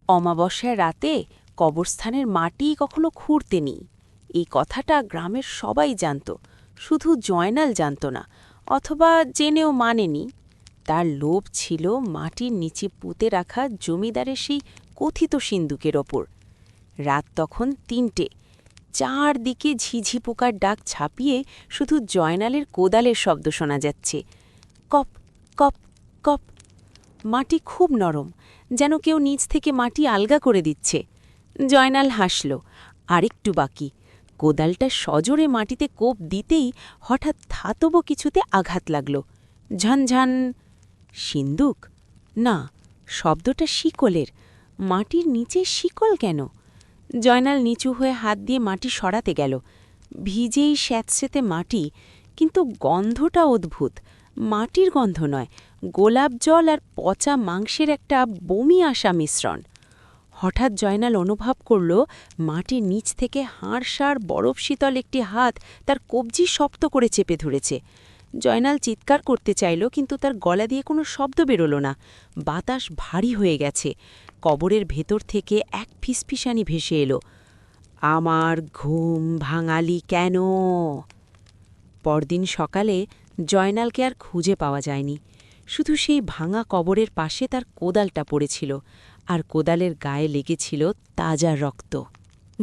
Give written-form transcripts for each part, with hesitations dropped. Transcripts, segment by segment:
অমাবস্যার রাতে কবরস্থানের মাটি কখনো খুঁড়তেনি। এই কথাটা গ্রামের সবাই জানত, শুধু জয়নাল জানত না, অথবা জেনেও মানেনি। তার লোভ ছিল মাটির নিচে পুঁতে রাখা জমিদারের সেই কথিত সিন্দুকের ওপর। রাত তখন ৩টে, চারদিকে ঝিঝি পোকার ডাক ছাপিয়ে শুধু জয়নালের কোদালের শব্দ শোনা যাচ্ছে। কপ কপ কপ। মাটি খুব নরম, যেন কেউ নিচ থেকে মাটি আলগা করে দিচ্ছে। জয়নাল হাসল। আরেকটু বাকি। কোদালটা সজোরে মাটিতে কোপ দিতেই হঠাৎ ধাতব কিছুতে আঘাত লাগল। ঝনঝন। সিন্দুক? না, শব্দটা শিকলের। মাটির নিচে শিকল কেন? জয়নাল নিচু হয়ে হাত দিয়ে মাটি সরাতে গেল। ভিজেই স্যাঁতস্যাঁতে মাটি, কিন্তু গন্ধটা অদ্ভুত। মাটির গন্ধ নয়, গোলাপ জল আর পচা মাংসের একটা বমি আসা মিশ্রণ। হঠাৎ জয়নাল অনুভব করল মাটির নিচ থেকে হাড়সাড় বরফ শীতল একটি হাত তার কবজি শক্ত করে চেপে ধরেছে। জয়নাল চিৎকার করতে চাইল, কিন্তু তার গলা দিয়ে কোনো শব্দ বেরোল না। বাতাস ভারী হয়ে গেছে। কবরের ভেতর থেকে এক ফিসফিসানি ভেসে এলো, আমার ঘুম ভাঙালি কেন? পরদিন সকালে জয়নালকে আর খুঁজে পাওয়া যায়নি। শুধু সেই ভাঙা কবরের পাশে তার কোদালটা পড়েছিল, আর কোদালের গায়ে লেগেছিল তাজা রক্ত।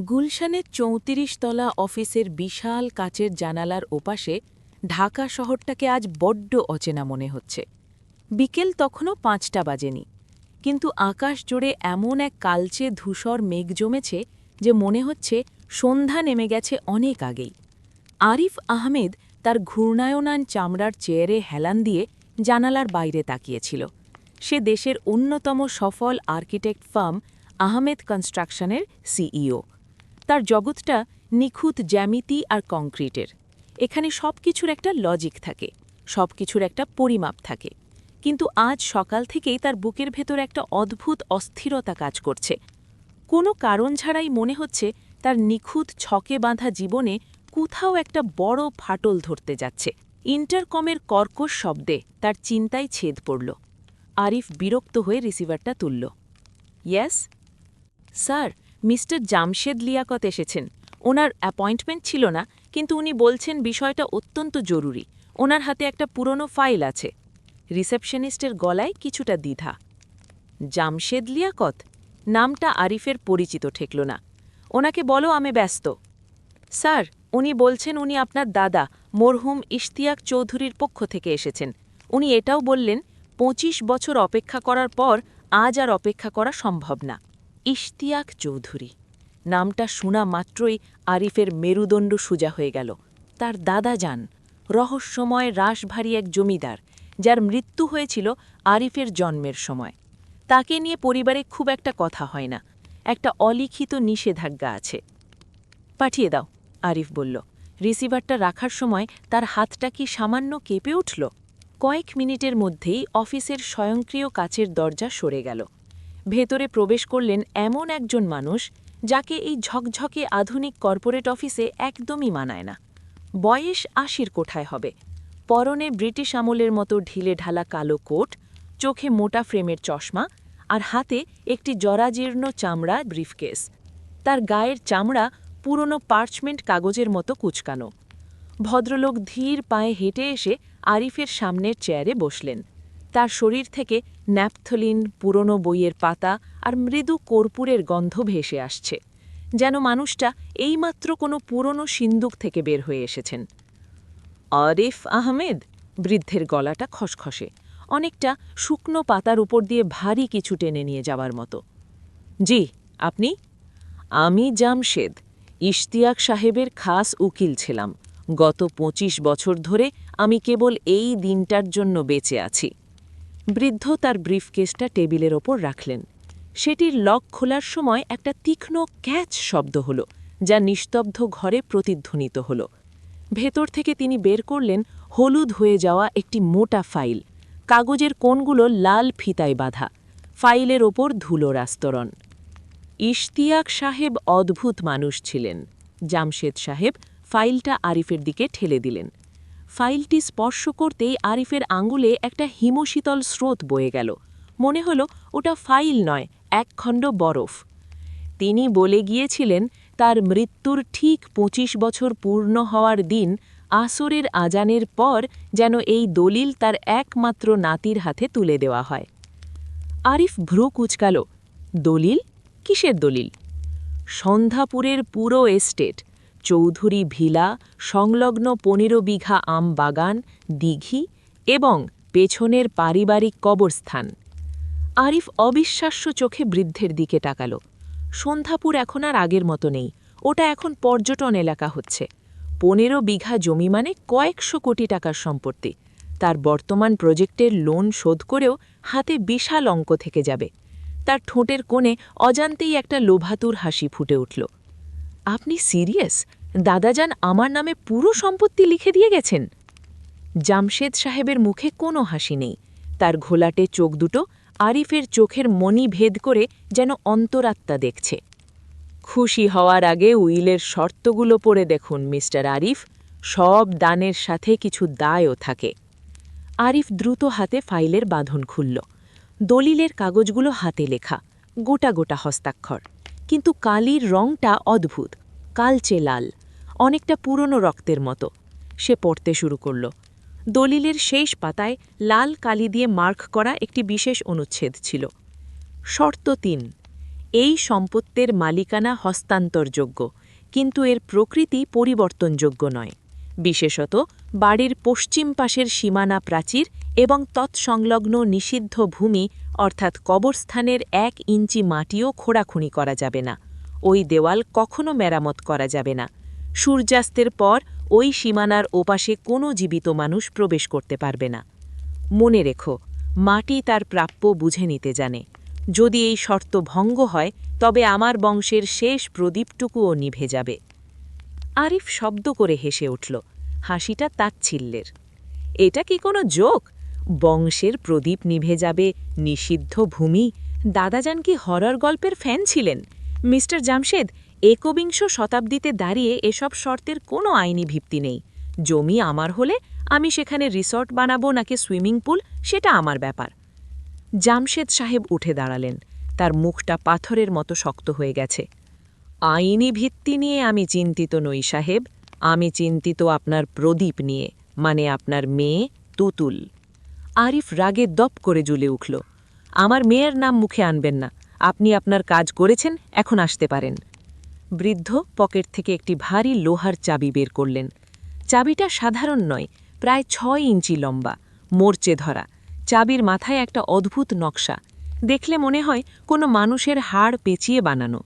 গুলশানের ৩৪ তলা অফিসের বিশাল কাচের জানালার ওপাশে ঢাকা শহরটাকে আজ বড্ড অচেনা মনে হচ্ছে। বিকেল তখনও ৫টা বাজেনি, কিন্তু আকাশ জুড়ে এমন এক কালচে ধূসর মেঘ জমেছে যে মনে হচ্ছে সন্ধ্যা নেমে গেছে অনেক আগেই। আরিফ আহমেদ তার ঘূর্ণায়মান চামড়ার চেয়ারে হেলান দিয়ে জানালার বাইরে তাকিয়েছিল। সে দেশের অন্যতম সফল আর্কিটেক্ট ফার্ম আহমেদ কনস্ট্রাকশনের সিইও। তার জগৎটা নিখুঁত জ্যামিতি আর কংক্রিটের। এখানে সবকিছুর একটা লজিক থাকে, সবকিছুর একটা পরিমাপ থাকে। কিন্তু আজ সকাল থেকেই তার বুকের ভেতর একটা অদ্ভুত অস্থিরতা কাজ করছে। কোনো কারণ ছাড়াই মনে হচ্ছে তার নিখুঁত ছকে বাঁধা জীবনে কোথাও একটা বড় ফাটল ধরতে যাচ্ছে। ইন্টারকমের কর্কশ শব্দে তার চিন্তায় ছেদ পড়ল। আরিফ বিরক্ত হয়ে রিসিভারটা তুলল। Yes sir, mister Jamshed Liaquat এসেছেন। ওনার অ্যাপয়েন্টমেন্ট ছিল না, কিন্তু উনি বলছেন বিষয়টা অত্যন্ত জরুরি। ওনার হাতে একটা পুরনো ফাইল আছে। রিসেপশনিস্টের গলায় কিছুটা দ্বিধা। জামশেদ লিয়াকত নামটা আরিফের পরিচিত ঠেকল না। ওনাকে বলো আমি ব্যস্ত। স্যার, উনি বলছেন উনি আপনার দাদা মরহুম ইশতিয়াক চৌধুরীর পক্ষ থেকে এসেছেন। উনি এটাও বললেন ২৫ বছর অপেক্ষা করার পর আজ আর অপেক্ষা করা সম্ভব না। ইশতিয়াক চৌধুরী নামটা শোনা মাত্রই আরিফের মেরুদণ্ড সোজা হয়ে গেল। তার দাদা যান, রহস্যময় রাশভারী এক জমিদার, যার মৃত্যু হয়েছিল আরিফের জন্মের সময়। তাকে নিয়ে পরিবারে খুব একটা কথা হয় না, একটা অলিখিত নিষেধাজ্ঞা আছে। পাঠিয়ে দাও, আরিফ বলল। রিসিভারটা রাখার সময় তার হাতটা কি সামান্য কেঁপে উঠল। কয়েক মিনিটের মধ্যেই অফিসের স্বয়ংক্রিয় কাচের দরজা সরে গেল। ভেতরে প্রবেশ করলেন এমন একজন মানুষ যাকে এই ঝকঝকে আধুনিক কর্পোরেট অফিসে একদমই মানায় না। বয়স ৮০ কোঠায় হবে। পরনে ব্রিটিশ আমলের মতো ঢিলে ঢালা কালো কোট, চোখে মোটা ফ্রেমের চশমা, আর হাতে একটি জরাজীর্ণ চামড়া ব্রিফকেস। তার গায়ের চামড়া পুরনো পার্চমেন্ট কাগজের মতো কুচকানো। ভদ্রলোক ধীর পায়ে হেঁটে এসে আরিফের সামনের চেয়ারে বসলেন। তার শরীর থেকে ন্যাপথলিন, পুরনো বইয়ের পাতা আর মৃদু কর্পূরের গন্ধ ভেসে আসছে, যেন মানুষটা এইমাত্র কোনো পুরনো সিন্দুক থেকে বের হয়ে এসেছেন। আরিফ আহমেদ, বৃদ্ধের গলাটা খসখসে, অনেকটা শুকনো পাতার উপর দিয়ে ভারী কিছু টেনে নিয়ে যাওয়ার মতো। জি, আপনি? আমি জামশেদ, ইশতিয়াক সাহেবের খাস উকিল ছিলাম। গত ২৫ বছর ধরে আমি কেবল এই দিনটার জন্য বেঁচে আছি। বৃদ্ধ তার ব্রিফকেসটা টেবিলের ওপর রাখলেন। সেটির লক খোলার সময় একটা তীক্ষ্ণ ক্যাচ শব্দ হল, যা নিস্তব্ধ ঘরে প্রতিধ্বনিত হল। ভেতর থেকে তিনি বের করলেন হলুদ হয়ে যাওয়া একটি মোটা ফাইল। কাগজের কোণগুলো লাল ফিতায় বাঁধা। ফাইলের ওপর ধুলোর আস্তরণ। ইশতিয়াক সাহেব অদ্ভুত মানুষ ছিলেন। জামশেদ সাহেব ফাইলটা আরিফের দিকে ঠেলে দিলেন। ফাইলটি স্পর্শ করতেই আরিফের আঙুলে একটা হিমশীতল স্রোত বয়ে গেল। মনে হলো ওটা ফাইল নয়, এক খণ্ড বরফ। তিনি বলে গিয়েছিলেন তার মৃত্যুর ঠিক ২৫ বছর পূর্ণ হওয়ার দিন আসরের আজানের পর যেন এই দলিল তার একমাত্র নাতির হাতে তুলে দেওয়া হয়। আরিফ ভ্রু কুঁচকাল। দলিল? কিসের দলিল? সন্ধ্যাপুরের পুরো এস্টেট, চৌধুরী ভিলা, সংলগ্ন ১৫ বিঘা আম বাগান, দিঘি এবং পেছনের পারিবারিক কবরস্থান। আরিফ অবিশ্বাস্য চোখে বৃদ্ধের দিকে তাকাল। সন্ধ্যাপুর এখন আর আগের মতো নেই, ওটা এখন পর্যটন এলাকা হচ্ছে। ১৫ বিঘা জমি মানে কয়েকশো কোটি টাকার সম্পত্তি। তার বর্তমান প্রজেক্টের লোন শোধ করেও হাতে বিশাল অঙ্ক থেকে যাবে। তার ঠোঁটের কোণে অজান্তেই একটা লোভাতুর হাসি ফুটে উঠল। আপনি সিরিয়াস? দাদাজান আমার নামে পুরো সম্পত্তি লিখে দিয়ে গেছেন? জামশেদ সাহেবের মুখে কোনো হাসি নেই। তার ঘোলাটে চোখ দুটো আরিফের চোখের মণি ভেদ করে যেন অন্তরাত্মা দেখছে। খুশি হওয়ার আগে উইলের শর্তগুলো পড়ে দেখুন মিস্টার আরিফ, সব দানের সাথে কিছু দায়ও থাকে। আরিফ দ্রুত হাতে ফাইলের বাঁধন খুলল। দলিলের কাগজগুলো হাতে লেখা, গোটা গোটা হস্তাক্ষর, কিন্তু কালির রংটা অদ্ভুত, কালচে লাল, অনেকটা পুরনো রক্তের মতো। সে পড়তে শুরু করল। দলিলের শেষ পাতায় লাল কালি দিয়ে মার্ক করা একটি বিশেষ অনুচ্ছেদ ছিল। শর্ত ৩, এই সম্পত্তির মালিকানা হস্তান্তরযোগ্য, কিন্তু এর প্রকৃতি পরিবর্তনযোগ্য নয়। বিশেষত বাড়ির পশ্চিম পাশের সীমানা প্রাচীর এবং তৎসংলগ্ন নিষিদ্ধ ভূমি অর্থাৎ কবরস্থানের ১ ইঞ্চি মাটিও খোঁড়াখুঁড়ি করা যাবে না। ওই দেওয়াল কখনো মেরামত করা যাবে না। সূর্যাস্তের পর ওই সীমানার ওপাশে কোনো জীবিত মানুষ প্রবেশ করতে পারবে না। মনে রেখো, মাটি তার প্রাপ্য বুঝে নিতে জানে। যদি এই শর্ত ভঙ্গ হয় তবে আমার বংশের শেষ প্রদীপটুকুও নিভে যাবে। আরিফ শব্দ করে হেসে উঠল, হাসিটা তাচ্ছিল্যের। এটা কি কোনো জোক? বংশের প্রদীপ নিভে যাবে, নিষিদ্ধ ভূমি? দাদাজান কি হরর গল্পের ফ্যান ছিলেন? মিস্টার জামশেদ, একবিংশ শতাব্দীতে দাঁড়িয়ে এসব শর্তের কোনো আইনি ভিত্তি নেই। জমি আমার হলে আমি সেখানে রিসর্ট বানাবো নাকি সুইমিং পুল, সেটা আমার ব্যাপার। জামশেদ সাহেব উঠে দাঁড়ালেন। তার মুখটা পাথরের মতো শক্ত হয়ে গেছে। আইনি ভিত্তি নিয়ে আমি চিন্তিত নই সাহেব, আমি চিন্তিত আপনার প্রদীপ নিয়ে, মানে আপনার মেয়ে তুতুল। আরিফ রাগে দপ করে জ্বলে উঠল। আমার মেয়ের নাম মুখে আনবেন না। আপনি আপনার কাজ করেছেন, এখন আসতে পারেন। বৃদ্ধ পকেট থেকে একটি ভারী লোহার চাবি বের করলেন। চাবিটা সাধারণ নয়, প্রায় ৬ ইঞ্চি লম্বা, মোর্চে ধরা। চাবির মাথায় একটা অদ্ভুত নকশা, দেখলে মনে হয় কোনো মানুষের হাড় পেঁচিয়ে বানানো।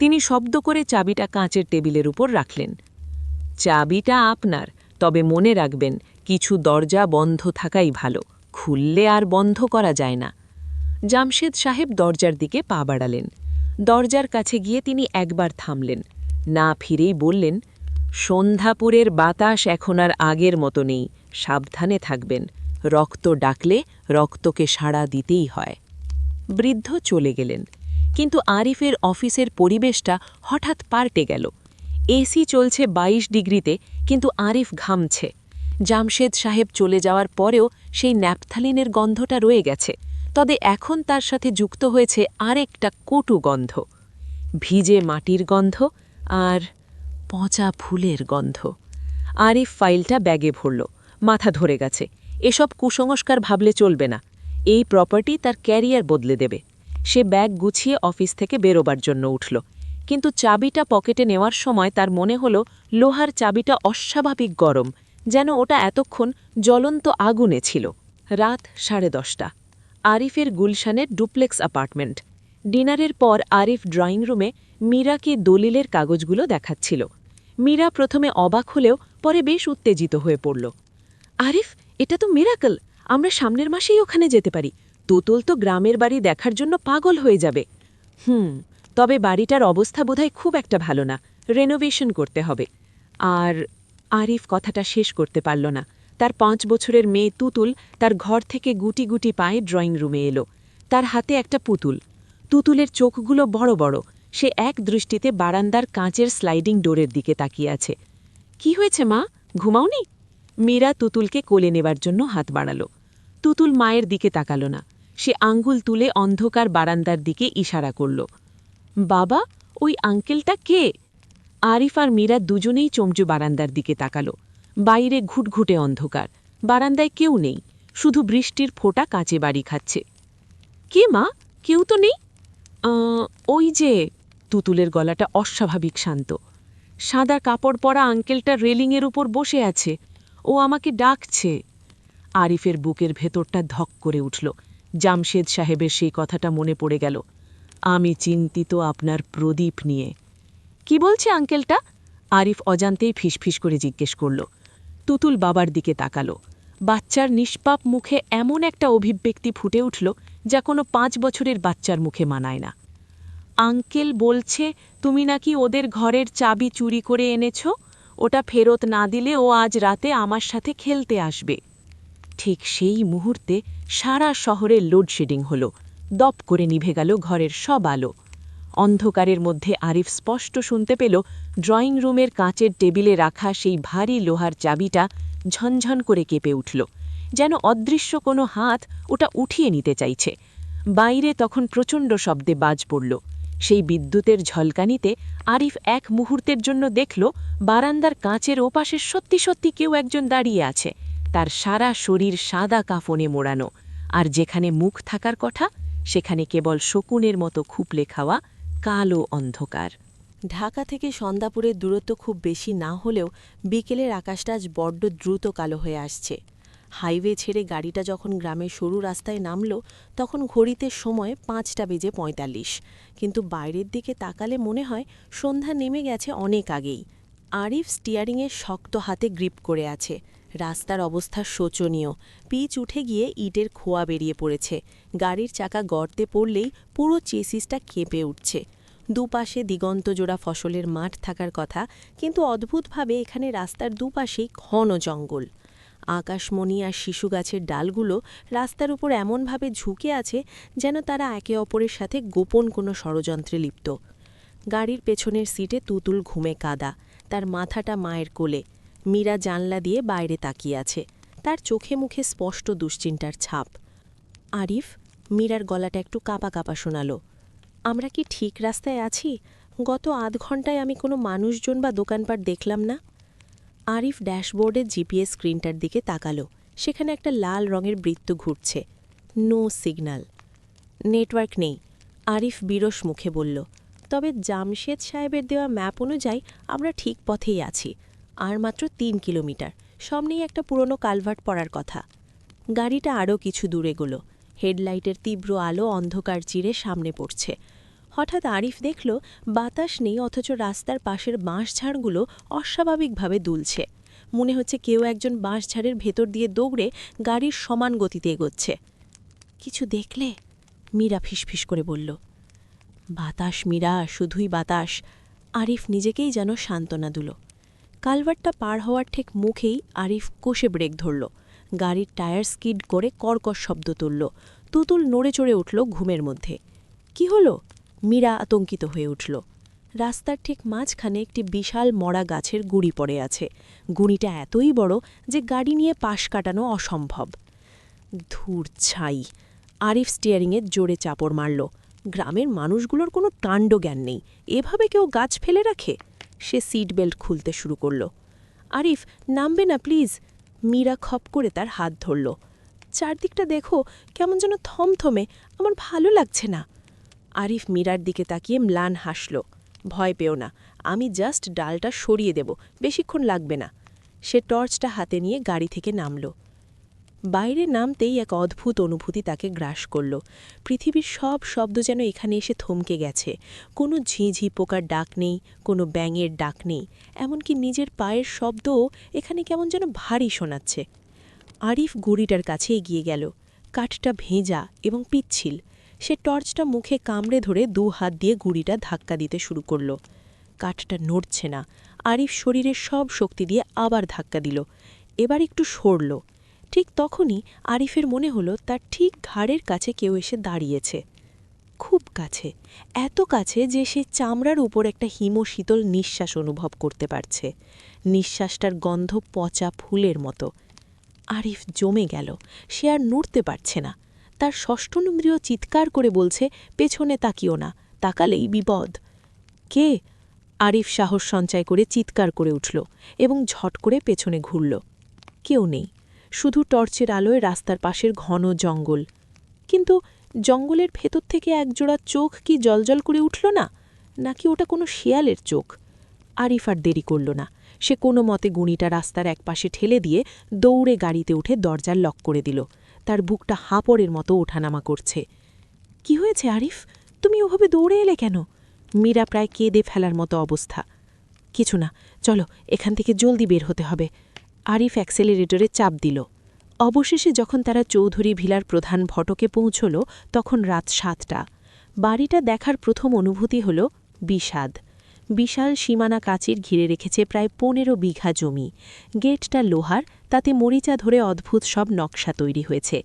তিনি শব্দ করে চাবিটা কাঁচের টেবিলের উপর রাখলেন। চাবিটা আপনার, তবে মনে রাখবেন কিছু দরজা বন্ধ থাকাই ভালো, খুললে আর বন্ধ করা যায় না। জামশেদ সাহেব দরজার দিকে পা বাড়ালেন। দরজার কাছে গিয়ে তিনি একবার থামলেন, না ফিরেই বললেন, সন্ধ্যাপুরের বাতাস এখন আর আগের মতো নেই, সাবধানে থাকবেন। রক্ত ডাকলে রক্তকে সাড়া দিতেই হয়। বৃদ্ধ চলে গেলেন, কিন্তু আরিফের অফিসের পরিবেশটা হঠাৎ পাল্টে গেল। এসি চলছে ২২ ডিগ্রিতে, কিন্তু আরিফ ঘামছে। জামশেদ সাহেব চলে যাওয়ার পরেও সেই ন্যাপথালিনের গন্ধটা রয়ে গেছে, তবে এখন তার সাথে যুক্ত হয়েছে আরেকটা কটু গন্ধ, ভিজে মাটির গন্ধ আর পচা ফুলের গন্ধ। আরিফ ফাইলটা ব্যাগে ভরল, মাথা ধরে গেছে। এসব কুসংস্কার ভাবলে চলবে না। এই প্রপার্টি তার ক্যারিয়ার বদলে দেবে। সে ব্যাগ গুছিয়ে অফিস থেকে বেরোবার জন্য উঠল, কিন্তু চাবিটা পকেটে নেওয়ার সময় তার মনে হলো লোহার চাবিটা অস্বাভাবিক গরম, যেন ওটা এতক্ষণ জ্বলন্ত আগুনে ছিল। রাত 10:30। আরিফের গুলশানের ডুপ্লেক্স অ্যাপার্টমেন্ট। ডিনারের পর আরিফ ড্রয়িং রুমে মীরাকে দলিলের কাগজগুলো দেখাচ্ছিল। মীরা প্রথমে অবাক হলেও পরে বেশ উত্তেজিত হয়ে পড়ল। আরিফ, এটা তো মিরাকল! আমরা সামনের মাসেই ওখানে যেতে পারি। তুতুল তো গ্রামের বাড়ি দেখার জন্য পাগল হয়ে যাবে। তবে বাড়িটার অবস্থা বোধহয় খুব একটা ভালো না, রেনোভেশন করতে হবে। আর আরিফ কথাটা শেষ করতে পারল না। তার 5 বছরের মেয়ে তুতুল তার ঘর থেকে গুটি গুটি পায়ে ড্রয়িং রুমে এলো। তার হাতে একটা পুতুল। তুতুলের চোখগুলো বড় বড়। সে এক দৃষ্টিতে বারান্দার কাঁচের স্লাইডিং ডোরের দিকে তাকিয়ে আছে। কি হয়েছে মা, ঘুমাওনি? মীরা তুতুলকে কোলে নেবার জন্য হাত বাড়াল। তুতুল মায়ের দিকে তাকাল না। সে আঙ্গুল তুলে অন্ধকার বারান্দার দিকে ইশারা করল। বাবা, ওই আঙ্কেলটা কে? আরিফ আর মীরা দুজনেই চমচু বারান্দার দিকে তাকালো। বাইরে ঘুটঘুটে অন্ধকার, বারান্দায় কেউ নেই, শুধু বৃষ্টির ফোঁটা কাঁচে বাড়ি খাচ্ছে। কে মা? কেউ তো নেই। ওই যে, তুতুলের গলাটা অস্বাভাবিক শান্ত। সাদা কাপড় পরা আঙ্কেলটা রেলিংয়ের উপর বসে আছে, ও আমাকে ডাকছে। আরিফের বুকের ভেতরটা ধক করে উঠল। জামশেদ সাহেবের সেই কথাটা মনে পড়ে গেল। আমি চিন্তিত আপনার প্রদীপ নিয়ে। কি বলছে আঙ্কেলটা? আরিফ অজান্তেই ফিসফিস করে জিজ্ঞেস করল। তুতুল বাবার দিকে তাকালো। বাচ্চার নিষ্পাপ মুখে এমন একটা অভিব্যক্তি ফুটে উঠল যা কোনো 5 বছরের বাচ্চার মুখে মানায় না। আঙ্কেল বলছে তুমি নাকি ওদের ঘরের চাবি চুরি করে এনেছ, ওটা ফেরত না দিলে ও আজ রাতে আমার সাথে খেলতে আসবে। ঠিক সেই মুহূর্তে সারা শহরে লোডশেডিং হল। দপ করে নিভে গেল ঘরের সব আলো। অন্ধকারের মধ্যে আরিফ স্পষ্ট শুনতে পেল ড্রয়িং রুমের কাঁচের টেবিলে রাখা সেই ভারী লোহার চাবিটা ঝনঝন করে কেঁপে উঠল, যেন অদৃশ্য কোনো হাত ওটা উঠিয়ে নিতে চাইছে। বাইরে তখন প্রচণ্ড শব্দে বাজ পড়ল। সেই বিদ্যুতের ঝলকানিতে আরিফ এক মুহূর্তের জন্য দেখল বারান্দার কাঁচের ওপাশে সত্যি সত্যি কেউ একজন দাঁড়িয়ে আছে। তার সারা শরীর সাদা কাফনে মোড়ানো, আর যেখানে মুখ থাকার কথা সেখানে কেবল শকুনের মতো খুপলে খাওয়া কালো অন্ধকার। ঢাকা থেকে সন্ধ্যাপুরের দূরত্ব খুব বেশি না হলেও বিকেলের আকাশটা আজ বড্ড দ্রুত কালো হয়ে আসছে। হাইওয়ে ছেড়ে গাড়িটা যখন গ্রামের সরু রাস্তায় নামল তখন ঘড়িতে সময় 5:45, কিন্তু বাইরের দিকে তাকালে মনে হয় সন্ধ্যা নেমে গেছে অনেক আগেই। আরিফ স্টিয়ারিংয়ের শক্ত হাতে গ্রিপ করে আছে। রাস্তার অবস্থা শোচনীয়। পিচ উঠে গিয়ে ইটের খোয়া বেরিয়ে পড়েছে। গাড়ির চাকা গর্তে পড়লেই পুরো চেসিসটা কেঁপে উঠছে। দুপাশে দিগন্তজোড়া ফসলের মাঠ থাকার কথা, কিন্তু অদ্ভুতভাবে এখানে রাস্তার দুপাশেই ঘন জঙ্গল। আকাশমণি আর শিশু গাছের ডালগুলো রাস্তার উপর এমনভাবে ঝুঁকে আছে যেন তারা একে অপরের সাথে গোপন কোনো ষড়যন্ত্রে লিপ্ত। গাড়ির পেছনের সিটে তুতুল ঘুমে কাদা, তার মাথাটা মায়ের কোলে। মীরা জানলা দিয়ে বাইরে তাকিয়ে আছে, তার চোখে মুখে স্পষ্ট দুশ্চিন্তার ছাপ। আরিফ, মীরার গলাটা একটু কাঁপা কাঁপা শোনাল। আমরা কি ঠিক রাস্তায় আছি? গত আধ ঘন্টায় আমি কোনো মানুষজন বা দোকানপাট দেখলাম না। আরিফ ড্যাশবোর্ডের জিপিএস স্ক্রিনটার দিকে তাকালো। সেখানে একটা লাল রঙের বৃত্ত ঘুরছে। No signal. নেটওয়ার্ক নেই, আরিফ বিরস মুখে বলল। তবে জামশেদ সাহেবের দেওয়া ম্যাপ অনুযায়ী আমরা ঠিক পথেই আছি। আর মাত্র 3 কিলোমিটার, সামনেই একটা পুরনো কালভার্ট পড়ার কথা। গাড়িটা আরও কিছু দূরে গেল। হেডলাইটের তীব্র আলো অন্ধকার চিরে সামনে পড়ছে। হঠাৎ আরিফ দেখল বাতাস নেই, অথচ রাস্তার পাশের বাঁশঝাড়গুলো অস্বাভাবিকভাবে দুলছে। মনে হচ্ছে কেউ একজন বাঁশঝাড়ের ভেতর দিয়ে দৌড়ে গাড়ির সমান গতিতে এগোচ্ছে। কিছু দেখলে? মীরা ফিসফিস করে বলল। বাতাস মীরা, শুধুই বাতাস। আরিফ নিজেকেই যেন সান্ত্বনা দিল। কালভার্টটা পার হওয়ার ঠিক মুখেই আরিফ কষে ব্রেক ধরল। গাড়ির টায়ার স্কিড করে কর্কশ শব্দ তুলল। তুতুল নড়ে চড়ে উঠল ঘুমের মধ্যে। কি হলো? মীরা আতঙ্কিত হয়ে উঠল। রাস্তার ঠিক মাঝখানে একটি বিশাল মরা গাছের গুঁড়ি পড়ে আছে। গুঁড়িটা এতই বড় যে গাড়ি নিয়ে পাশ কাটানো অসম্ভব। ধুর ছাই! আরিফ স্টিয়ারিংয়ের জোরে চাপড় মারল। গ্রামের মানুষগুলোর কোনো কাণ্ডজ্ঞান নেই, এভাবে কেউ গাছ ফেলে রাখে? সে সিট বেল্ট খুলতে শুরু করল। আরিফ, নামবে না প্লিজ? মীরা খপ করে তার হাত ধরল। চারদিকটা দেখো, কেমন যেন থমথমে, আমার ভালো লাগছে না। আরিফ মীরার দিকে তাকিয়ে ম্লান হাসল। ভয় পেও না, আমি জাস্ট ডালটা সরিয়ে দেব, বেশিক্ষণ লাগবে না। সে টর্চটা হাতে নিয়ে গাড়ি থেকে নামল। বাইরে নামতেই এক অদ্ভুত অনুভূতি তাকে গ্রাস করল। পৃথিবীর সব শব্দ যেন এখানে এসে থমকে গেছে। কোনো ঝিঁঝি পোকার ডাক নেই, কোনো ব্যাঙের ডাক নেই, এমনকি নিজের পায়ের শব্দও এখানে কেমন যেন ভারী শোনাচ্ছে। আরিফ গুড়িটার কাছে এগিয়ে গেল। কাঠটা ভেজা এবং পিচ্ছিল। সে টর্চটা মুখে কামড়ে ধরে 2 হাত দিয়ে গুড়িটা ধাক্কা দিতে শুরু করল। কাঠটা নড়ছে না। আরিফ শরীরের সব শক্তি দিয়ে আবার ধাক্কা দিল। এবার একটু সরল। ঠিক তখনই আরিফের মনে হলো তার ঠিক ঘাড়ের কাছে কেউ এসে দাঁড়িয়েছে। খুব কাছে, এত কাছে যে সে চামড়ার উপর একটা হিমশীতল নিঃশ্বাস অনুভব করতে পারছে। নিঃশ্বাসটার গন্ধ পচা ফুলের মতো। আরিফ জমে গেল। সে আর নড়তে পারছে না। তার ষষ্ঠনেন্দ্রিয় চিৎকার করে বলছে, পেছনে তাকিও না, তাকালেই বিপদ। কে? আরিফ সাহস সঞ্চয় করে চিৎকার করে উঠল এবং ঝট করে পেছনে ঘুরল। কেউ নেই, শুধু টর্চের আলোয় রাস্তার পাশের ঘন জঙ্গল। কিন্তু জঙ্গলের ভেতর থেকে একজোড়া চোখ কি জ্বলজ্বল করে উঠল না? নাকি ওটা কোনো শেয়ালের চোখ? আরিফ আর দেরি করল না। সে কোনো মতে গুঁড়িটা রাস্তার একপাশে ঠেলে দিয়ে দৌড়ে গাড়িতে উঠে দরজার লক করে দিল। তার বুকটা হাঁপড়ের মতো ওঠানামা করছে। কি হয়েছে আরিফ? তুমি ওভাবে দৌড়ে এলে কেন? মীরা প্রায় কেঁদে ফেলার মতো অবস্থা। কিছু না, চলো এখান থেকে জলদি বের হতে হবে। আরিফ অ্যাক্সেলারেটরে চাপ দিল। অবশেষে যখন তারা চৌধুরী ভিলার প্রধান ফটকে পৌঁছল, তখন রাত 7টা। বাড়িটা দেখার প্রথম অনুভূতি হল বিষাদ। বিশাল সীমানা কাচির ঘিরে রেখেছে প্রায় 15 বিঘা জমি। গেটটা লোহার, তাতে মরিচা ধরে অদ্ভুত সব নকশা তৈরি হয়েছে।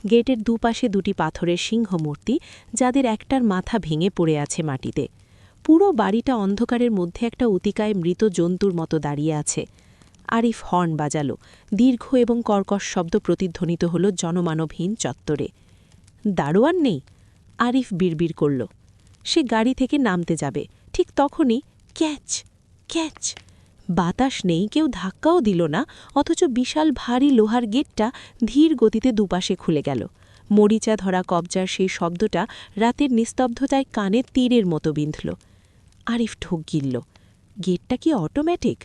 গেটের দুপাশে দুটি পাথরের সিংহমূর্তি, যাদের একটার মাথা ভেঙে পড়ে আছে মাটিতে। পুরো বাড়িটা অন্ধকারের মধ্যে একটা অতিকায় মৃত জন্তুর মতো দাঁড়িয়ে আছে। আরিফ হর্ন বাজাল। দীর্ঘ এবং কর্কশ শব্দ প্রতিধ্বনিত হল জনমানবহীন চত্বরে। দারোয়ান নেই? আরিফ বিড়বিড় করল। সে গাড়ি থেকে নামতে যাবে, ঠিক তখনই ক্যাচ ক্যাচ। বাতাস নেই, কেউ ধাক্কাও দিল না, অথচ বিশাল ভারী লোহার গেটটা ধীর গতিতে দুপাশে খুলে গেল। মরিচা ধরা কবজার সেই শব্দটা রাতের নিস্তব্ধতায় কানে তীরের মতো বিঁধল। আরিফ ঠোক গিলল। গেটটা কি অটোমেটিক?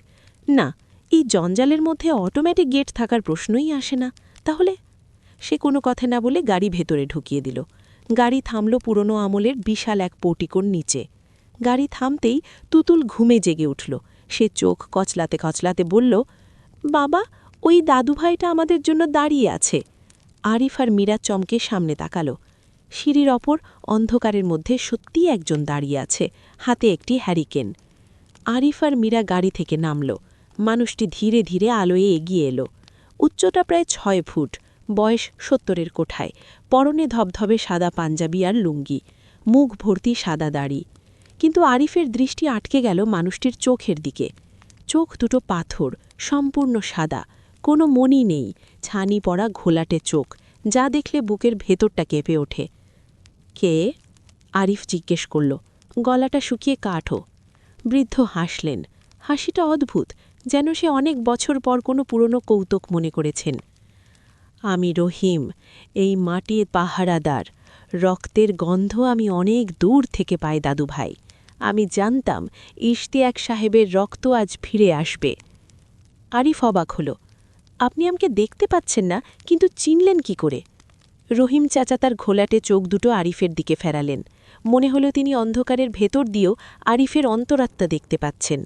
না, এই জঞ্জালের মধ্যে অটোমেটিক গেট থাকার প্রশ্নই আসে না। তাহলে? সে কোনো কথা না বলে গাড়ি ভেতরে ঢুকিয়ে দিল। গাড়ি থামল পুরনো আমলের বিশাল এক পোর্টিকোর নিচে। গাড়ি থামতেই তুতুল ঘুমে জেগে উঠল। সে চোখ কচলাতে কচলাতে বলল, বাবা, ওই দাদুভাইটা আমাদের জন্য দাঁড়িয়ে আছে। আরিফ আর মীরা চমকে সামনে তাকালো। সিঁড়ির অপর অন্ধকারের মধ্যে সত্যিই একজন দাঁড়িয়ে আছে, হাতে একটি হ্যারিকেন। আরিফ আর মীরা গাড়ি থেকে নামল। মানুষটি ধীরে ধীরে আলোয় এগিয়ে এলো। উচ্চতা প্রায় 6 ফুট, বয়স 70-এর কোঠায়, পরনে ধবধবে সাদা পাঞ্জাবি আর লুঙ্গি, মুখ ভর্তি সাদা দাড়ি। কিন্তু আরিফের দৃষ্টি আটকে গেল মানুষটির চোখের দিকে। চোখ দুটো পাথর, সম্পূর্ণ সাদা, কোনো মণি নেই, ছানি পড়া ঘোলাটে চোখ, যা দেখলে বুকের ভেতরটা কেঁপে ওঠে। কে? আরিফ জিজ্ঞেস করল। গলাটা শুকিয়ে কাঠও। বৃদ্ধ হাসলেন। হাসিটা অদ্ভুত, যেন সে অনেক বছর পর কোনো পুরনো কৌতুক মনে করেছেন। আমি রহিম, এই মাটির পাহারাদার। রক্তের গন্ধ আমি অনেক দূর থেকে পাই দাদুভাই। আমি জানতাম ইশতিয়াক সাহেবের রক্ত আজ ফিরে আসবে। আরিফ অবাক হল। আপনি আমাকে দেখতে পাচ্ছেন না, কিন্তু চিনলেন কি করে? রহিম চাচা তার ঘোলাটে চোখ দুটো আরিফের দিকে ফেরালেন। মনে হল তিনি অন্ধকারের ভেতর দিয়েও আরিফের অন্তরাত্মা দেখতে পাচ্ছেন।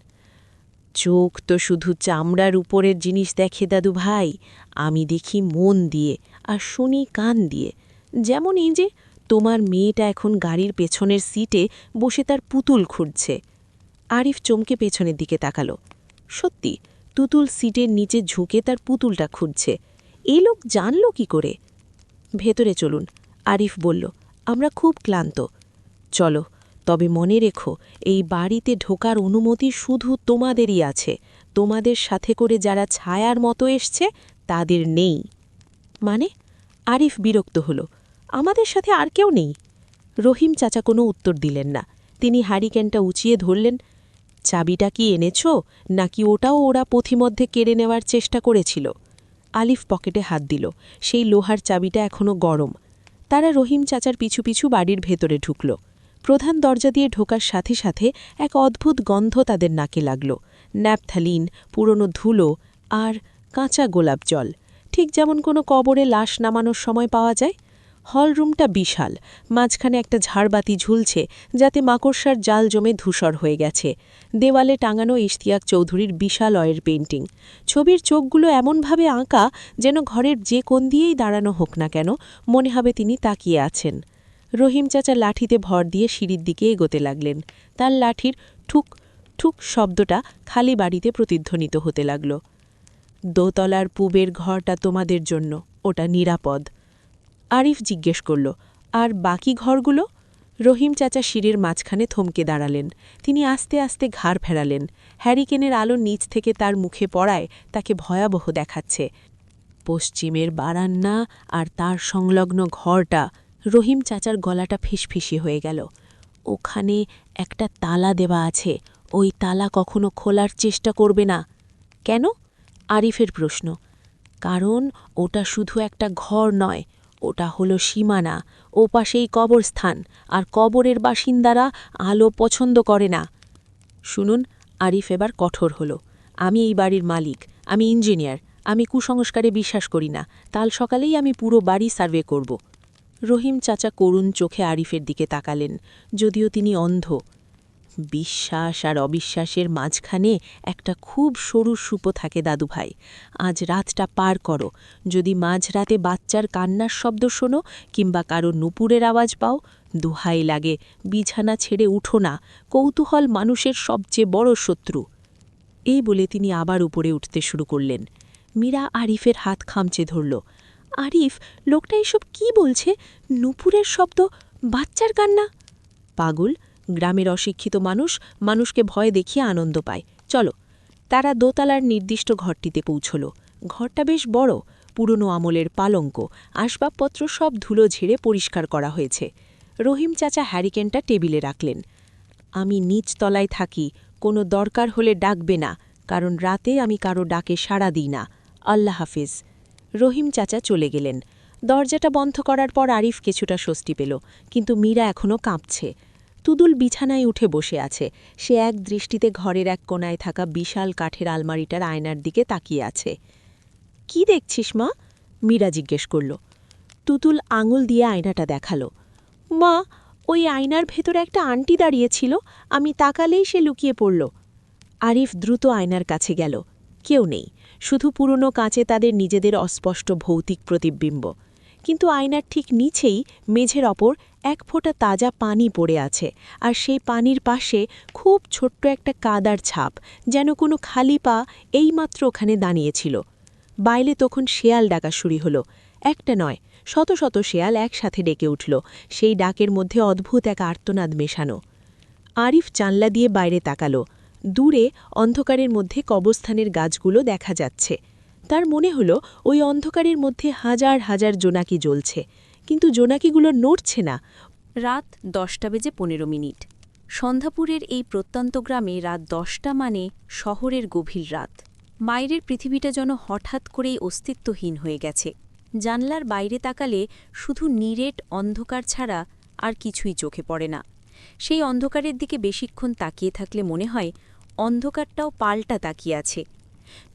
চোখ তো শুধু চামড়ার উপরের জিনিস দেখে দাদু ভাই, আমি দেখি মন দিয়ে আর শুনি কান দিয়ে। যেমন এই যে তোমার মেয়েটা এখন গাড়ির পেছনের সিটে বসে তার পুতুল খুঁড়ছে। আরিফ চমকে পেছনের দিকে তাকাল। সত্যি, তুতুল সিটের নিচে ঝুঁকে তার পুতুলটা খুঁড়ছে। এই লোক জানল কি করে? ভেতরে চলুন, আরিফ বলল। আমরা খুব ক্লান্ত। চলো, তবে মনে রেখো, এই বাড়িতে ঢোকার অনুমতি শুধু তোমাদেরই আছে। তোমাদের সাথে করে যারা ছায়ার মতো এসছে তাদের নেই। মানে? আরিফ বিরক্ত হল। আমাদের সাথে আর কেউ নেই? রহিম চাচা কোনো উত্তর দিলেন না। তিনি হ্যারিকেনটা উঁচিয়ে ধরলেন। চাবিটা কি এনেছ, নাকি ওটাও ওরা পথিমধ্যে কেড়ে নেওয়ার চেষ্টা করেছিল? আলিফ পকেটে হাত দিল। সেই লোহার চাবিটা এখনও গরম। তারা রহিম চাচার পিছু পিছু বাড়ির ভেতরে ঢুকল। প্রধান দরজা দিয়ে ঢোকার সাথে সাথে এক অদ্ভুত গন্ধ তাদের নাকে লাগল। ন্যাপথালিন, পুরনো ধুলো আর কাঁচা গোলাপ জল, ঠিক যেমন কোনো কবরে লাশ নামানোর সময় পাওয়া যায়। হলরুমটা বিশাল, মাঝখানে একটা ঝাড়বাতি ঝুলছে, যাতে মাকড়সার জাল জমে ধূসর হয়ে গেছে। দেওয়ালে টাঙানো ইশতিয়াক চৌধুরীর বিশাল অয়ের পেইন্টিং। ছবির চোখগুলো এমনভাবে আঁকা যেন ঘরের যে কোণ দিয়েই দাঁড়ানো হোক না কেন, মনে হবে তিনি তাকিয়ে আছেন। রহিম চাচা লাঠিতে ভর দিয়ে সিঁড়ির দিকে এগোতে লাগলেন। তার লাঠির ঠুক ঠুক শব্দটা খালি বাড়িতে প্রতিধ্বনিত হতে লাগল। দোতলার পূবের ঘরটা তোমাদের জন্য, ওটা নিরাপদ। আরিফ জিজ্ঞেস করল, আর বাকি ঘরগুলো? রহিম চাচা সিঁড়ির মাঝখানে থমকে দাঁড়ালেন। তিনি আস্তে আস্তে ঘাড় ফেরালেন। হ্যারিকেনের আলো নিচ থেকে তার মুখে পড়ায় তাকে ভয়াবহ দেখাচ্ছে। পশ্চিমের বারান্না আর তার সংলগ্ন ঘরটা। রহিম চাচার গলাটা ফিসফিসি হয়ে গেল। ওখানে একটা তালা দেওয়া আছে, ওই তালা কখনো খোলার চেষ্টা করবে না। কেন? আরিফের প্রশ্ন। কারণ ওটা শুধু একটা ঘর নয়, ওটা হলো সীমানা, ওপাশেই কবরস্থান, আর কবরের বাসিন্দারা আলো পছন্দ করে না। শুনুন, আরিফ এবার কঠোর হলো। আমি এই বাড়ির মালিক, আমি ইঞ্জিনিয়ার, আমি কুসংস্কারে বিশ্বাস করি না। কাল সকালেই আমি পুরো বাড়ি সার্ভে করব। রহিম চাচা করুণ চোখে আরিফের দিকে তাকালেন, যদিও তিনি অন্ধ। বিশ্বাস আর অবিশ্বাসের মাঝখানে একটা খুব সরু সুপো থাকে দাদুভাই। আজ রাতটা পার করো, যদি মাঝরাতে বাচ্চার কান্নার শব্দ শোনো কিংবা কারো নুপুরের আওয়াজ পাও, দুহাই লাগে বিছানা ছেড়ে উঠো না। কৌতূহল মানুষের সবচেয়ে বড় শত্রু। এই বলে তিনি আবার উপরে উঠতে শুরু করলেন। মীরা আরিফের হাত খামচে ধরল। আরিফ, লোকটা এসব কি বলছে? নুপুরের শব্দ, বাচ্চার কান্না। পাগল, গ্রামের অশিক্ষিত মানুষকে ভয় দেখিয়ে আনন্দ পায়। চলো। তারা দোতলার নির্দিষ্ট ঘরটিতে পৌঁছল। ঘরটা বেশ বড়, পুরনো আমলের পালঙ্ক, আসবাবপত্র সব ধুলো ঝেড়ে পরিষ্কার করা হয়েছে। রহিম চাচা হ্যারিকেনটা টেবিলে রাখলেন। আমি নিচ তলায় থাকি, কোনো দরকার হলে ডাকবে না, কারণ রাতে আমি কারো ডাকে সাড়া দিই না। আল্লাহ হাফিজ। রহিম চাচা চলে গেলেন। দরজাটা বন্ধ করার পর আরিফ কিছুটা স্বস্তি পেল, কিন্তু মীরা এখনও কাঁপছে। তুদুল বিছানায় উঠে বসে আছে। সে এক দৃষ্টিতে ঘরের এক কোণায় থাকা বিশাল কাঠের আলমারিটার আয়নার দিকে তাকিয়ে আছে। কি দেখছিস মা? মীরা জিজ্ঞেস করল। তুতুল আঙুল দিয়ে আয়নাটা দেখালো। মা, ওই আয়নার ভেতরে একটা আন্টি দাঁড়িয়েছিল, আমি তাকালেই সে লুকিয়ে পড়ল। আরিফ দ্রুত আয়নার কাছে গেল। কেউ নেই, শুধু পুরনো কাঁচে তাদের নিজেদের অস্পষ্ট ভৌতিক প্রতিবিম্ব। কিন্তু আয়নার ঠিক নিচেই মেঝের ওপর এক ফোঁটা তাজা পানি পড়ে আছে, আর সেই পানির পাশে খুব ছোট্ট একটা কাদার ছাপ, যেন কোনো খালি পা এইমাত্র ওখানে দাঁড়িয়েছিল। বাইরে তখন শেয়াল ডাকা শুরু হলো। একটা নয়, শত শত শেয়াল একসাথে ডেকে উঠল। সেই ডাকের মধ্যে অদ্ভুত এক আর্তনাদ মেশানো। আরিফ জানলা দিয়ে বাইরে তাকালো। দূরে অন্ধকারের মধ্যে কবরস্থানের গাছগুলো দেখা যাচ্ছে। তার মনে হলো ওই অন্ধকারের মধ্যে হাজার হাজার জোনাকি জ্বলছে, কিন্তু জোনাকিগুলো নড়ছে না। রাত 10:15। সন্ধ্যাপুরের এই প্রত্যন্ত গ্রামে রাত 10টা মানে শহরের গভীর রাত। বাইরের পৃথিবীটা যেন হঠাৎ করেই অস্তিত্বহীন হয়ে গেছে। জানলার বাইরে তাকালে শুধু নিরেট অন্ধকার ছাড়া আর কিছুই চোখে পড়ে না। সেই অন্ধকারের দিকে বেশিক্ষণ তাকিয়ে থাকলে মনে হয় অন্ধকারটাও পাল্টা তাকিয়ে আছে।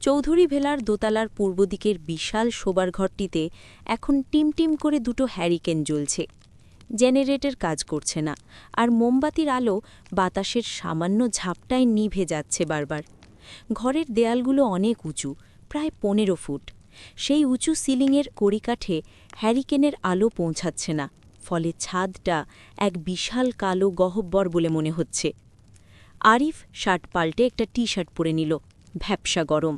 চৌধুরী ভেলার দোতলার পূর্ব দিকের বিশাল শোবার ঘরটিতে এখন টিমটিম করে দুটো হ্যারিকেন জ্বলছে। জেনারেটর কাজ করছে না, আর মোমবাতির আলো বাতাসের সামান্য ঝাপটায় নিভে যাচ্ছে বারবার। ঘরের দেয়ালগুলো অনেক উঁচু, প্রায় 15 ফুট। সেই উঁচু সিলিংয়ের কড়িকাঠে হ্যারিকেনের আলো পৌঁছাচ্ছে না, ফলে ছাদটা এক বিশাল কালো গহ্বর বলে মনে হচ্ছে। আরিফ শার্ট পাল্টে একটা টি-শার্ট পরে নিল। ভ্যাপসা গরম,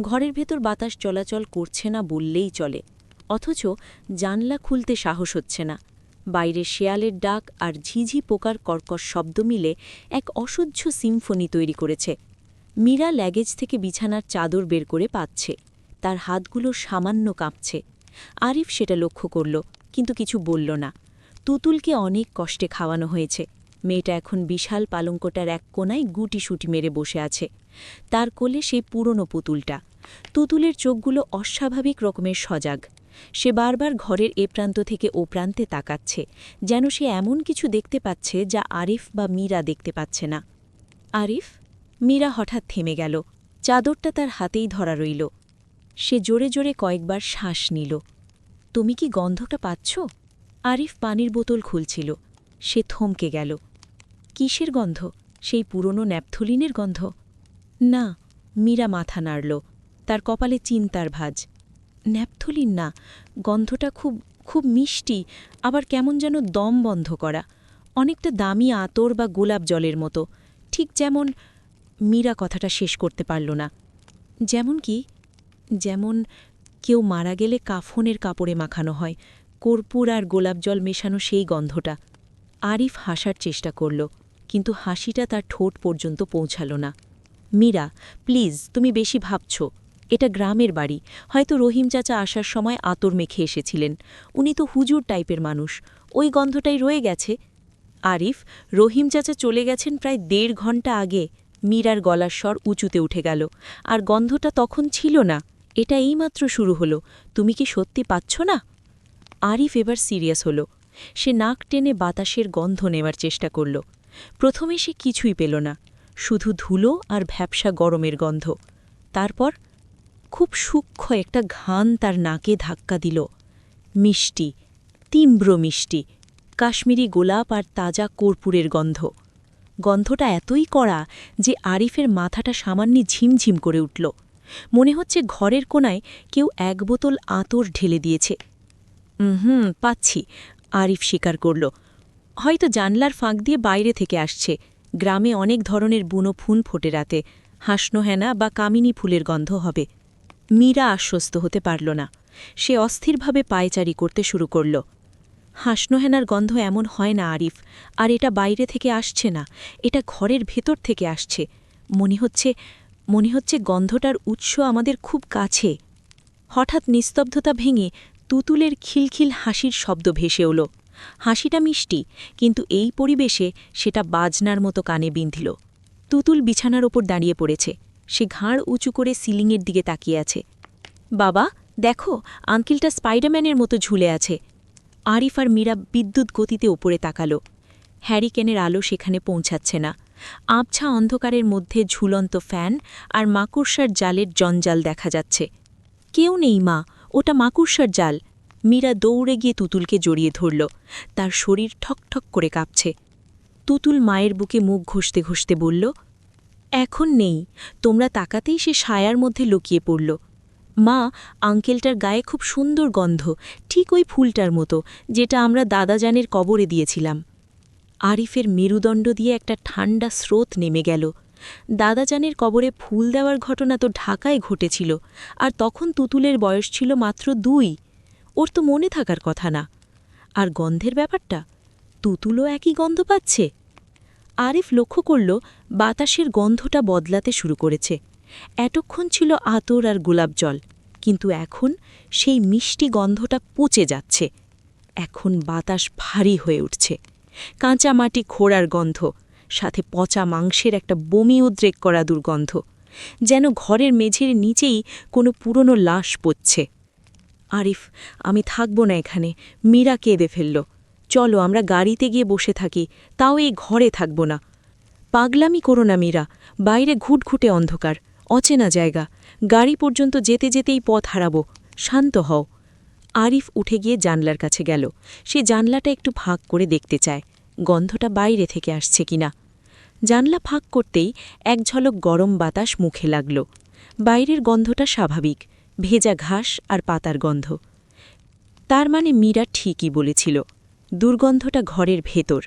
ঘরের ভেতর বাতাস চলাচল করছে না বললেই চলে, অথচ জানলা খুলতে সাহস হচ্ছে না। বাইরে শেয়ালের ডাক আর ঝিঝি পোকার কর্কশ শব্দ মিলে এক অসহ্য সিম্ফনি তৈরি করেছে। মীরা ল্যাগেজ থেকে বিছানার চাদর বের করে পাচ্ছে, তার হাতগুলো সামান্য কাঁপছে। আরিফ সেটা লক্ষ্য করল, কিন্তু কিছু বলল না। তুতুলকে অনেক কষ্টে খাওয়ানো হয়েছে। মেয়েটা এখন বিশাল পালঙ্কটার এক কোণায় গুটিসুটি মেরে বসে আছে। তার কোলে সেই পুরনো পুতুলটা। তুতুলের চোখগুলো অস্বাভাবিক রকমের সজাগ। সে বারবার ঘরের এ প্রান্ত থেকে ও প্রান্তে তাকাচ্ছে, যেন সে এমন কিছু দেখতে পাচ্ছে যা আরিফ বা মীরা দেখতে পাচ্ছে না। আরিফ? মীরা হঠাৎ থেমে গেল। চাদরটা তার হাতেই ধরা রইল। সে জোরে জোরে কয়েকবার শ্বাস নিল। তুমি কি গন্ধটা পাচ্ছ? আরিফ পানির বোতল খুলছিল। সে থমকে গেল। কিসের গন্ধ? সেই পুরনো ন্যাপথলিনের গন্ধ? না। মীরা মাথা নাড়ল। তার কপালে চিন্তার ভাঁজ। ন্যাপথলিন না, গন্ধটা খুব খুব মিষ্টি, আবার কেমন যেন দম বন্ধ করা, অনেকটা দামি আতর বা গোলাপ জলের মতো, ঠিক যেমন... মীরা কথাটা শেষ করতে পারল না। যেমন কি? যেমন কেউ মারা গেলে কাফনের কাপড়ে মাখানো হয়, কর্পূর আর গোলাপ জল মেশানো সেই গন্ধটা। আরিফ হাসার চেষ্টা করল, কিন্তু হাসিটা তার ঠোঁট পর্যন্ত পৌঁছাল না। মীরা, প্লিজ, তুমি বেশি ভাবছ। এটা গ্রামের বাড়ি, হয়তো রহিম চাচা আসার সময় আতর মেখে এসেছিলেন। উনি তো হুজুর টাইপের মানুষ, ওই গন্ধটাই রয়ে গেছে। আরিফ, রহিম চাচা চলে গেছেন প্রায় ১.৫ ঘণ্টা আগে। মীরার গলার স্বর উঁচুতে উঠে গেল। আর গন্ধটা তখন ছিল না, এটা এইমাত্র শুরু হলো। তুমি কি সত্যি পাচ্ছ না? আরিফ এবার সিরিয়াস হল। সে নাক টেনে বাতাসের গন্ধ নেওয়ার চেষ্টা করল। প্রথমে সে কিছুই পেল না, শুধু ধুলো আর ভ্যাপসা গরমের গন্ধ। তারপর খুব সূক্ষ্ম একটা ঘ্রাণ তার নাকে ধাক্কা দিল। মিষ্টি, তীব্র মিষ্টি, কাশ্মীরি গোলাপ আর তাজা কর্পূরের গন্ধ। গন্ধটা এতই কড়া যে আরিফের মাথাটা সামান্য ঝিমঝিম করে উঠল। মনে হচ্ছে ঘরের কোনায় কেউ ১ বোতল আতর ঢেলে দিয়েছে। পাচ্ছি, আরিফ স্বীকার করল। হয়তো জানলার ফাঁক দিয়ে বাইরে থেকে আসছে। গ্রামে অনেক ধরনের বুনো ফুল ফোটে রাতে, হাসনোহেনা বা কামিনী ফুলের গন্ধ হবে। মীরা আশ্বস্ত হতে পারল না। সে অস্থিরভাবে পায়চারি করতে শুরু করল। হাসনোহেনার গন্ধ এমন হয় না আরিফ, আর এটা বাইরে থেকে আসছে না, এটা ঘরের ভেতর থেকে আসছে। মনে হচ্ছে গন্ধটার উৎস আমাদের খুব কাছে। হঠাৎ নিস্তব্ধতা ভেঙে তুতুলের খিলখিল হাসির শব্দ ভেসে এল। হাসিটা মিষ্টি, কিন্তু এই পরিবেশে সেটা বাজনার মতো কানে বিঁধল। তুতুল বিছানার ওপর দাঁড়িয়ে পড়েছে। সে ঘাড় উঁচু করে সিলিংয়ের দিকে তাকিয়ে আছে। বাবা, দেখো, আঙ্কেলটা স্পাইডারম্যানের মতো ঝুলে আছে। আরিফ আর মীরা বিদ্যুৎ গতিতে ওপরে তাকালো। হ্যারিকেনের আলো সেখানে পৌঁছাচ্ছে না। আবছা অন্ধকারের মধ্যে ঝুলন্ত ফ্যান আর মাকড়সার জালের জঞ্জাল দেখা যাচ্ছে। কেউ নেই মা, ওটা মাকড়সার জাল। মীরা দৌড়ে গিয়ে তুতুলকে জড়িয়ে ধরল। তার শরীর ঠকঠক করে কাঁপছে। তুতুল মায়ের বুকে মুখ ঘষতে ঘষতে বলল, এখন নেই। তোমরা তাকাতেই সে ছায়ার মধ্যে লুকিয়ে পড়ল। মা, আঙ্কেলটার গায়ে খুব সুন্দর গন্ধ, ঠিক ওই ফুলটার মতো যেটা আমরা দাদাজানের কবরে দিয়েছিলাম। আরিফের মেরুদণ্ড দিয়ে একটা ঠান্ডা স্রোত নেমে গেল। দাদাজানের কবরে ফুল দেওয়ার ঘটনা তো ঢাকায় ঘটেছিল, আর তখন তুতুলের বয়স ছিল মাত্র ২। ওর তো মনে থাকার কথা না। আর গন্ধের ব্যাপারটা, তুতুলও একই গন্ধ পাচ্ছে। আরিফ লক্ষ্য করল বাতাসের গন্ধটা বদলাতে শুরু করেছে। এতক্ষণ ছিল আতর আর গোলাপ জল, কিন্তু এখন সেই মিষ্টি গন্ধটা পচে যাচ্ছে। এখন বাতাস ভারী হয়ে উঠছে। কাঁচা মাটি খোঁড়ার গন্ধ, সাথে পচা মাংসের একটা বমি উদ্রেক করা দুর্গন্ধ, যেন ঘরের মেঝের নিচেই কোনো পুরনো লাশ পড়ছে। আরিফ, আমি থাকব না এখানে, মীরা কেঁদে ফেলল। চলো আমরা গাড়িতে গিয়ে বসে থাকি, তাও এই ঘরে থাকব না। পাগলামি করো না মীরা, বাইরে ঘুটঘুটে অন্ধকার, অচেনা জায়গা, গাড়ি পর্যন্ত যেতে যেতেই পথ হারাবো। শান্ত হও। আরিফ উঠে গিয়ে জানলার কাছে গেল। সে জানলাটা একটু ফাঁক করে দেখতে চায় গন্ধটা বাইরে থেকে আসছে কিনা। জানলা ফাঁক করতেই এক ঝলক গরম বাতাস মুখে লাগল। বাইরের গন্ধটা স্বাভাবিক, ভেজা ঘাস আর পাতার গন্ধ। তার মানে মীরা ঠিকই বলেছিল, দুর্গন্ধটা ঘরের ভেতর।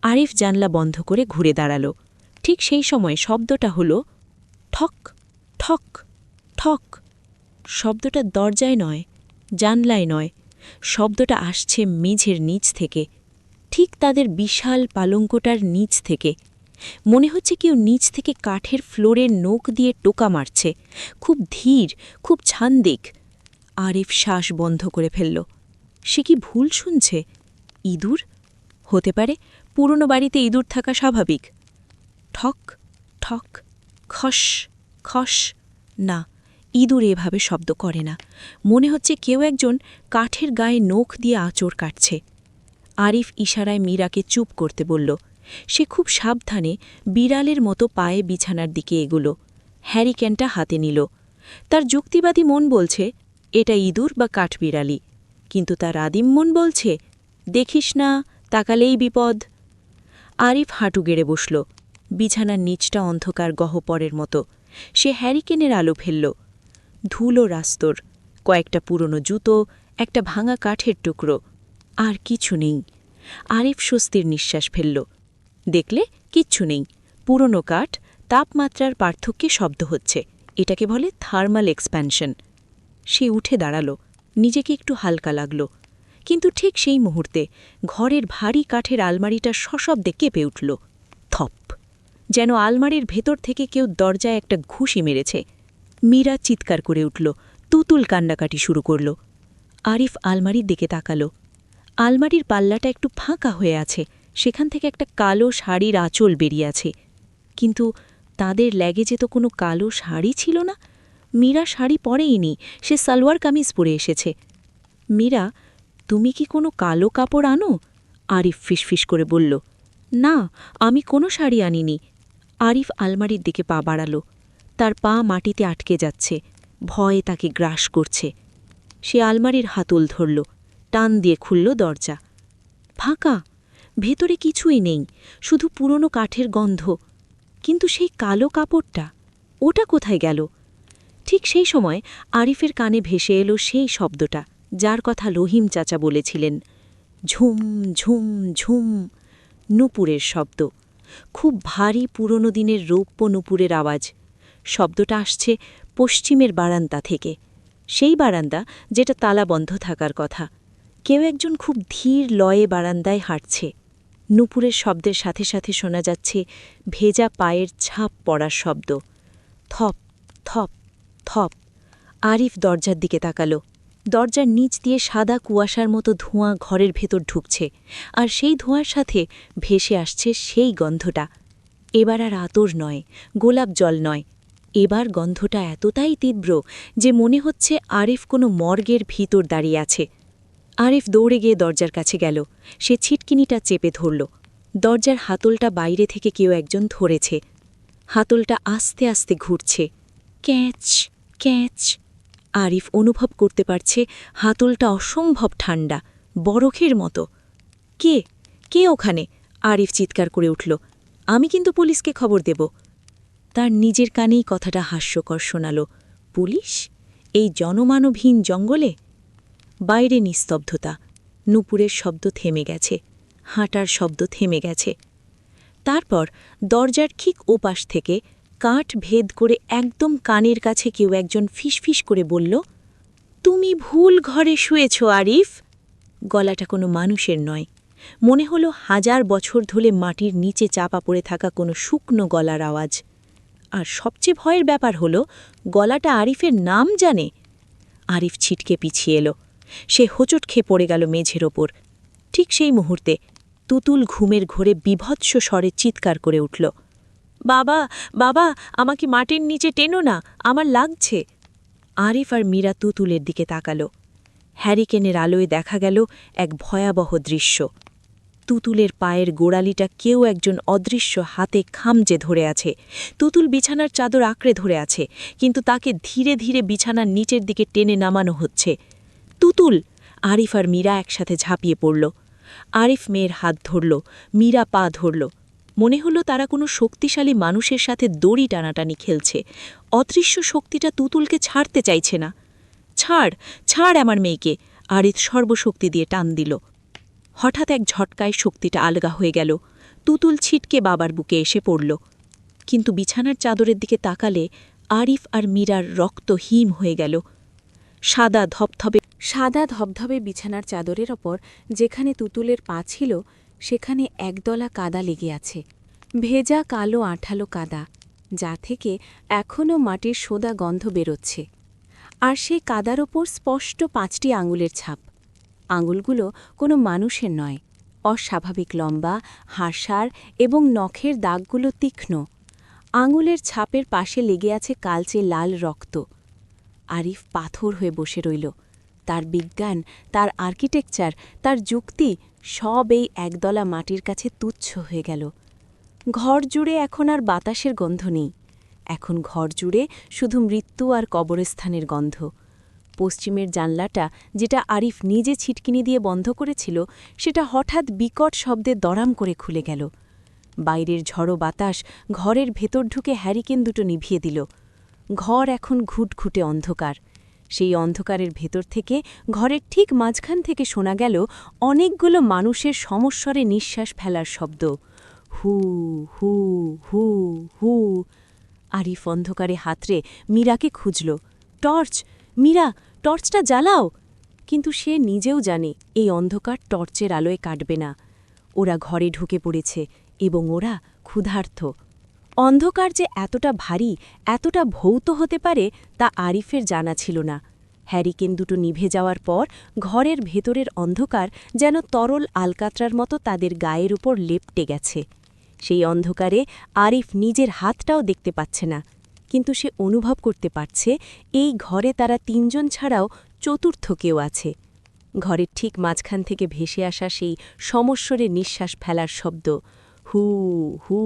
আরিফ জানলা বন্ধ করে ঘুরে দাঁড়াল। ঠিক সেই সময় শব্দটা হলো ঠক ঠক ঠক। শব্দটা দরজায় নয়, জানলায় নয়, শব্দটা আসছে মেঝের নিচ থেকে, ঠিক তাদের বিশাল পালঙ্কটার নিচ থেকে। মনে হচ্ছে কেউ নিচ থেকে কাঠের ফ্লোরের নোক দিয়ে টোকা মারছে, খুব ধীর, খুব ছান্দিক। আরিফ শ্বাস বন্ধ করে ফেলল। সে কি ভুল শুনছে? ইঁদুর হতে পারে, পুরনো বাড়িতে ইঁদুর থাকা স্বাভাবিক। ঠক ঠক, খস খস। না, ইঁদুর এভাবে শব্দ করে না। মনে হচ্ছে কেউ একজন কাঠের গায়ে নখ দিয়ে আঁচড় কাটছে। আরিফ ইশারায় মীরাকে চুপ করতে বলল। সে খুব সাবধানে বিড়ালের মতো পায়ে বিছানার দিকে এগুলো। হ্যারিকেনটা হাতে নিল। তার যুক্তিবাদী মন বলছে এটা ইঁদুর বা কাঠবিড়ালি, কিন্তু তার আদিম মন বলছে দেখিস না, তাকালেই বিপদ। আরিফ হাঁটু গেড়ে বসল। বিছানার নিচটা অন্ধকার গহ্বরের মতো। সে হ্যারিকেনের আলো ফেলল। ধুলো রাস্তর, কয়েকটা পুরনো জুতো, একটা ভাঙা কাঠের টুকরো, আর কিছু নেই। আরিফ স্বস্তির নিঃশ্বাস ফেলল। দেখলে কিচ্ছু নেই, পুরনো কাঠ, তাপমাত্রার পার্থক্যে শব্দ হচ্ছে, এটাকে বলে থার্মাল এক্সপ্যানশন। সে উঠে দাঁড়াল, নিজেকে একটু হালকা লাগল। কিন্তু ঠিক সেই মুহূর্তে ঘরের ভারী কাঠের আলমারিটা সশব্দে কেঁপে উঠল। থপ, যেন আলমারির ভেতর থেকে কেউ দরজায় একটা ঘুষি মেরেছে। মীরা চিৎকার করে উঠল, তুতুল কান্নাকাটি শুরু করল। আরিফ আলমারির দিকে তাকাল। আলমারির পাল্লাটা একটু ফাঁকা হয়ে আছে, সেখান থেকে একটা কালো শাড়ির আঁচল বেরিয়ে আছে। কিন্তু তাদের ল্যাগেজে তো কোনো কালো শাড়ি ছিল না। মীরা শাড়ি পরেইনি, সে সালোয়ার কামিজ পরে এসেছে। মীরা, তুমি কি কোনো কালো কাপড় আনো? আরিফ ফিসফিস করে বলল, না, আমি কোনো শাড়ি আনিনি। আরিফ আলমারির দিকে পা বাড়াল। তার পা মাটিতে আটকে যাচ্ছে, ভয়ে তাকে গ্রাস করছে। সে আলমারির হাতল ধরল, টান দিয়ে খুলল দরজা। ফাঁকা, ভেতরে কিছুই নেই, শুধু পুরনো কাঠের গন্ধ। কিন্তু সেই কালো কাপড়টা, ওটা কোথায় গেল? ঠিক সেই সময় আরিফের কানে ভেসে এলো সেই শব্দটা, যার কথা রহিম চাচা বলেছিলেন, ঝুম ঝুম ঝুম, নূপুরের শব্দ। খুব ভারী পুরনো দিনের রৌপ্য নূপুরের আওয়াজ। শব্দটা আসছে পশ্চিমের বারান্দা থেকে, সেই বারান্দা যেটা তালা বন্ধ থাকার কথা। কেউ একজন খুব ধীর লয়ে বারান্দায় হাঁটছে। নূপুরের শব্দের সাথে সাথে শোনা যাচ্ছে ভেজা পায়ের ছাপ পড়ার শব্দ। থপ থপ থপ। আরিফ দরজার দিকে তাকাল। দরজার নিচ দিয়ে সাদা কুয়াশার মতো ধোঁয়া ঘরের ভেতর ঢুকছে, আর সেই ধোঁয়ার সাথে ভেসে আসছে সেই গন্ধটা। এবার আর আতর নয়, গোলাপ জল নয়, এবার গন্ধটা এতটাই তীব্র যে মনে হচ্ছে আরিফ কোনো মর্গের ভিতর দাঁড়িয়ে আছে। আরিফ দৌড়ে গিয়ে দরজার কাছে গেল। সে ছিটকিনিটা চেপে ধরল। দরজার হাতলটা বাইরে থেকে কেউ একজন ধরেছে। হাতলটা আস্তে আস্তে ঘুরছে। Catch catch. আরিফ অনুভব করতে পারছে হাতলটা অসম্ভব ঠান্ডা, বরফের মতো। কে কে ওখানে? আরিফ চিৎকার করে উঠল, আমি কিন্তু পুলিশকে খবর দেব। তার নিজের কানেই কথাটা হাস্যকর শোনাল। পুলিশ? এই জনমানবহীন জঙ্গলে? বাইরে নিস্তব্ধতা। নূপুরের শব্দ থেমে গেছে, হাঁটার শব্দ থেমে গেছে। তারপর দরজার ঠিক ওপাশ থেকে কাঠ ভেদ করে একদম কানের কাছে কেউ একজন ফিসফিস করে বলল, তুমি ভুল ঘরে শুয়েছ আরিফ। গলাটা কোনো মানুষের নয়, মনে হলো 1000 বছর ধরে মাটির নিচে চাপা পড়ে থাকা কোনো শুকনো গলার আওয়াজ। আর সবচেয়ে ভয়ের ব্যাপার হলো গলাটা আরিফের নাম জানে। আরিফ ছিটকে পিছিয়ে এলো। সে হোঁচট খেয়ে পড়ে গেল মেঝের ওপর। ঠিক সেই মুহূর্তে তুতুল ঘুমের ঘোরে বিভৎস স্বরে চিৎকার করে উঠল, বাবা বাবা, আমাকে মাটির নিচে টেনো না, আমার লাগছে। আরিফ আর মীরা তুতুলের দিকে তাকাল। হ্যারিকেনের আলোয় দেখা গেল এক ভয়াবহ দৃশ্য। তুতুলের পায়ের গোড়ালিটা কেউ একজন অদৃশ্য হাতে খামজে ধরে আছে। তুতুল বিছানার চাদর আঁকড়ে ধরে আছে, কিন্তু তাকে ধীরে ধীরে বিছানার নিচের দিকে টেনে নামানো হচ্ছে। তুতুল! আরিফ আর মীরা একসাথে ঝাঁপিয়ে পড়ল। আরিফ মেয়ের হাত ধরল, মীরা পা ধরল। মনে হলো তারা কোনো শক্তিশালী মানুষের সাথে দড়ি টানাটানি খেলছে। অদৃশ্য শক্তিটা তুতুলকে ছাড়তে চাইছে না। ছাড় ছাড় আমার মেয়েকে! আরিফ সর্বশক্তি দিয়ে টান দিল। হঠাৎ এক ঝটকায় শক্তিটা আলগা হয়ে গেল। তুতুল ছিটকে বাবার বুকে এসে পড়ল। কিন্তু বিছানার চাদরের দিকে তাকালে আরিফ আর মীরার রক্ত হিম হয়ে গেল। সাদা ধবধবে বিছানার চাদরের ওপর যেখানে তুতুলের পা ছিল, সেখানে একদলা কাদা লেগে আছে। ভেজা কালো আঠালো কাদা, যা থেকে এখনও মাটির সোদা গন্ধ বেরোচ্ছে। আর সেই কাদার ওপর স্পষ্ট 5টি আঙুলের ছাপ। আঙুলগুলো কোনো মানুষের নয়, অস্বাভাবিক লম্বা, হাসার এবং নখের দাগগুলো তীক্ষ্ণ। আঙুলের ছাপের পাশে লেগে আছে কালচে লাল রক্ত। আরিফ পাথর হয়ে বসে রইল। তার বিজ্ঞান, তার আর্কিটেকচার, তার যুক্তি সব এই একদলা মাটির কাছে তুচ্ছ হয়ে গেল। ঘর জুড়ে এখন আর বাতাসের গন্ধ নেই। এখন ঘর জুড়ে শুধু মৃত্যু আর কবরস্থানের গন্ধ। পশ্চিমের জানলাটা, যেটা আরিফ নিজে ছিটকিনি দিয়ে বন্ধ করেছিল, সেটা হঠাৎ বিকট শব্দে দড়াম করে খুলে গেল। বাইরের ঝড়ো বাতাস ঘরের ভেতর ঢুকে হ্যারিকেন দুটো নিভিয়ে দিল। ঘর এখন ঘুটঘুটে অন্ধকার। সেই অন্ধকারের ভেতর থেকে ঘরের ঠিক মাঝখান থেকে শোনা গেল অনেকগুলো মানুষের সমস্বরে নিঃশ্বাস ফেলার শব্দ। হু হু হু হু। আরিফ অন্ধকারে হাতড়ে মীরাকে খুঁজল। টর্চ! মীরা, টর্চটা জ্বালাও! কিন্তু সে নিজেও জানে এই অন্ধকার টর্চের আলোয় কাটবে না। ওরা ঘরে ঢুকে পড়েছে এবং ওরা ক্ষুধার্ত। অন্ধকার যে এতটা ভারী, এতটা ভৌত হতে পারে তা আরিফের জানা ছিল না। হ্যারিকেন দুটো নিভে যাওয়ার পর ঘরের ভেতরের অন্ধকার যেন তরল আলকাতরার মতো তাদের গায়ের উপর লেপটে গেছে। সেই অন্ধকারে আরিফ নিজের হাতটাও দেখতে পাচ্ছে না, কিন্তু সে অনুভব করতে পারছে এই ঘরে তারা তিনজন ছাড়াও চতুর্থ কেউ আছে। ঘরের ঠিক মাঝখান থেকে ভেসে আসা সেই সমস্বরে নিঃশ্বাস ফেলার শব্দ, হু হু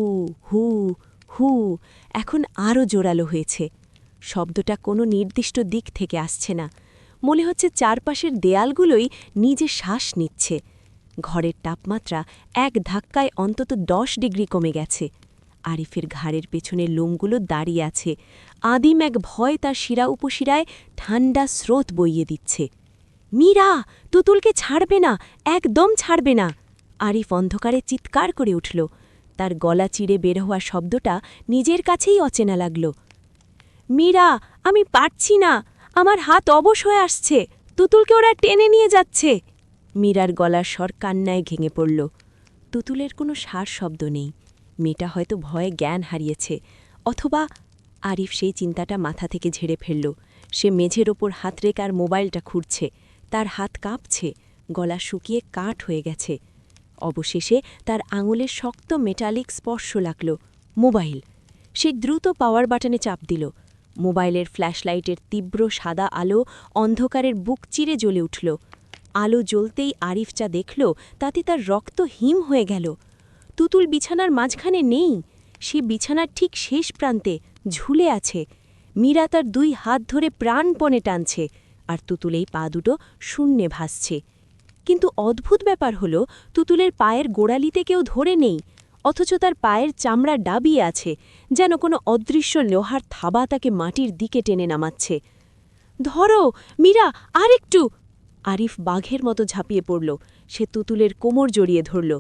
হু হু, এখন আরও জোরালো হয়েছে। শব্দটা কোনো নির্দিষ্ট দিক থেকে আসছে না, মনে হচ্ছে চারপাশের দেয়ালগুলোই নিজে শ্বাস নিচ্ছে। ঘরের তাপমাত্রা এক ধাক্কায় অন্তত 10 ডিগ্রি কমে গেছে। আরিফের ঘাড়ের পেছনে লোমগুলো দাঁড়িয়ে আছে, আদিম এক ভয় তার শিরা উপশিরায় ঠান্ডা স্রোত বইয়ে দিচ্ছে। মীরা, তুতুলকে ছাড়বে না, একদম ছাড়বে না! আরিফ অন্ধকারে চিৎকার করে উঠল। তার গলা চিরে বের হওয়া শব্দটা নিজের কাছেই অচেনা লাগল। মীরা, আমি পারছি না, আমার হাত অবশ হয়ে আসছে, তুতুলকে ওরা টেনে নিয়ে যাচ্ছে। মীরার গলার স্বর কান্নায় ভেঙে পড়ল। তুতুলের কোনো সার শব্দ নেই। মেয়েটা হয়তো ভয়ে জ্ঞান হারিয়েছে, অথবা... আরিফ সেই চিন্তাটা মাথা থেকে ঝেড়ে ফেলল। সে মেঝের ওপর হাত রেখে আর মোবাইলটা খুঁড়ছে। তার হাত কাঁপছে, গলা শুকিয়ে কাঠ হয়ে গেছে। অবশেষে তার আঙুলের শক্ত মেটালিক স্পর্শ লাগল। মোবাইল। সে দ্রুত পাওয়ার বাটনে চাপ দিল। মোবাইলের ফ্ল্যাশলাইটের তীব্র সাদা আলো অন্ধকারের বুক চিরে জ্বলে উঠল। আলো জ্বলতেই আরিফ যা দেখল তাতে তার রক্ত হিম হয়ে গেল। তুতুল বিছানার মাঝখানে নেই, সে বিছানার ঠিক শেষ প্রান্তে ঝুলে আছে। মীরা তার 2 হাত ধরে প্রাণপণে টানছে, আর তুতুল এই পা দুটো শূন্যে ভাসছে। কিন্তু অদ্ভুত ব্যাপার হল, তুতুলের পায়ের গোড়ালিতে কেউ ধরে নেই, অথচ তার পায়ের চামড়া ডাবিয়ে আছে, যেন কোনো অদৃশ্য লোহার থাবা তাকে মাটির দিকে টেনে নামাচ্ছে। ধরো মীরা, আর একটু! আরিফ বাঘের মতো ঝাঁপিয়ে পড়ল। সে তুতুলের কোমর জড়িয়ে ধরল।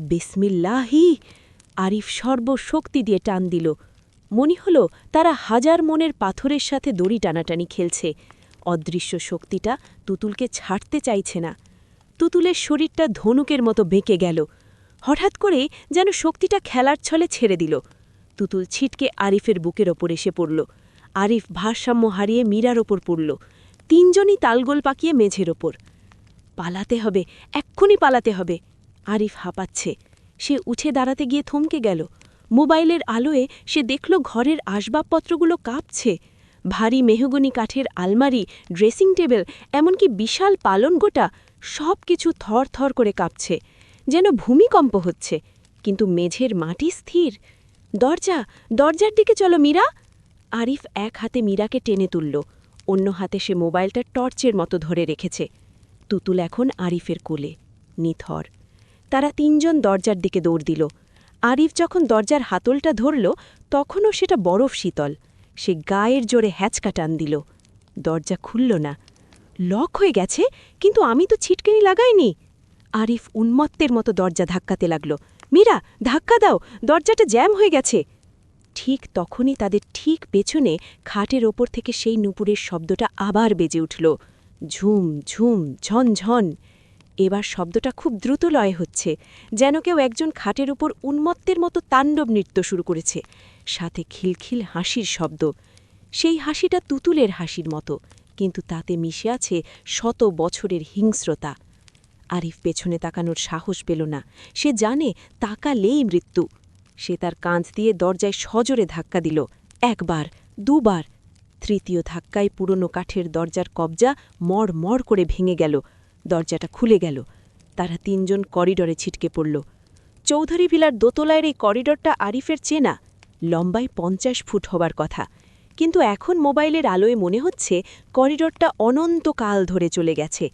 বিসমিল্লাহি! আরিফ সর্বশক্তি দিয়ে টান দিল। মনে হল তারা 1000 মনের পাথরের সাথে দড়ি টানাটানি খেলছে। অদৃশ্য শক্তিটা তুতুলকে ছাড়তে চাইছে না। তুতুলের শরীরটা ধনুকের মতো বেঁকে গেল। হঠাৎ করে যেন শক্তিটা খেলার ছলে ছেড়ে দিল। তুতুল ছিটকে আরিফের বুকের ওপর এসে পড়ল। আরিফ ভারসাম্য হারিয়ে মীরার ওপর পড়ল। তিনজনই তালগোল পাকিয়ে মেঝের ওপর। পালাতে হবে, এক্ষুনি পালাতে হবে! আরিফ হাঁপাচ্ছে। সে উঠে দাঁড়াতে গিয়ে থমকে গেল। মোবাইলের আলোয় সে দেখল ঘরের আসবাবপত্রগুলো কাঁপছে। ভারী মেহগনি কাঠের আলমারি, ড্রেসিং টেবিল, এমনকি বিশাল পালনগোটা, সব কিছু থর থর করে কাঁপছে, যেন ভূমিকম্প হচ্ছে। কিন্তু মেঝের মাটি স্থির। দরজার দিকে চলো মীরা! আরিফ এক হাতে মীরাকে টেনে তুলল, অন্য হাতে সে মোবাইলটা টর্চের মতো ধরে রেখেছে। তুতুল এখন আরিফের কোলে, নিথর। তারা তিনজন দরজার দিকে দৌড় দিল। আরিফ যখন দরজার হাতলটা ধরল, তখনও সেটা বরফ শীতল। সে গায়ের জোরে হ্যাচকা টান দিল। দরজা খুলল না। লক হয়ে গেছে, কিন্তু আমি তো ছিটকেনি লাগাইনি। আরিফ উন্মত্তের মতো দরজা ধাক্কাতে লাগল। মীরা, ধাক্কা দাও, দরজাটা জ্যাম হয়ে গেছে! ঠিক তখনই তাদের ঠিক পেছনে খাটের ওপর থেকে সেই নুপুরের শব্দটা আবার বেজে উঠল। ঝুম ঝুম, ঝনঝন। এবার শব্দটা খুব দ্রুত লয় হচ্ছে, যেন কেউ একজন খাটের উপর উন্মত্তের মতো তাণ্ডব নৃত্য শুরু করেছে। সাথে খিলখিল হাসির শব্দ। সেই হাসিটা তুতুলের হাসির মতো, কিন্তু তাতে মিশে আছে 100 বছরের হিংস্রতা। আরিফ পেছনে তাকানোর সাহস পেল না। সে জানে তাকালেই মৃত্যু। সে তার কাঁধ দিয়ে দরজায় সজোরে ধাক্কা দিল। 1 বার, 2 বার। তৃতীয় ধাক্কায় পুরনো কাঠের দরজার কবজা মড় করে ভেঙে গেল। দরজাটা খুলে গেল। তারা তিনজন করিডরে ছিটকে পড়ল। চৌধুরী ভিলার দোতলার এই করিডরটা আরিফের চেনা। লম্বায় 50 ফুট হবার কথা, কিন্তু এখন মোবাইলের আলোয় মনে হচ্ছে করিডরটা অনন্তকাল ধরে চলে গেছে।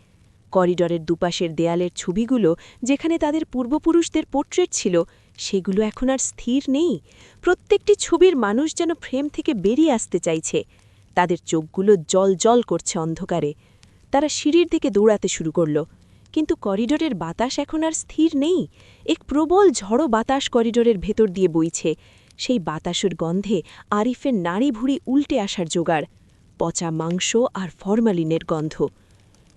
করিডরের দুপাশের দেয়ালের ছবিগুলো, যেখানে তাদের পূর্বপুরুষদের পোর্ট্রেট ছিল, সেগুলো এখন আর স্থির নেই। প্রত্যেকটি ছবির মানুষ যেন ফ্রেম থেকে বেরিয়ে আসতে চাইছে। তাদের চোখগুলো জল করছে অন্ধকারে। তারা সিঁড়ির দিকে দৌড়াতে শুরু করল, কিন্তু করিডরের বাতাস এখন আর স্থির নেই। এক প্রবল ঝড়ো বাতাস করিডরের ভেতর দিয়ে বইছে। সেই বাতাসের গন্ধে আরিফের নাড়ি ভুড়ি উল্টে আসার জোগাড়। পচা মাংস আর ফরমালিনের গন্ধ।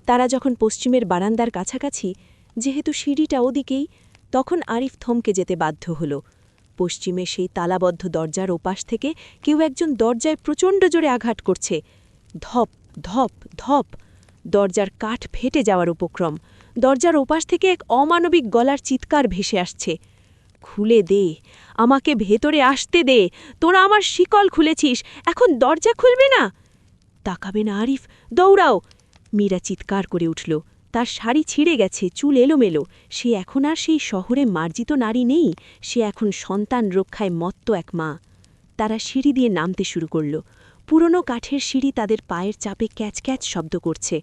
তারা যখন পশ্চিমের বারান্দার কাছাকাছি, যেহেতু সিঁড়িটা ওদিকেই, তখন আরিফ থমকে যেতে বাধ্য হল। পশ্চিমে সেই তালাবদ্ধ দরজার ওপাশ থেকে কেউ একজন দরজায় প্রচণ্ড জোরে আঘাত করছে। ধপ ধপ ধপ, দরজার কাঠ ফেটে যাওয়ার উপক্রম। দরজার ওপাশ থেকে এক অমানবিক গলার চিৎকার ভেসে আসছে। খুলে দে, আমাকে ভেতরে আসতে দে, তোরা আমার শিকল খুলেছিস, এখন দরজা খুলবে না? তাকাবে না আরিফ, দৌড়াও! মীরা চিৎকার করে উঠল। তার শাড়ি ছিঁড়ে গেছে, চুল এলোমেলো। সে এখন আর সেই শহরে মার্জিত নারী নেই, সে এখন সন্তান রক্ষায় মত্ত এক মা। তারা সিঁড়ি দিয়ে নামতে শুরু করল। পুরনো কাঠের সিঁড়ি তাদের পায়ের চাপে ক্যাচ ক্যাচ শব্দ করছে।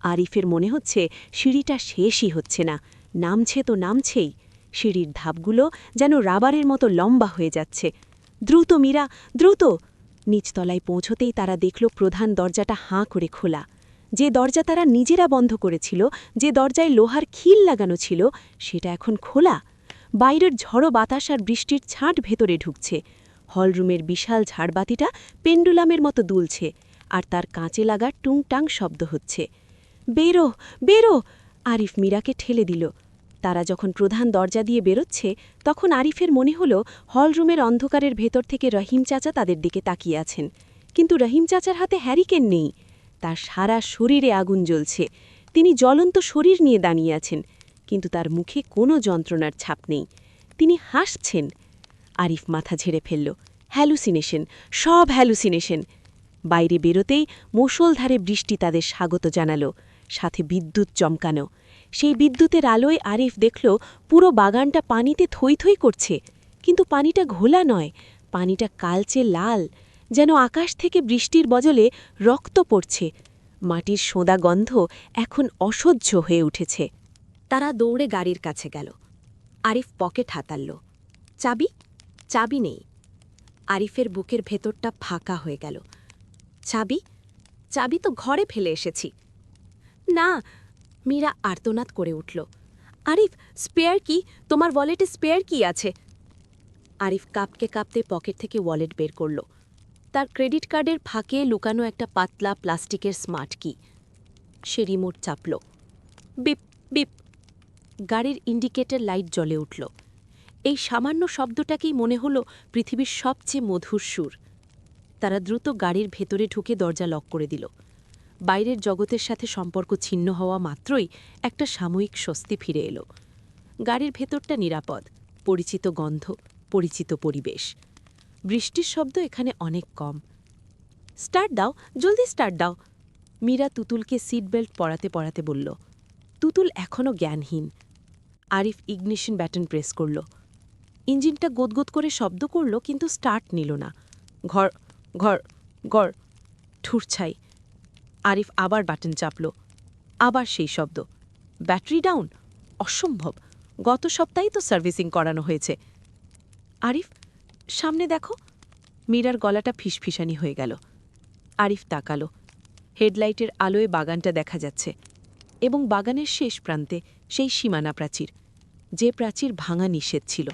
আরিফের মনে হচ্ছে সিঁড়িটা শেষই হচ্ছে না, নামছে তো নামছেই। সিঁড়ির ধাপগুলো যেন রাবারের মতো লম্বা হয়ে যাচ্ছে। দ্রুত মীরা, দ্রুত! নিচতলায় পৌঁছতেই তারা দেখল প্রধান দরজাটা হাঁ করে খোলা। যে দরজা তারা নিজেরা বন্ধ করেছিল, যে দরজায় লোহার খিল লাগানো ছিল, সেটা এখন খোলা। বাইরের ঝড়ো বাতাস আর বৃষ্টির ছাঁট ভেতরে ঢুকছে। হলরুমের বিশাল ঝাড়বাতিটা পেন্ডুলামের মতো দুলছে, আর তার কাঁচে লাগা টুংটাং শব্দ হচ্ছে। বেরো, বেরো! আরিফ মীরাকে ঠেলে দিল। তারা যখন প্রধান দরজা দিয়ে বেরোচ্ছে, তখন আরিফের মনে হল হলরুমের অন্ধকারের ভেতর থেকে রহিম চাচা তাদের দিকে তাকিয়ে আছেন। কিন্তু রহিম চাচার হাতে হ্যারিকেন নেই। তার সারা শরীরে আগুন জ্বলছে। তিনি জ্বলন্ত শরীর নিয়ে দাঁড়িয়ে আছেন, কিন্তু তার মুখে কোনো যন্ত্রণার ছাপ নেই। তিনি হাসছেন। আরিফ মাথা ঝেড়ে ফেলল। হ্যালুসিনেশন, সব হ্যালুসিনেশন। বাইরে বেরোতেই মুষলধারে বৃষ্টি তাদের স্বাগত জানালো, সাথে বিদ্যুৎ চমকানো। সেই বিদ্যুতের আলোয় আরিফ দেখল পুরো বাগানটা পানিতে থই থই করছে। কিন্তু পানিটা ঘোলা নয়, পানিটা কালচে লাল, যেন আকাশ থেকে বৃষ্টির বজলে রক্ত পড়ছে। মাটির সোঁদা গন্ধ এখন অসহ্য হয়ে উঠেছে। তারা দৌড়ে গাড়ির কাছে গেল। আরিফ পকেট হাতালল। চাবি? চাবি নেই। আরিফের বুকের ভেতরটা ফাঁকা হয়ে গেল। চাবি? চাবি তো ঘরে ফেলে এসেছি। না! মীরা আর্তনাদ করে উঠল। আরিফ, স্পেয়ার কি? তোমার ওয়ালেটে স্পেয়ার কি আছে? আরিফ কাঁপতে কাঁপতে পকেট থেকে ওয়ালেট বের করল। তার ক্রেডিট কার্ডের ফাঁকে লুকানো একটা পাতলা প্লাস্টিকের স্মার্ট কি। সে রিমোট চাপল। Beep beep! গাড়ির ইন্ডিকেটর লাইট জ্বলে উঠল। এই সামান্য শব্দটাকেই মনে হল পৃথিবীর সবচেয়ে মধুর সুর। তারা দ্রুত গাড়ির ভেতরে ঢুকে দরজা লক করে দিল। বাইরের জগতের সাথে সম্পর্ক ছিন্ন হওয়া মাত্রই একটা সাময়িক স্বস্তি ফিরে এলো। গাড়ির ভেতরটা নিরাপদ, পরিচিত গন্ধ, পরিচিত পরিবেশ। বৃষ্টির শব্দ এখানে অনেক কম। স্টার্ট দাও, জলদি স্টার্ট দাও! মীরা তুতুলকে সিট বেল্ট পরাতে পরাতে বলল। তুতুল এখনও জ্ঞানহীন। আরিফ ইগনিশন ব্যাটন প্রেস করল। ইঞ্জিনটা গোদগোদ করে শব্দ করল, কিন্তু স্টার্ট নিল না। ঘর ঘর ঘর, ঠুরছাই। আরিফ আবার বাটন চাপল। আবার সেই শব্দ। Battery down? অসম্ভব! গত সপ্তাহেই তো সার্ভিসিং করানো হয়েছে। আরিফ, সামনে দেখো! মীরার গলাটা ফিসফিসানি হয়ে গেল। আরিফ তাকালো। হেডলাইটের আলোয় বাগানটা দেখা যাচ্ছে, এবং বাগানের শেষ প্রান্তে সেই সীমানা প্রাচীর, যে প্রাচীর ভাঙা নিষেধ ছিল,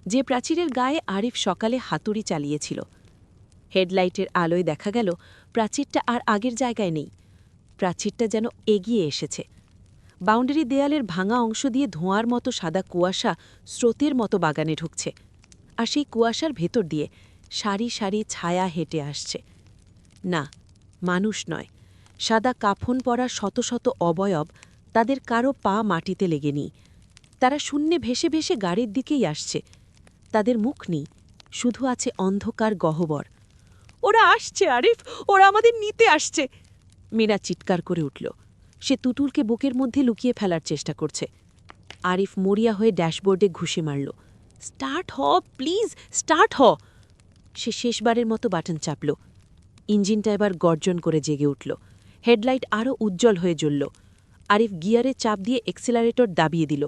যে প্রাচীরের গায়ে আরিফ সকালে হাতুড়ি চালিয়েছিল। হেডলাইটের আলোয় দেখা গেল প্রাচীরটা আর আগের জায়গায় নেই। প্রাচীরটা যেন এগিয়ে এসেছে। বাউন্ডারি দেয়ালের ভাঙা অংশ দিয়ে ধোঁয়ার মতো সাদা কুয়াশা স্রোতের মতো বাগানে ঢুকছে, আর সেই কুয়াশার ভেতর দিয়ে সারি সারি ছায়া হেঁটে আসছে। না, মানুষ নয়, সাদা কাফন পরা শত শত অবয়ব, তাদের কারো পা মাটিতে লেগে নেই। তারা শূন্যে ভেসে ভেসে গাড়ির দিকেই আসছে। তাদের মুখ নেই, শুধু আছে অন্ধকার গহ্বর। ওরা আসছে আরিফ, ওরা আমাদের নিতে আসছে! মীরা চিৎকার করে উঠল। সে তুতুলকে বুকের মধ্যে লুকিয়ে ফেলার চেষ্টা করছে। আরিফ মরিয়া হয়ে ড্যাশবোর্ডে ঘুষি মারল। স্টার্ট হ, প্লিজ স্টার্ট হ! সে শেষবারের মতো বাটন চাপল। ইঞ্জিনটা এবার গর্জন করে জেগে উঠল। হেডলাইট আরও উজ্জ্বল হয়ে জ্বলল। আরিফ গিয়ারে চাপ দিয়ে এক্সিলারেটর দাবিয়ে দিল।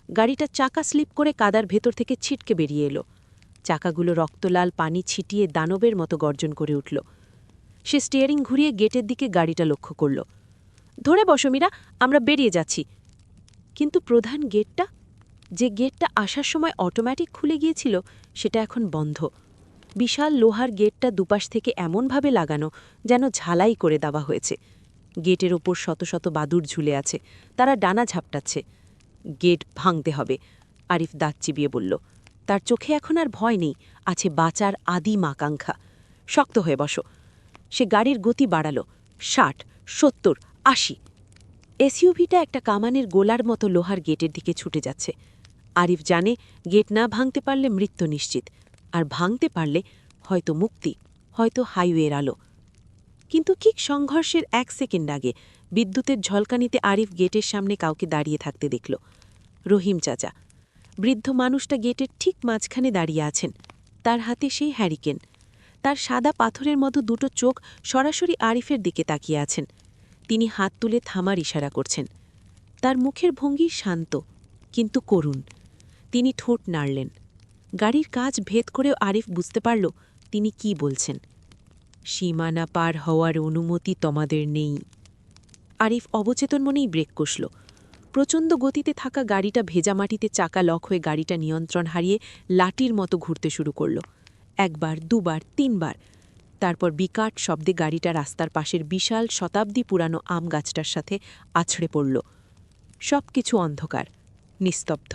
গাড়িটা চাকা স্লিপ করে কাদার ভেতর থেকে ছিটকে বেরিয়ে এলো। চাকাগুলো রক্তলাল পানি ছিটিয়ে দানবের মতো গর্জন করে উঠল। সে স্টিয়ারিং ঘুরিয়ে গেটের দিকে গাড়িটা লক্ষ্য করল। ধরে বসো মীরা, আমরা বেরিয়ে যাচ্ছি। কিন্তু প্রধান গেটটা, যে গেটটা আসার সময় অটোমেটিক খুলে গিয়েছিল, সেটা এখন বন্ধ। বিশাল লোহার গেটটা দুপাশ থেকে এমনভাবে লাগানো যেন ঝালাই করে দেওয়া হয়েছে। গেটের ওপর শত শত বাদুড় ঝুলে আছে, তারা ডানা ঝাপটাচ্ছে। গেট ভাঙতে হবে, আরিফ দাঁত চিবিয়ে বলল। তার চোখে এখন আর ভয় নেই, আছে বাঁচার আদিম আকাঙ্ক্ষা। শক্ত হয়ে বসো। সে গাড়ির গতি বাড়াল। ৬০, ৭০, ৮০। এসইউভিটা একটা কামানের গোলার মতো লোহার গেটের দিকে ছুটে যাচ্ছে। আরিফ জানে গেট না ভাঙতে পারলে মৃত্যু নিশ্চিত, আর ভাঙতে পারলে হয়তো মুক্তি, হয়তো হাইওয়ের আলো। কিন্তু ঠিক সংঘর্ষের ১ সেকেন্ড আগে বিদ্যুতের ঝলকানিতে আরিফ গেটের সামনে কাউকে দাঁড়িয়ে থাকতে দেখল। রহিম চাচা। বৃদ্ধ মানুষটা গেটের ঠিক মাঝখানে দাঁড়িয়ে আছেন। তার হাতে সেই হ্যারিকেন। তার সাদা পাথরের মতো দুটো চোখ সরাসরি আরিফের দিকে তাকিয়ে আছেন। তিনি হাত তুলে থামার ইশারা করছেন। তার মুখের ভঙ্গি শান্ত, কিন্তু করুণ। তিনি ঠোঁট নাড়লেন। গাড়ির কাজ ভেদ করেও আরিফ বুঝতে পারল তিনি কি বলছেন। সীমানা পার হওয়ার অনুমতি তোমাদের নেই। আরিফ অবচেতন মনেই ব্রেক কষল। প্রচণ্ড গতিতে থাকা গাড়িটা ভেজা মাটিতে চাকা লক হয়ে গাড়িটা নিয়ন্ত্রণ হারিয়ে লাঠির মতো ঘুরতে শুরু করল। ১ বার, ২ বার, ৩ বার। তারপর বিকট শব্দে গাড়িটা রাস্তার পাশের বিশাল শতাব্দী পুরানো আম গাছটার সাথে আছড়ে পড়ল। সব কিছু অন্ধকার, নিস্তব্ধ।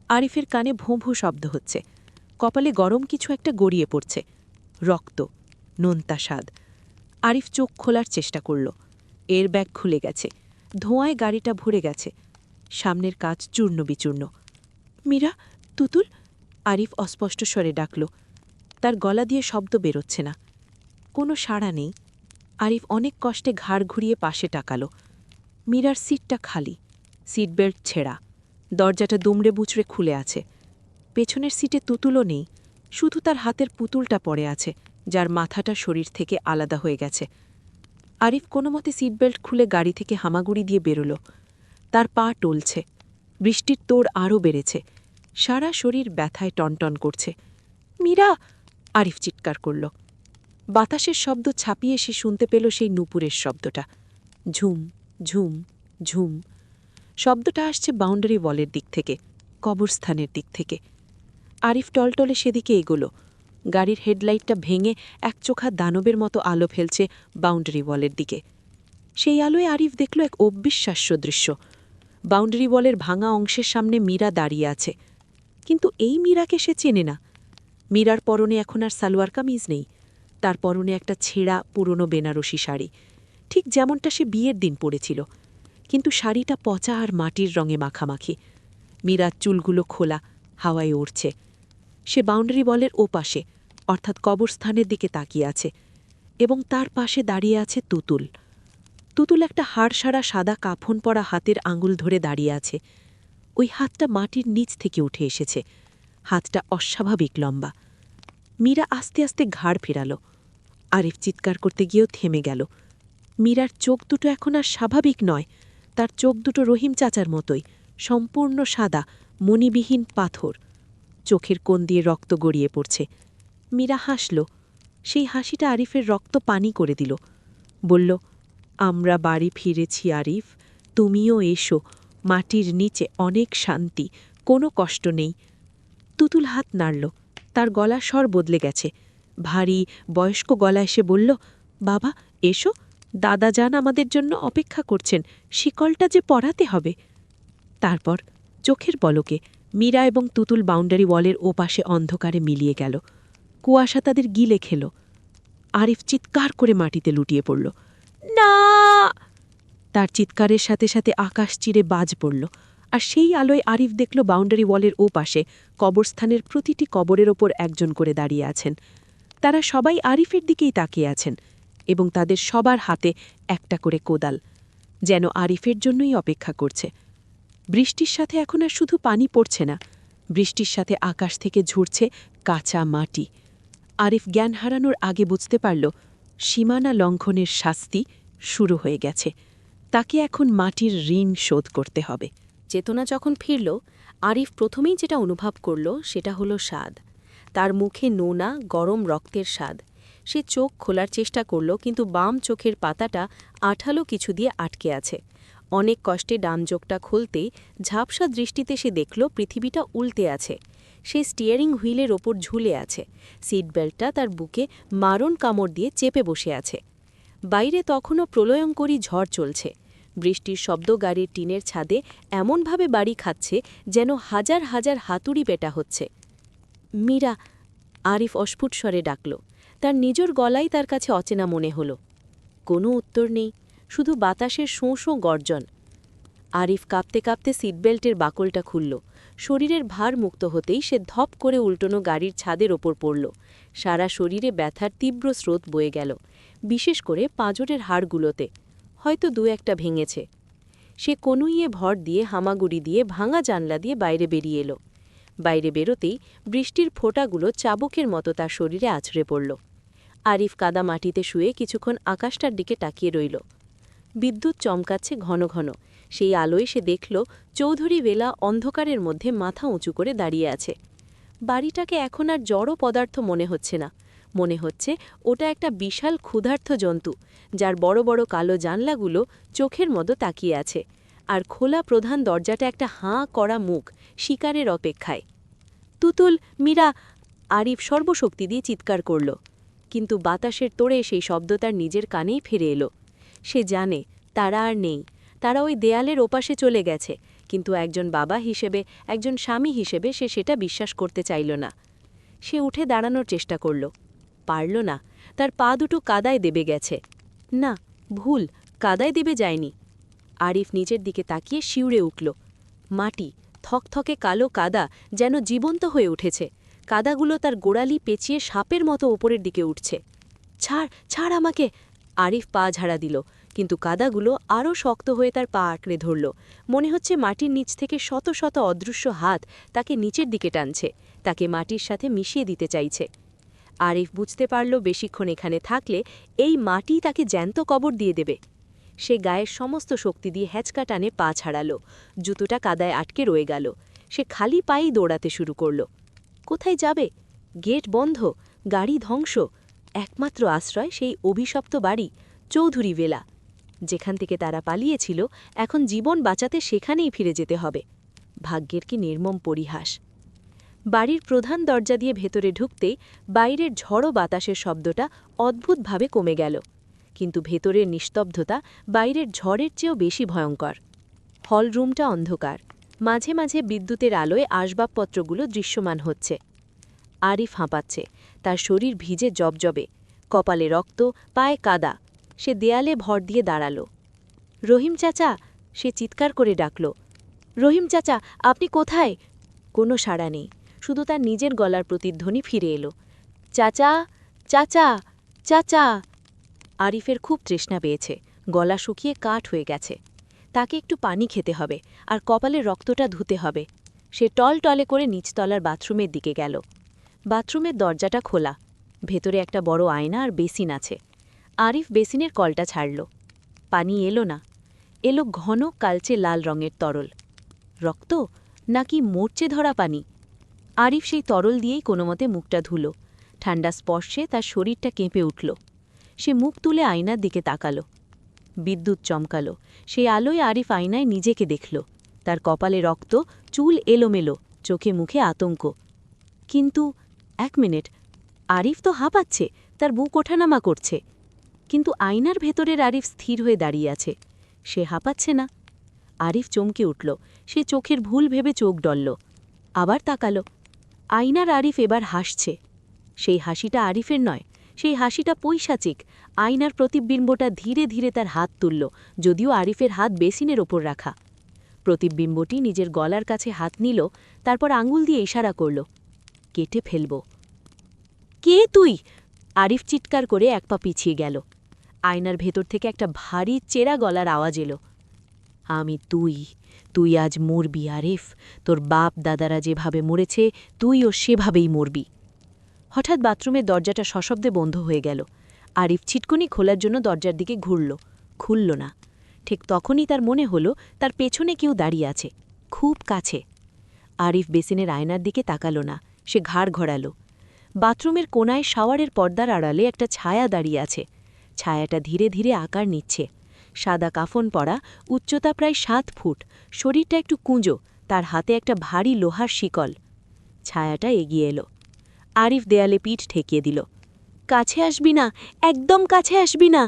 আরিফের কানে ভোঁ ভোঁ শব্দ হচ্ছে। কপালে গরম কিছু একটা গড়িয়ে পড়ছে। রক্ত, নোনতা স্বাদ। আরিফ চোখ খোলার চেষ্টা করল। এর ব্যাগ খুলে গেছে। ধোঁয়ায় গাড়িটা ভরে গেছে। সামনের কাজ চূর্ণ বিচূর্ণ। মীরা, তুতুল। আরিফ অস্পষ্ট স্বরে ডাকল। তার গলা দিয়ে শব্দ বেরোচ্ছে না। কোনো সাড়া নেই। আরিফ অনেক কষ্টে ঘাড় ঘুরিয়ে পাশে টাকাল। মীরার সিটটা খালি, সিট বেল্ট ছেঁড়া। দরজাটা দুমড়ে বুচড়ে খুলে আছে। পেছনের সিটে তুতুলও নেই, শুধু তার হাতের পুতুলটা পড়ে আছে, যার মাথাটা শরীর থেকে আলাদা হয়ে গেছে। আরিফ কোনোমতে সিট বেল্ট খুলে গাড়ি থেকে হামাগুড়ি দিয়ে বেরোল। তার পা টলছে। বৃষ্টির তোড় আরও বেড়েছে। সারা শরীর ব্যথায় টনটন করছে। মীরা! আরিফ চিৎকার করল। বাতাসের শব্দ ছাপিয়ে সে শুনতে পেল সেই নূপুরের শব্দটা। ঝুম, ঝুম, ঝুম। শব্দটা আসছে বাউন্ডারি ওয়ালের দিক থেকে, কবরস্থানের দিক থেকে। আরিফ টলটলে সেদিকে এগোল। গাড়ির হেডলাইটটা ভেঙে একচোখা দানবের মতো আলো ফেলছে বাউন্ডারি ওয়ালের দিকে। সেই আলোয় আরিফ দেখল এক অবিশ্বাস্য দৃশ্য। বাউন্ডারি ওয়ালের ভাঙা অংশের সামনে মীরা দাঁড়িয়ে আছে। কিন্তু এই মীরাকে সে চেনে না। মীরার পরনে এখন আর সালোয়ার কামিজ নেই। তার পরনে একটা ছেঁড়া পুরনো বেনারসি শাড়ি, ঠিক যেমনটা সে বিয়ের দিন পরেছিল। কিন্তু শাড়িটা পচা আর মাটির রঙে মাখামাখি। মীরার চুলগুলো খোলা, হাওয়ায় উড়ছে। সে বাউন্ডারি ওয়ালের ওপাশে, অর্থাৎ কবরস্থানের দিকে তাকিয়ে আছে, এবং তার পাশে দাঁড়িয়ে আছে তুতুল। তুতুল একটা হাড়সারা সাদা কাফন পরা হাতের আঙুল ধরে দাঁড়িয়ে আছে। ওই হাতটা মাটির নিচ থেকে উঠে এসেছে। হাতটা অস্বাভাবিক লম্বা। মীরা আস্তে আস্তে ঘাড় ফেরাল। আরিফ চিৎকার করতে গিয়েও থেমে গেল। মীরার চোখ দুটো এখন আর স্বাভাবিক নয়। তার চোখ দুটো রহিম চাচার মতোই, সম্পূর্ণ সাদা, মণিবিহীন পাথর। চোখের কোণ দিয়ে রক্ত গড়িয়ে পড়ছে। মীরা হাসল। সেই হাসিটা আরিফের রক্ত পানি করে দিল। বলল, আমরা বাড়ি ফিরেছি আরিফ, তুমিও এসো। মাটির নিচে অনেক শান্তি, কোনো কষ্ট নেই। তুতুল হাত নাড়ল। তার গলা স্বর বদলে গেছে। ভারী বয়স্ক গলা এসে বলল, বাবা এসো, দাদা যান আমাদের জন্য অপেক্ষা করছেন, শিকলটা যে পরাতে হবে। তারপর চোখের পলকে মীরা এবং তুতুল বাউন্ডারি ওয়ালের ওপাশে অন্ধকারে মিলিয়ে গেল। কুয়াশা তাদের গিলে খেল। আরিফ চিৎকার করে মাটিতে লুটিয়ে পড়ল। না! তার চিৎকারের সাথে সাথে আকাশ চিরে বাজ পড়ল, আর সেই আলোয় আরিফ দেখল বাউন্ডারি ওয়ালের ওপাশে কবরস্থানের প্রতিটি কবরের ওপর একজন করে দাঁড়িয়ে আছেন। তারা সবাই আরিফের দিকেই তাকিয়ে আছেন, এবং তাদের সবার হাতে একটা করে কোদাল, যেন আরিফের জন্যই অপেক্ষা করছে। বৃষ্টির সাথে এখন আর শুধু পানি পড়ছে না, বৃষ্টির সাথে আকাশ থেকে ঝরছে কাঁচা মাটি। আরিফ জ্ঞান হারানোর আগে বুঝতে পারল সীমানা লঙ্ঘনের শাস্তি শুরু হয়ে গেছে। তাকে এখন মাটির ঋণ শোধ করতে হবে। চেতনা যখন ফিরল, আরিফ প্রথমেই যেটা অনুভব করল সেটা হলো স্বাদ। তার মুখে নোনা গরম রক্তের স্বাদ। সে চোখ খোলার চেষ্টা করল, কিন্তু বাম চোখের পাতাটা আঠালো কিছু দিয়ে আটকে আছে। অনেক কষ্টে ডান চোখটা খুলতেই ঝাপসা দৃষ্টিতে সে দেখল পৃথিবীটা উল্টে আছে। সে স্টিয়ারিং হুইলের ওপর ঝুলে আছে। সিট বেল্টটা তার বুকে মারণ কামড় দিয়ে চেপে বসে আছে। বাইরে তখনও প্রলয়ঙ্করী ঝড় চলছে। বৃষ্টির শব্দ গাড়ির টিনের ছাদে এমনভাবে বাড়ি খাচ্ছে যেন হাজার হাজার হাতুড়ি পেটা হচ্ছে। মীরা, আরিফ অস্ফুট স্বরে ডাকল। তার নিজের গলাই তার কাছে অচেনা মনে হল। কোনো উত্তর নেই, শুধু বাতাসের শোঁ শোঁ গর্জন। আরিফ কাঁপতে কাঁপতে সিটবেল্টের বাকলটা খুলল। শরীরের ভার মুক্ত হতেই সে ধপ করে উল্টোনো গাড়ির ছাদের ওপর পড়ল। সারা শরীরে ব্যথার তীব্র স্রোত বয়ে গেল, বিশেষ করে পাঁজরের হাড়গুলোতে। হয়তো দু একটা ভেঙেছে। সে কনুইয়ে ভর দিয়ে হামাগুড়ি দিয়ে ভাঙা জানলা দিয়ে বাইরে বেরিয়ে এলো। বাইরে বেরোতেই বৃষ্টির ফোঁটাগুলো চাবুকের মতো তার শরীরে আছড়ে পড়ল। আরিফ কাদা মাটিতে শুয়ে কিছুক্ষণ আকাশটার দিকে তাকিয়ে রইল। বিদ্যুৎ চমকাচ্ছে ঘন ঘন। সেই আলোয় সে দেখল চৌধুরী বেলা অন্ধকারের মধ্যে মাথা উঁচু করে দাঁড়িয়ে আছে। বাড়িটাকে এখন আর জড় পদার্থ মনে হচ্ছে না, মনে হচ্ছে ওটা একটা বিশাল ক্ষুধার্ত জন্তু, যার বড় বড় কালো জানলাগুলো চোখের মতো তাকিয়ে আছে, আর খোলা প্রধান দরজাটা একটা হাঁ করা মুখ, শিকারের অপেক্ষায়। তুতুল, মীরা! আরিফ সর্বশক্তি দিয়ে চিৎকার করল, কিন্তু বাতাসের তোড়ে সেই শব্দ তার নিজের কানেই ফিরে এলো। সে জানে তারা আর নেই, তারা ওই দেয়ালের ওপাশে চলে গেছে, কিন্তু একজন বাবা হিসেবে, একজন স্বামী হিসেবে সে সেটা বিশ্বাস করতে চাইল না। সে উঠে দাঁড়ানোর চেষ্টা করল, পারল না। তার পা দুটো কাদায় দেবে গেছে। না, ভুল, কাদায় দেবে যায়নি। আরিফ নিচের দিকে তাকিয়ে শিউরে উঠল। মাটি, থকথকে কালো কাদা, যেন জীবন্ত হয়ে উঠেছে। কাদাগুলো তার গোড়ালি পেঁচিয়ে সাপের মতো ওপরের দিকে উঠছে। ছাড়, ছাড় আমাকে! আরিফ পা ঝাড়া দিল, কিন্তু কাদাগুলো আরও শক্ত হয়ে তার পা আঁকড়ে ধরল। মনে হচ্ছে মাটির নিচ থেকে শত শত অদৃশ্য হাত তাকে নিচের দিকে টানছে, তাকে মাটির সাথে মিশিয়ে দিতে চাইছে। আরিফ বুঝতে পারল বেশিক্ষণ এখানে থাকলে এই মাটি তাকে জ্যান্ত কবর দিয়ে দেবে। সে গায়ের সমস্ত শক্তি দিয়ে হ্যাঁচকা টানে পা ছাড়াল। জুতোটা কাদায় আটকে রয়ে গেল। সে খালি পায়েই দৌড়াতে শুরু করল। কোথায় যাবে? গেট বন্ধ, গাড়ি ধ্বংস। একমাত্র আশ্রয় সেই অভিশপ্ত বাড়ি, চৌধুরী বেলা। যেখান থেকে তারা পালিয়েছিল, এখন জীবন বাঁচাতে সেখানেই ফিরে যেতে হবে। ভাগ্যের কি নির্মম পরিহাস! বাড়ির প্রধান দরজা দিয়ে ভেতরে ঢুকতেই বাইরের ঝড়ো বাতাসের শব্দটা অদ্ভুতভাবে কমে গেল, কিন্তু ভেতরের নিস্তব্ধতা বাইরের ঝড়ের চেয়েও বেশি ভয়ঙ্কর। হলরুমটা অন্ধকার, মাঝে মাঝে বিদ্যুতের আলোয় আসবাবপত্রগুলো দৃশ্যমান হচ্ছে। আরিফ হাঁপাচ্ছে, তার শরীর ভিজে জবজবে, কপালে রক্ত, পায়ে কাদা। সে দেয়ালে ভর দিয়ে দাঁড়াল। রহিম চাচা! সে চিৎকার করে ডাকল, রহিম চাচা, আপনি কোথায়? কোনো সাড়া নেই, শুধু তার নিজের গলার প্রতিধ্বনি ফিরে এলো, চাচা, চাচা, চাচা! আরিফের খুব তৃষ্ণা পেয়েছে, গলা শুকিয়ে কাঠ হয়ে গেছে। তাকে একটু পানি খেতে হবে, আর কপালের রক্তটা ধুতে হবে। সে টলটলে করে নিচতলার বাথরুমের দিকে গেল। বাথরুমের দরজাটা খোলা, ভেতরে একটা বড় আয়না আর বেসিন আছে। আরিফ বেসিনের কলটা ছাড়ল। পানি এলো না, এলো ঘন কালচে লাল রঙের তরল। রক্ত নাকি মরচে ধরা পানি? আরিফ সেই তরল দিয়েই কোনোমতে মুখটা ধুল। ঠান্ডা স্পর্শে তার শরীরটা কেঁপে উঠল। সে মুখ তুলে আয়নার দিকে তাকাল। বিদ্যুৎ চমকাল, সেই আলোয় আরিফ আয়নায় নিজেকে দেখল। তার কপালে রক্ত, চুল এলোমেলো, চোখে মুখে আতঙ্ক। কিন্তু 1 মিনিট, আরিফ তো হাঁপাচ্ছে, তার বুক ওঠানামা করছে। কিন্তু আয়নার ভেতরের আরিফ স্থির হয়ে দাঁড়িয়ে আছে, সে হাঁপাচ্ছে না। আরিফ চমকে উঠল, সে চোখের ভুল ভেবে চোখ ডলল। আবার তাকাল, আয়নার আরিফ এবার হাসছে। সেই হাসিটা আরিফের নয়, সেই হাসিটা পৈশাচিক। আয়নার প্রতিবিম্বটা ধীরে ধীরে তার হাত তুলল, যদিও আরিফের হাত বেসিনের ওপর রাখা। প্রতিবিম্বটি নিজের গলার কাছে হাত নিল, তারপর আঙুল দিয়ে ইশারা করল, কেটে ফেলব। কে তুই? আরিফ চিৎকার করে এক পা পিছিয়ে গেল। আয়নার ভেতর থেকে একটা ভারী চেরা গলার আওয়াজ এলো, আমি তুই আজ মরবি আরিফ। তোর বাপ দাদারা যেভাবে মরেছে তুইও সেভাবেই মরবি। হঠাৎ বাথরুমের দরজাটা সশব্দে বন্ধ হয়ে গেল। আরিফ ছিটকুনি খোলার জন্য দরজার দিকে ঘুরল, খুলল না। ঠিক তখনই তার মনে হলো তার পেছনে কেউ দাঁড়িয়ে আছে, খুব কাছে। আরিফ বেসিনের আয়নার দিকে তাকাল না, সে ঘাড় ঘোরাল। বাথরুমের কোনায় শাওয়ারের পর্দার আড়ালে একটা ছায়া দাঁড়িয়ে আছে। ছায়াটা ধীরে ধীরে আকার নিচ্ছে। সাদা কাফন পরা, উচ্চতা প্রায় 7 ফুট, শরীরটা একটু কুঁজো, তার হাতে একটা ভারী লোহার শিকল। ছায়াটা এগিয়ে এলো। আরিফ দেয়ালে পিঠ ঠেকিয়ে দিল, কাছে আসবি না, একদম কাছে আসবি না।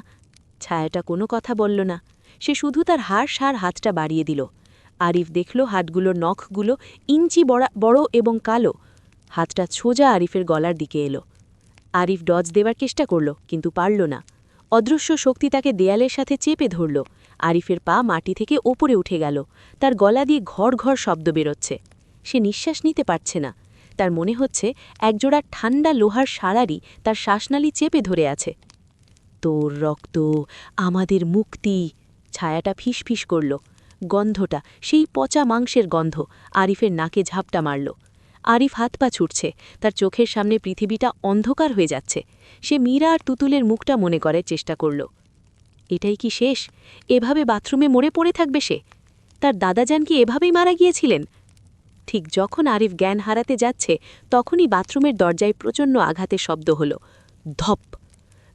ছায়াটা কোনো কথা বলল না, সে শুধু তার হাড় হাতটা বাড়িয়ে দিল। আরিফ দেখল হাতগুলোর নখগুলো ইঞ্চি বড় এবং কালো। হাতটা সোজা আরিফের গলার দিকে এলো। আরিফ ডজ দেবার চেষ্টা করল, কিন্তু পারল না। অদৃশ্য শক্তি তাকে দেয়ালের সাথে চেপে ধরল। আরিফের পা মাটি থেকে ওপরে উঠে গেল। তার গলা দিয়ে ঘর ঘর শব্দ বেরোচ্ছে। সে নিঃশ্বাস নিতে পারছে না। তার মনে হচ্ছে একজোড়া ঠান্ডা লোহার সারারি তার শ্বাসনালী চেপে ধরে আছে। তোর রক্ত আমাদের মুক্তি। ছায়াটা ফিসফিস করল। গন্ধটা সেই পচা মাংসের গন্ধ আরিফের নাকে ঝাপটা মারল। আরিফ হাত পা ছুটছে। তার চোখের সামনে পৃথিবীটা অন্ধকার হয়ে যাচ্ছে। সে মীরা আর তুতুলের মুখটা মনে করার চেষ্টা করল। এটাই কি শেষ? এভাবে বাথরুমে মরে পড়ে থাকবে সে? তার দাদাজান কি এভাবেই মারা গিয়েছিলেন? ঠিক যখন আরিফ জ্ঞান হারাতে যাচ্ছে, তখনই বাথরুমের দরজায় প্রচণ্ড আঘাতের শব্দ হল। ধপ!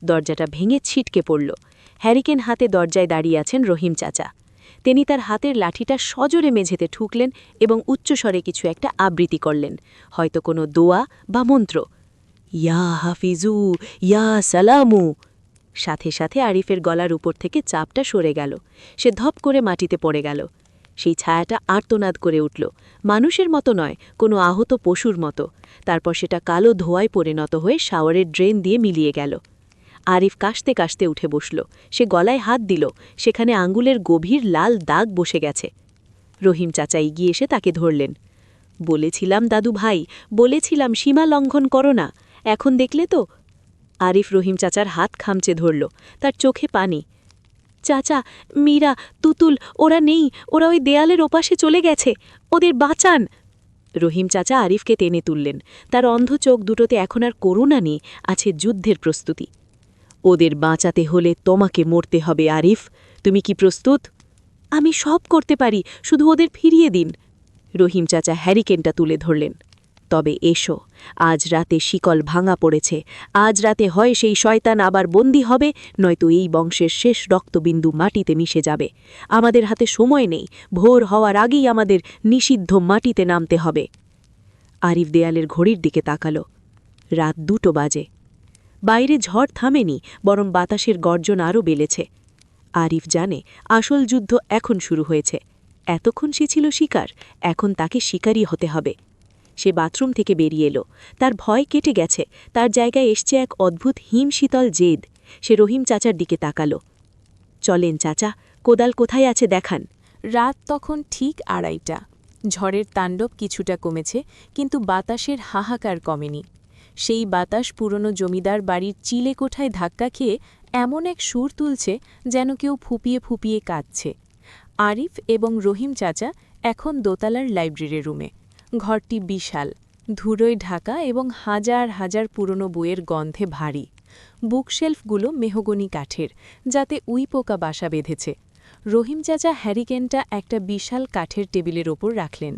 দরজাটা ভেঙে ছিটকে পড়ল। হ্যারিকেন হাতে দরজায় দাঁড়িয়ে আছেন রহিম চাচা। তিনি তার হাতের লাঠিটা সজোরে মেঝেতে ঠুকলেন এবং উচ্চস্বরে কিছু একটা আবৃত্তি করলেন, হয়তো কোনো দোয়া বা মন্ত্র। ইয়া হাফিজু, ইয়া সালামু। সাথে সাথে আরিফের গলার উপর থেকে চাপটা সরে গেল। সে ধপ করে মাটিতে পড়ে গেল। সেই ছায়াটা আর্তনাদ করে উঠল, মানুষের মতো নয়, কোনো আহত পশুর মতো। তারপর সেটা কালো ধোঁয়ায় পরিণত হয়ে শাওয়ারের ড্রেন দিয়ে মিলিয়ে গেল। আরিফ কাশতে কাশতে উঠে বসল। সে গলায় হাত দিল। সেখানে আঙ্গুলের গভীর লাল দাগ বসে গেছে। রহিম চাচা এগিয়ে এসে তাকে ধরলেন। বলেছিলাম দাদু ভাই, বলেছিলাম সীমা লঙ্ঘন করো না। এখন দেখলে তো? আরিফ রহিম চাচার হাত খামচে ধরল। তার চোখে পানি। চাচা, মীরা, তুতুল, ওরা নেই। ওরা ওই দেয়ালের ওপাশে চলে গেছে। ওদের বাঁচান। রহিম চাচা আরিফকে টেনে তুললেন। তার অন্ধ চোখ দুটোতে এখন আর করুণা নেই, আছে যুদ্ধের প্রস্তুতি। ওদের বাঁচাতে হলে তোমাকে মরতে হবে আরিফ। তুমি কি প্রস্তুত? আমি সব করতে পারি, শুধু ওদের ফিরিয়ে দিন। রহিম চাচা হ্যারিকেনটা তুলে ধরলেন। তবে এসো, আজ রাতে শিকল ভাঙা পড়েছে। আজ রাতে হয় সেই শয়তান আবার বন্দী হবে, নয়তো এই বংশের শেষ রক্তবিন্দু মাটিতে মিশে যাবে। আমাদের হাতে সময় নেই। ভোর হওয়ার আগেই আমাদের নিষিদ্ধ মাটিতে নামতে হবে। আরিফ দেয়ালের ঘড়ির দিকে তাকাল। রাত 2টো বাজে। বাইরে ঝড় থামেনি, বরং বাতাসের গর্জন আরও বেড়েছে। আরিফ জানে আসল যুদ্ধ এখন শুরু হয়েছে। এতক্ষণ সে ছিল শিকার, এখন তাকে শিকারই হতে হবে। সে বাথরুম থেকে বেরিয়ে এলো। তার ভয় কেটে গেছে। তার জায়গায় এসছে এক অদ্ভুত হিমশীতল জেদ। সে রহিম চাচার দিকে তাকাল। চলেন চাচা, কোদাল কোথায় আছে দেখান। রাত তখন ঠিক 2:30। ঝড়ের তাণ্ডব কিছুটা কমেছে, কিন্তু বাতাসের হাহাকার কমেনি। সেই বাতাস পুরনো জমিদার বাড়ির চিলে কোঠায় ধাক্কা খেয়ে এমন এক সুর তুলছে যেন কেউ ফুপিয়ে ফুপিয়ে কাঁদছে। আরিফ এবং রহিম চাচা এখন দোতলার লাইব্রেরি রুমে। ঘরটি বিশাল, ধুলোয় ঢাকা এবং হাজার হাজার পুরনো বইয়ের গন্ধে ভারী। বুকশেলফগুলো মেহগনি কাঠের, যাতে উইপোকা বাসা বেঁধেছে। রহিম চাচা হ্যারিকেনটা একটা বিশাল কাঠের টেবিলের ওপর রাখলেন।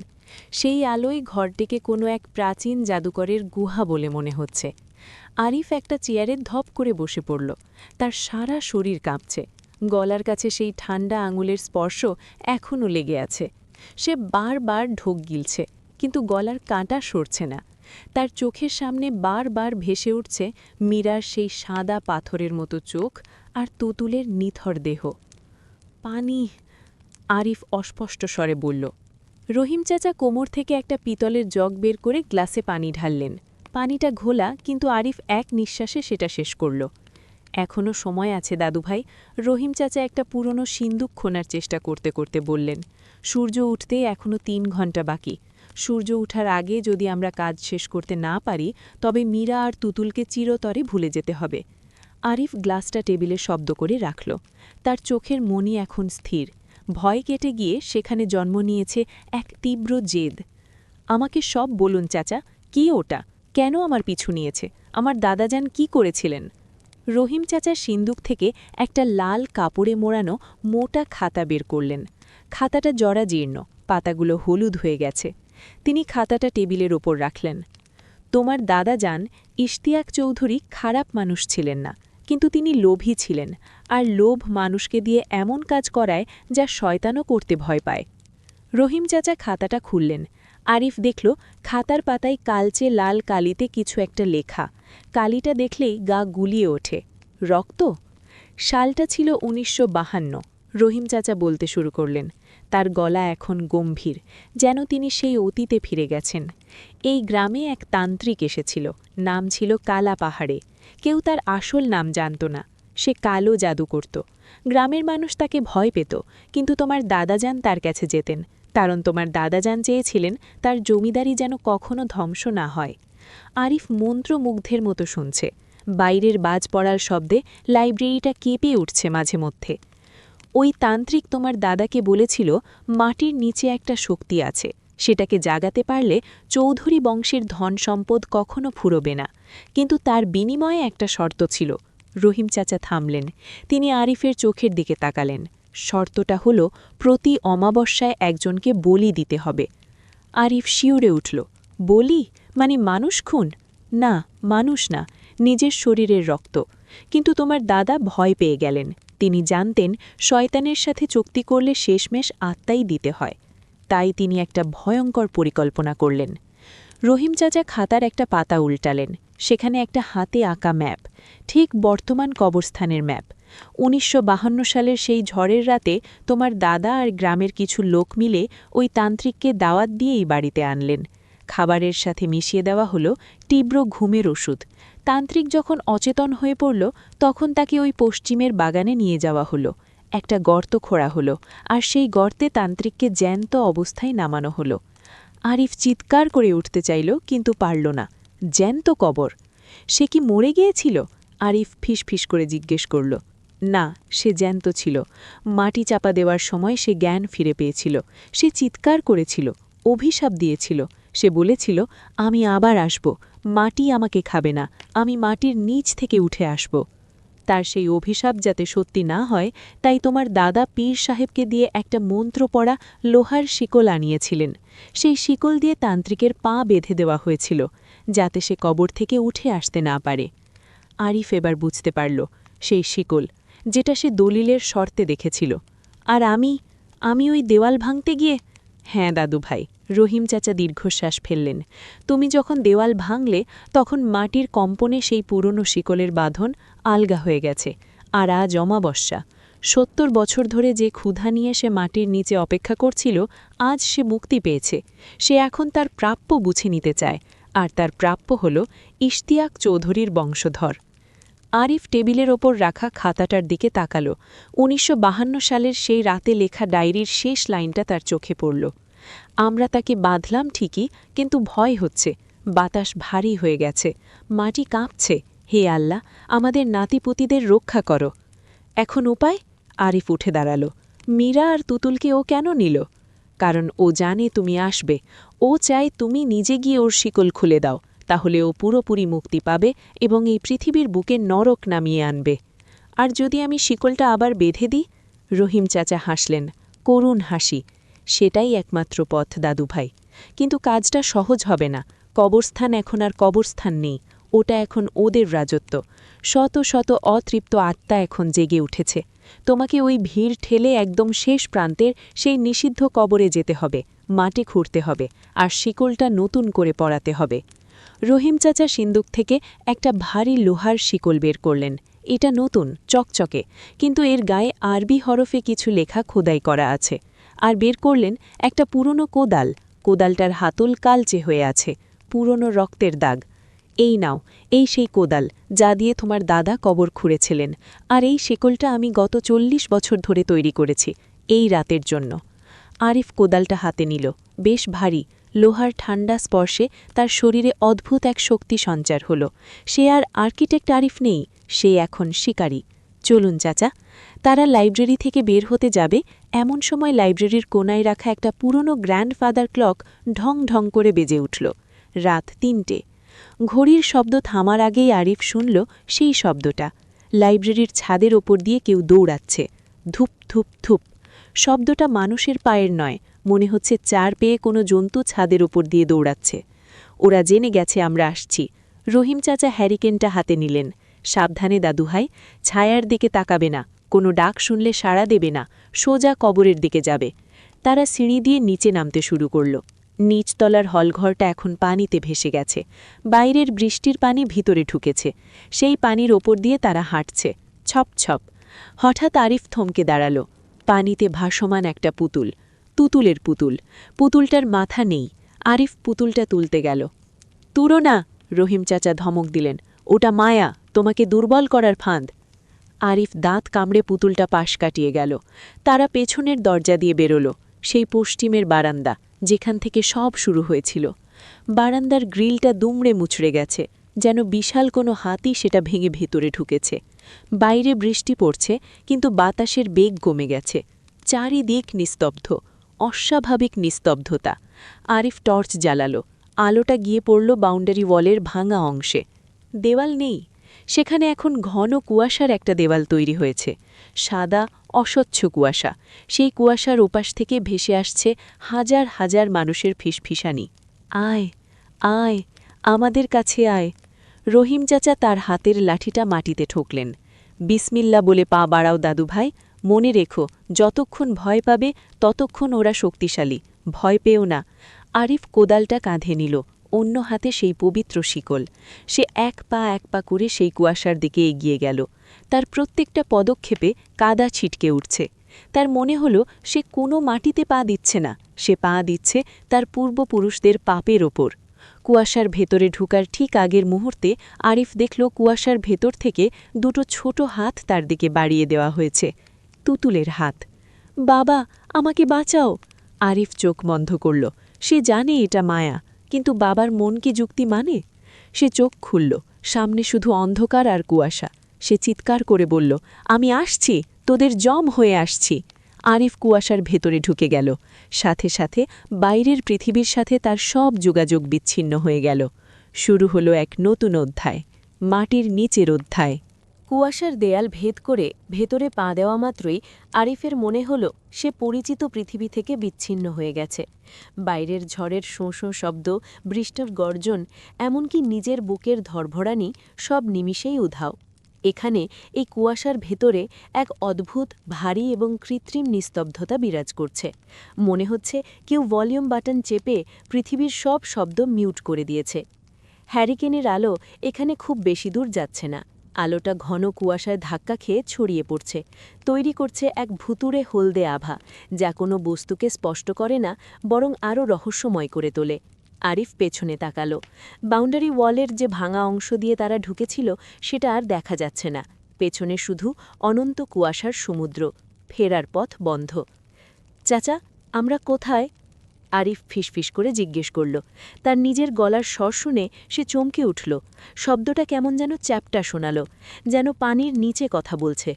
সেই আলোয় ঘরটিকে কোনো এক প্রাচীন জাদুকরের গুহা বলে মনে হচ্ছে। আরিফ একটা চেয়ারে ধপ করে বসে পড়ল। তার সারা শরীর কাঁপছে। গলার কাছে সেই ঠান্ডা আঙুলের স্পর্শ এখনও লেগে আছে। সে বারবার ঢোক গিলছে, কিন্তু গলার কাঁটা সরছে না। তার চোখের সামনে বারবার ভেসে উঠছে মীরার সেই সাদা পাথরের মতো চোখ আর তুতুলের নিথর দেহ। পানি, আরিফ অস্পষ্ট স্বরে বলল। রহিম চাচা কোমর থেকে একটা পিতলের জগ বের করে গ্লাসে পানি ঢাললেন। পানিটা ঘোলা, কিন্তু আরিফ এক নিঃশ্বাসে সেটা শেষ করল। এখনও সময় আছে দাদুভাই, রহিম চাচা একটা পুরনো সিন্দুক খোনার চেষ্টা করতে করতে বললেন। সূর্য উঠতে এখনও 3 ঘন্টা বাকি। সূর্য ওঠার আগে যদি আমরা কাজ শেষ করতে না পারি, তবে মীরা আর তুতুলকে চিরতরে ভুলে যেতে হবে। আরিফ গ্লাসটা টেবিলে শব্দ করে রাখল। তার চোখের মনি এখন স্থির। ভয় কেটে গিয়ে সেখানে জন্ম নিয়েছে এক তীব্র জেদ। আমাকে সব বলুন চাচা, কি ওটা? কেন আমার পিছু নিয়েছে? আমার দাদাজান কি করেছিলেন? রহিম চাচা সিন্দুক থেকে একটা লাল কাপড়ে মোড়ানো মোটা খাতা বের করলেন। খাতাটা জরাজীর্ণ, পাতাগুলো হলুদ হয়ে গেছে। তিনি খাতাটা টেবিলের ওপর রাখলেন। তোমার দাদাজান ইশতিয়াক চৌধুরী খারাপ মানুষ ছিলেন না, কিন্তু তিনি লোভী ছিলেন, আর লোভ মানুষকে দিয়ে এমন কাজ করায় যা শয়তানও করতে ভয় পায়। রহিম চাচা খাতাটা খুললেন। আরিফ দেখল খাতার পাতায় কালচে লাল কালিতে কিছু একটা লেখা। কালিটা দেখলেই গা গুলিয়ে ওঠে। রক্ত? সালটা ছিল 1952। রহিম চাচা বলতে শুরু করলেন। তার গলা এখন গম্ভীর, যেন তিনি সেই অতীতে ফিরে গেছেন। এই গ্রামে এক তান্ত্রিক এসেছিল, নাম ছিল কালা পাহাড়ে। কেউ তার আসল নাম জানত না। সে কালো জাদু করত। গ্রামের মানুষ তাকে ভয় পেত, কিন্তু তোমার দাদাজান তার কাছে যেতেন, কারণ তোমার দাদাজান চেয়েছিলেন তার জমিদারি যেন কখনো ধ্বংস না হয়। আরিফ মন্ত্রমুগ্ধের মতো শুনছে। বাইরের বাজ পড়ার শব্দে লাইব্রেরিটা কেঁপে উঠছে মাঝে মধ্যে। ওই তান্ত্রিক তোমার দাদাকে বলেছিল মাটির নিচে একটা শক্তি আছে, সেটাকে জাগাতে পারলে চৌধুরী বংশের ধন সম্পদ কখনো ফুরোবে না, কিন্তু তার বিনিময়ে একটা শর্ত ছিল। রহিম চাচা থামলেন। তিনি আরিফের চোখের দিকে তাকালেন। শর্তটা হলো প্রতি অমাবস্যায় একজনকে বলি দিতে হবে। আরিফ শিউরে উঠল। বলি মানে মানুষ খুন? না, মানুষ না, নিজের শরীরের রক্ত। কিন্তু তোমার দাদা ভয় পেয়ে গেলেন। তিনি জানতেন শয়তানের সাথে চুক্তি করলে শেষমেশ আত্মাই দিতে হয়। তাই তিনি একটা ভয়ঙ্কর পরিকল্পনা করলেন। রহিম চাচা খাতার একটা পাতা উল্টালেন। সেখানে একটা হাতে আঁকা ম্যাপ, ঠিক বর্তমান কবরস্থানের ম্যাপ। ১৯৫২ সালের সেই ঝড়ের রাতে তোমার দাদা আর গ্রামের কিছু লোক মিলে ওই তান্ত্রিককে দাওয়াত দিয়েই বাড়িতে আনলেন। খাবারের সাথে মিশিয়ে দেওয়া হলো তীব্র ঘুমের ওষুধ। তান্ত্রিক যখন অচেতন হয়ে পড়ল, তখন তাকে ওই পশ্চিমের বাগানে নিয়ে যাওয়া হলো। একটা গর্ত খোঁড়া হলো, আর সেই গর্তে তান্ত্রিককে জ্যান্ত অবস্থায় নামানো হলো। আরিফ চিৎকার করে উঠতে চাইল, কিন্তু পারল না। জ্যান্ত কবর! সে কি মরে গিয়েছিল? আরিফ ফিসফিস করে জিজ্ঞেস করল। না, সে জ্যান্ত ছিল। মাটি চাপা দেওয়ার সময় সে জ্ঞান ফিরে পেয়েছিল। সে চিৎকার করেছিল, অভিশাপ দিয়েছিল। সে বলেছিল, আমি আবার আসব, মাটি আমাকে খাবে না, আমি মাটির নিচ থেকে উঠে আসব। তার সেই অভিশাপ যাতে সত্যি না হয়, তাই তোমার দাদা পীর সাহেবকে দিয়ে একটা মন্ত্র পড়া লোহার শিকল আনিয়েছিলেন। সেই শিকল দিয়ে তান্ত্রিকের পা বেঁধে দেওয়া হয়েছিল, যাতে সে কবর থেকে উঠে আসতে না পারে। আরিফ এবার বুঝতে পারল, সেই শিকল, যেটা সে দলিলের শর্তে দেখেছিল। আর আমি ওই দেওয়াল ভাঙতে গিয়ে? হ্যাঁ দাদু ভাই, রহিম চাচা দীর্ঘশ্বাস ফেললেন। তুমি যখন দেওয়াল ভাঙলে, তখন মাটির কম্পনে সেই পুরনো শিকলের বাঁধন আলগা হয়ে গেছে। আর আজ অমাবস্যা। ৭০ বছর ধরে যে ক্ষুধা নিয়ে সে মাটির নিচে অপেক্ষা করছিল, আজ সে মুক্তি পেয়েছে। সে এখন তার প্রাপ্য বুঝে নিতে চায়, আর তার প্রাপ্য হল ইশতিয়াক চৌধুরীর বংশধর। আরিফ টেবিলের ওপর রাখা খাতাটার দিকে তাকাল। ১৯৫২ সালের সেই রাতে লেখা ডায়েরির শেষ লাইনটা তার চোখে পড়ল। আমরা তাকে বাঁধলাম ঠিকই, কিন্তু ভয় হচ্ছে। বাতাস ভারী হয়ে গেছে, মাটি কাঁপছে। হে আল্লাহ, আমাদের নাতিপুতিদের রক্ষা করো। এখন উপায়? আরিফ উঠে দাঁড়াল। মীরা আর তুতুলকে ও কেন নিল? কারণ ও জানে তুমি আসবে। ও চায় তুমি নিজে গিয়ে ওর শিকল খুলে দাও, তাহলে ও পুরোপুরি মুক্তি পাবে এবং এই পৃথিবীর বুকে নরক নামিয়ে আনবে। আর যদি আমি শিকলটা আবার বেঁধে দিই? রহিম চাচা হাসলেন, করুণ হাসি। সেটাই একমাত্র পথ দাদু ভাই। কিন্তু কাজটা সহজ হবে না। কবরস্থান এখন আর কবরস্থান নেই, ওটা এখন ওদের রাজত্ব। শত শত অতৃপ্ত আত্মা এখন জেগে উঠেছে। তোমাকে ওই ভিড় ঠেলে একদম শেষ প্রান্তের সেই নিষিদ্ধ কবরে যেতে হবে, মাটি খুঁড়তে হবে, আর শিকলটা নতুন করে পরাতে হবে। রহিম চাচা সিন্দুক থেকে একটা ভারী লোহার শিকল বের করলেন। এটা নতুন, চকচকে, কিন্তু এর গায়ে আরবি হরফে কিছু লেখা খোদাই করা আছে। আর বের করলেন একটা পুরনো কোদাল। কোদালটার হাতল কালচে হয়ে আছে, পুরনো রক্তের দাগ। এই নাও, এই সেই কোদাল যা দিয়ে তোমার দাদা কবর খুঁড়েছিলেন। আর এই শিকলটা আমি গত ৪০ বছর ধরে তৈরি করেছি, এই রাতের জন্য। আরিফ কোদালটা হাতে নিল। বেশ ভারী, লোহার ঠান্ডা স্পর্শে তার শরীরে অদ্ভুত এক শক্তি সঞ্চার হল। সে আর আর্কিটেক্ট আরিফ নেই, সে এখন শিকারী। চলুন চাচা। তারা লাইব্রেরি থেকে বের হতে যাবে, এমন সময় লাইব্রেরির কোনায় রাখা একটা পুরনো গ্র্যান্ডফাদার ক্লক ঢং ঢং করে বেজে উঠল। রাত ৩টে। ঘড়ির শব্দ থামার আগেই আরিফ শুনল সেই শব্দটা। লাইব্রেরির ছাদের ওপর দিয়ে কেউ দৌড়াচ্ছে। ধুপ ধুপ ধুপ। শব্দটা মানুষের পায়ের নয়, মনে হচ্ছে চার পেয়ে কোনো জন্তু ছাদের ওপর দিয়ে দৌড়াচ্ছে। ওরা জেনে গেছে আমরা আসছি। রহিম চাচা হ্যারিকেনটা হাতে নিলেন। সাবধানে দাদুভাই, ছায়ার দিকে তাকাবে না, কোনো ডাক শুনলে সাড়া দেবে না, সোজা কবরের দিকে যাবে। তারা সিঁড়ি দিয়ে নিচে নামতে শুরু করল। নিচতলার হলঘরটা এখন পানিতে ভেসে গেছে। বাইরের বৃষ্টির পানি ভিতরে ঢুকেছে। সেই পানির ওপর দিয়ে তারা হাঁটছে, ছপ ছপ। হঠাৎ আরিফ থমকে দাঁড়াল। পানিতে ভাসমান একটা পুতুল। তুতুলের পুতুল। পুতুলটার মাথা নেই। আরিফ পুতুলটা তুলতে গেল। তুরো না, রহিম চাচা ধমক দিলেন। ওটা মায়া, তোমাকে দুর্বল করার ফাঁদ। আরিফ দাঁত কামড়ে পুতুলটা পাশ কাটিয়ে গেল। তারা পেছনের দরজা দিয়ে বেরোল, সেই পশ্চিমের বারান্দা, যেখান থেকে সব শুরু হয়েছিল। বারান্দার গ্রিলটা দুমড়ে মুচড়ে গেছে, যেন বিশাল কোনো হাতি সেটা ভেঙে ভেতরে ঢুকেছে। বাইরে বৃষ্টি পড়ছে, কিন্তু বাতাসের বেগ কমে গেছে। চারিদিক নিস্তব্ধ, অস্বাভাবিক নিস্তব্ধতা। আরিফ টর্চ জ্বালালো। আলোটা গিয়ে পড়ল বাউন্ডারি ওয়ালের ভাঙা অংশে। দেওয়াল নেই, সেখানে এখন ঘন কুয়াশার একটা দেওয়াল তৈরি হয়েছে। সাদা, অস্বচ্ছ কুয়াশা। সেই কুয়াশার ওপাশ থেকে ভেসে আসছে হাজার হাজার মানুষের ফিসফিসানি। আয়, আয়, আমাদের কাছে আয়। রহিম চাচা তার হাতের লাঠিটা মাটিতে ঠোকলেন। বিসমিল্লা বলে পা বাড়াও দাদুভাই, মনে রেখো, যতক্ষণ ভয় পাবে ততক্ষণ ওরা শক্তিশালী, ভয় পেও না। আরিফ কোদালটা কাঁধে নিল, অন্য হাতে সেই পবিত্র শিকল। সে এক পা করে সেই কুয়াশার দিকে এগিয়ে গেল। তার প্রত্যেকটা পদক্ষেপে কাদা ছিটকে উঠছে। তার মনে হল সে কোনো মাটিতে পা দিচ্ছে না, সে পা দিচ্ছে তার পূর্বপুরুষদের পাপের ওপর। কুয়াশার ভেতরে ঢুকার ঠিক আগের মুহূর্তে আরিফ দেখল কুয়াশার ভেতর থেকে দুটো ছোট হাত তার দিকে বাড়িয়ে দেওয়া হয়েছে। তুতুলের হাত। বাবা, আমাকে বাঁচাও। আরিফ চোখ বন্ধ করল। সে জানে এটা মায়া, কিন্তু বাবার মন কি যুক্তি মানে? সে চোখ খুলল, সামনে শুধু অন্ধকার আর কুয়াশা। সে চিৎকার করে বলল, আমি আসছি, তোদের জম হয়ে আসছি। আরিফ কুয়াশার ভেতরে ঢুকে গেল। সাথে সাথে বাইরের পৃথিবীর সাথে তার সব যোগাযোগ বিচ্ছিন্ন হয়ে গেল। শুরু হলো এক নতুন অধ্যায়, মাটির নিচের অধ্যায়। কুয়াশার দেয়াল ভেদ করে ভেতরে পা দেওয়া মাত্রই আরিফের মনে হল সে পরিচিত পৃথিবী থেকে বিচ্ছিন্ন হয়ে গেছে। বাইরের ঝড়ের শোঁ শোঁ শব্দ, বৃষ্টির গর্জন, এমনকি নিজের বুকের ধরভরানি সব নিমিষেই উধাও। এখানে এই কুয়াশার ভেতরে এক অদ্ভুত, ভারী এবং কৃত্রিম নিস্তব্ধতা বিরাজ করছে। মনে হচ্ছে কেউ ভলিউম বাটন চেপে পৃথিবীর সব শব্দ মিউট করে দিয়েছে। হ্যারিকেনের আলো এখানে খুব বেশি দূর যাচ্ছে না। আলোটা ঘন কুয়াশায় ধাক্কা খেয়ে ছড়িয়ে পড়ছে, তৈরি করছে এক ভুতুড়ে হলদে আভা, যা কোনো বস্তুকে স্পষ্ট করে না, বরং আরও রহস্যময় করে তোলে। আরিফ পেছনে তাকাল। বাউন্ডারি ওয়ালের যে ভাঙা অংশ দিয়ে তারা ঢুকেছিল সেটা আর দেখা যাচ্ছে না। পেছনে শুধু অনন্ত কুয়াশার সমুদ্র। ফেরার পথ বন্ধ। চাচা, আমরা কোথায়? আরিফ ফিসফিস করে জিজ্ঞেস করল। তার নিজের গলার স্বর শুনে সে চমকে উঠল। শব্দটা কেমন যেন চ্যাপ্টা শোনাল, যেন পানির নিচে কথা বলছে।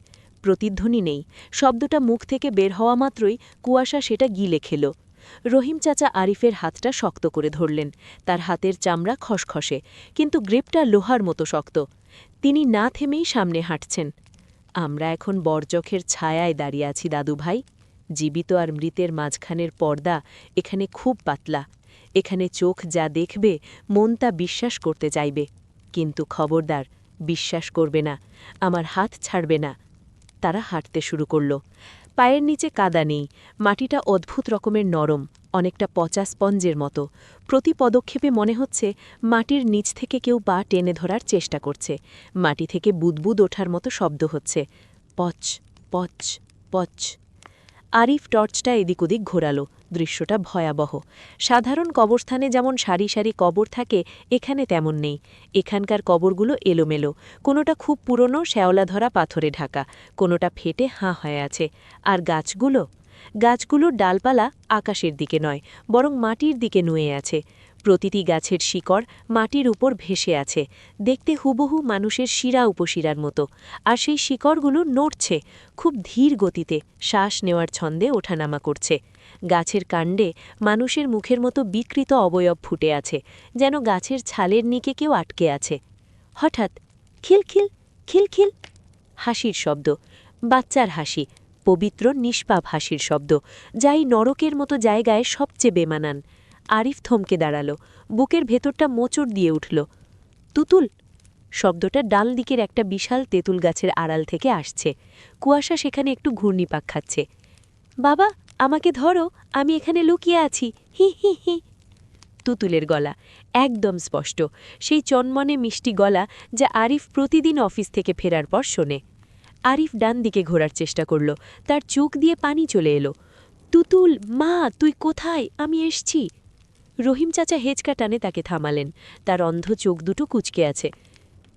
প্রতিধ্বনি নেই, শব্দটা মুখ থেকে বের হওয়া মাত্রই কুয়াশা সেটা গিলে খেল। রহিম চাচা আরিফের হাতটা শক্ত করে ধরলেন। তার হাতের চামড়া খসখসে, কিন্তু গ্রিপটা লোহার মতো শক্ত। তিনি না থেমেই সামনে হাঁটছেন। আমরা এখন বরজখের ছায়ায় দাঁড়িয়ে আছি দাদুভাই। জীবিত আর মৃতের মাঝখানের পর্দা এখানে খুব পাতলা। এখানে চোখ যা দেখবে, মন তা বিশ্বাস করতে চাইবে। কিন্তু খবরদার, বিশ্বাস করবে না, আমার হাত ছাড়বে না। তারা হাঁটতে শুরু করল। পায়ের নিচে কাদা নেই, মাটিটা অদ্ভুত রকমের নরম, অনেকটা পচা স্পঞ্জের মতো। প্রতি পদক্ষেপে মনে হচ্ছে মাটির নিচ থেকে কেউ পা টেনে ধরার চেষ্টা করছে। মাটি থেকে বুদবুদ ওঠার মতো শব্দ হচ্ছে, পচ পচ পচ। আরিফ টর্চটা এদিক ওদিক ঘোরালো। দৃশ্যটা ভয়াবহ। সাধারণ কবরস্থানে যেমন সারি সারি কবর থাকে, এখানে তেমন নেই। এখানকার কবরগুলো এলোমেলো, কোনোটা খুব পুরনো শ্যাওলা ধরা পাথরে ঢাকা, কোনোটা ফেটে হাঁ হয়ে আছে। আর গাছগুলোর ডালপালা আকাশের দিকে নয়, বরং মাটির দিকে নুয়ে আছে। প্রতিটি গাছের শিকড় মাটির উপর ভেসে আছে, দেখতে হুবহু মানুষের শিরা উপশিরার মতো। আর সেই শিকড়গুলো নড়ছে, খুব ধীর গতিতে, শ্বাস নেওয়ার ছন্দে ওঠানামা করছে। গাছের কাণ্ডে মানুষের মুখের মতো বিকৃত অবয়ব ফুটে আছে, যেন গাছের ছালের নিকে কেউ আটকে আছে। হঠাৎ খিলখিল খিলখিল হাসির শব্দ, বাচ্চার হাসি, পবিত্র নিষ্পাপ হাসির শব্দ, যাই নরকের মতো জায়গায় সবচেয়ে বেমানান। আরিফ থমকে দাঁড়াল, বুকের ভেতরটা মোচড় দিয়ে উঠল। তুতুল! শব্দটা ডাল দিকের একটা বিশাল তেঁতুল গাছের আড়াল থেকে আসছে। কুয়াশা সেখানে একটু ঘূর্ণিপাক খাচ্ছে। বাবা, আমাকে ধরো, আমি এখানে লুকিয়ে আছি, হি হি হি। তুতুলের গলা, একদম স্পষ্ট, সেই চনমনে মিষ্টি গলা যা আরিফ প্রতিদিন অফিস থেকে ফেরার পর শোনে। আরিফ ডান দিকে ঘোরার চেষ্টা করল, তার চোখ দিয়ে পানি চলে এলো। তুতুল, মা, তুই কোথায়? আমি এসছি। রহিম চাচা হেঁচকা টানে তাকে থামালেন। তার অন্ধ চোখ দুটো কুঁচকে আছে।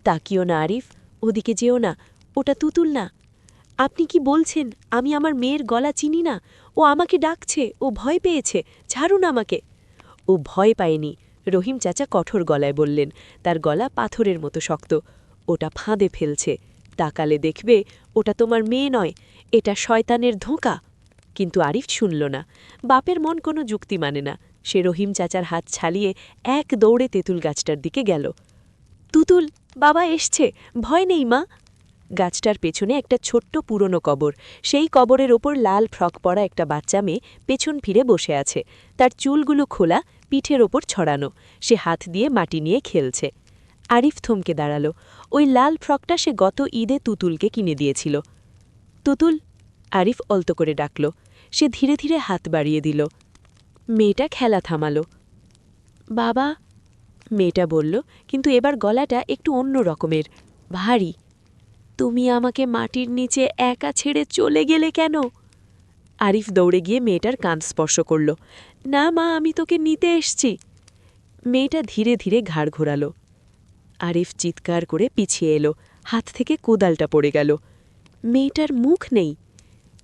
তাকিও না আরিফ, ওদিকে যেও না, ওটা তুতুল না। আপনি কি বলছেন? আমি আমার মেয়ের গলা চিনি না। ও আমাকে ডাকছে, ও ভয় পেয়েছে, ছাড়ুন আমাকে। ও ভয় পায়নি, রহিম চাচা কঠোর গলায় বললেন। তার গলা পাথরের মতো শক্ত। ওটা ফাঁদে ফেলছে। তাকালে দেখবে ওটা তোমার মেয়ে নয়, এটা শয়তানের ধোঁকা। কিন্তু আরিফ শুনল না। বাপের মন কোনো যুক্তি মানে না। সে রহিম চাচার হাত ছাড়িয়ে এক দৌড়ে তেঁতুল গাছটার দিকে গেল। তুতুল, বাবা এসছে, ভয় নেই মা। গাছটার পেছনে একটা ছোট্ট পুরনো কবর। সেই কবরের ওপর লাল ফ্রক পরা একটা বাচ্চা মেয়ে পেছন ফিরে বসে আছে। তার চুলগুলো খোলা, পিঠের ওপর ছড়ানো। সে হাত দিয়ে মাটি নিয়ে খেলছে। আরিফ থমকে দাঁড়াল। ওই লাল ফ্রকটা সে গত ঈদে তুতুলকে কিনে দিয়েছিল। তুতুল, আরিফ অলতো করে ডাকল। সে ধীরে ধীরে হাত বাড়িয়ে দিল। মেয়েটা খেলা থামাল। বাবা, মেয়েটা বলল, কিন্তু এবার গলাটা একটু অন্য রকমের, ভারী। তুমি আমাকে মাটির নিচে একা ছেড়ে চলে গেলে কেন? আরিফ দৌড়ে গিয়ে মেয়েটার কাঁধ স্পর্শ করল। না মা, আমি তোকে নিতে এসছি। মেয়েটা ধীরে ধীরে ঘাড় ঘোরাল। আরিফ চিৎকার করে পিছিয়ে এলো। হাত থেকে কোদালটা পড়ে গেল। মেয়েটার মুখ নেই।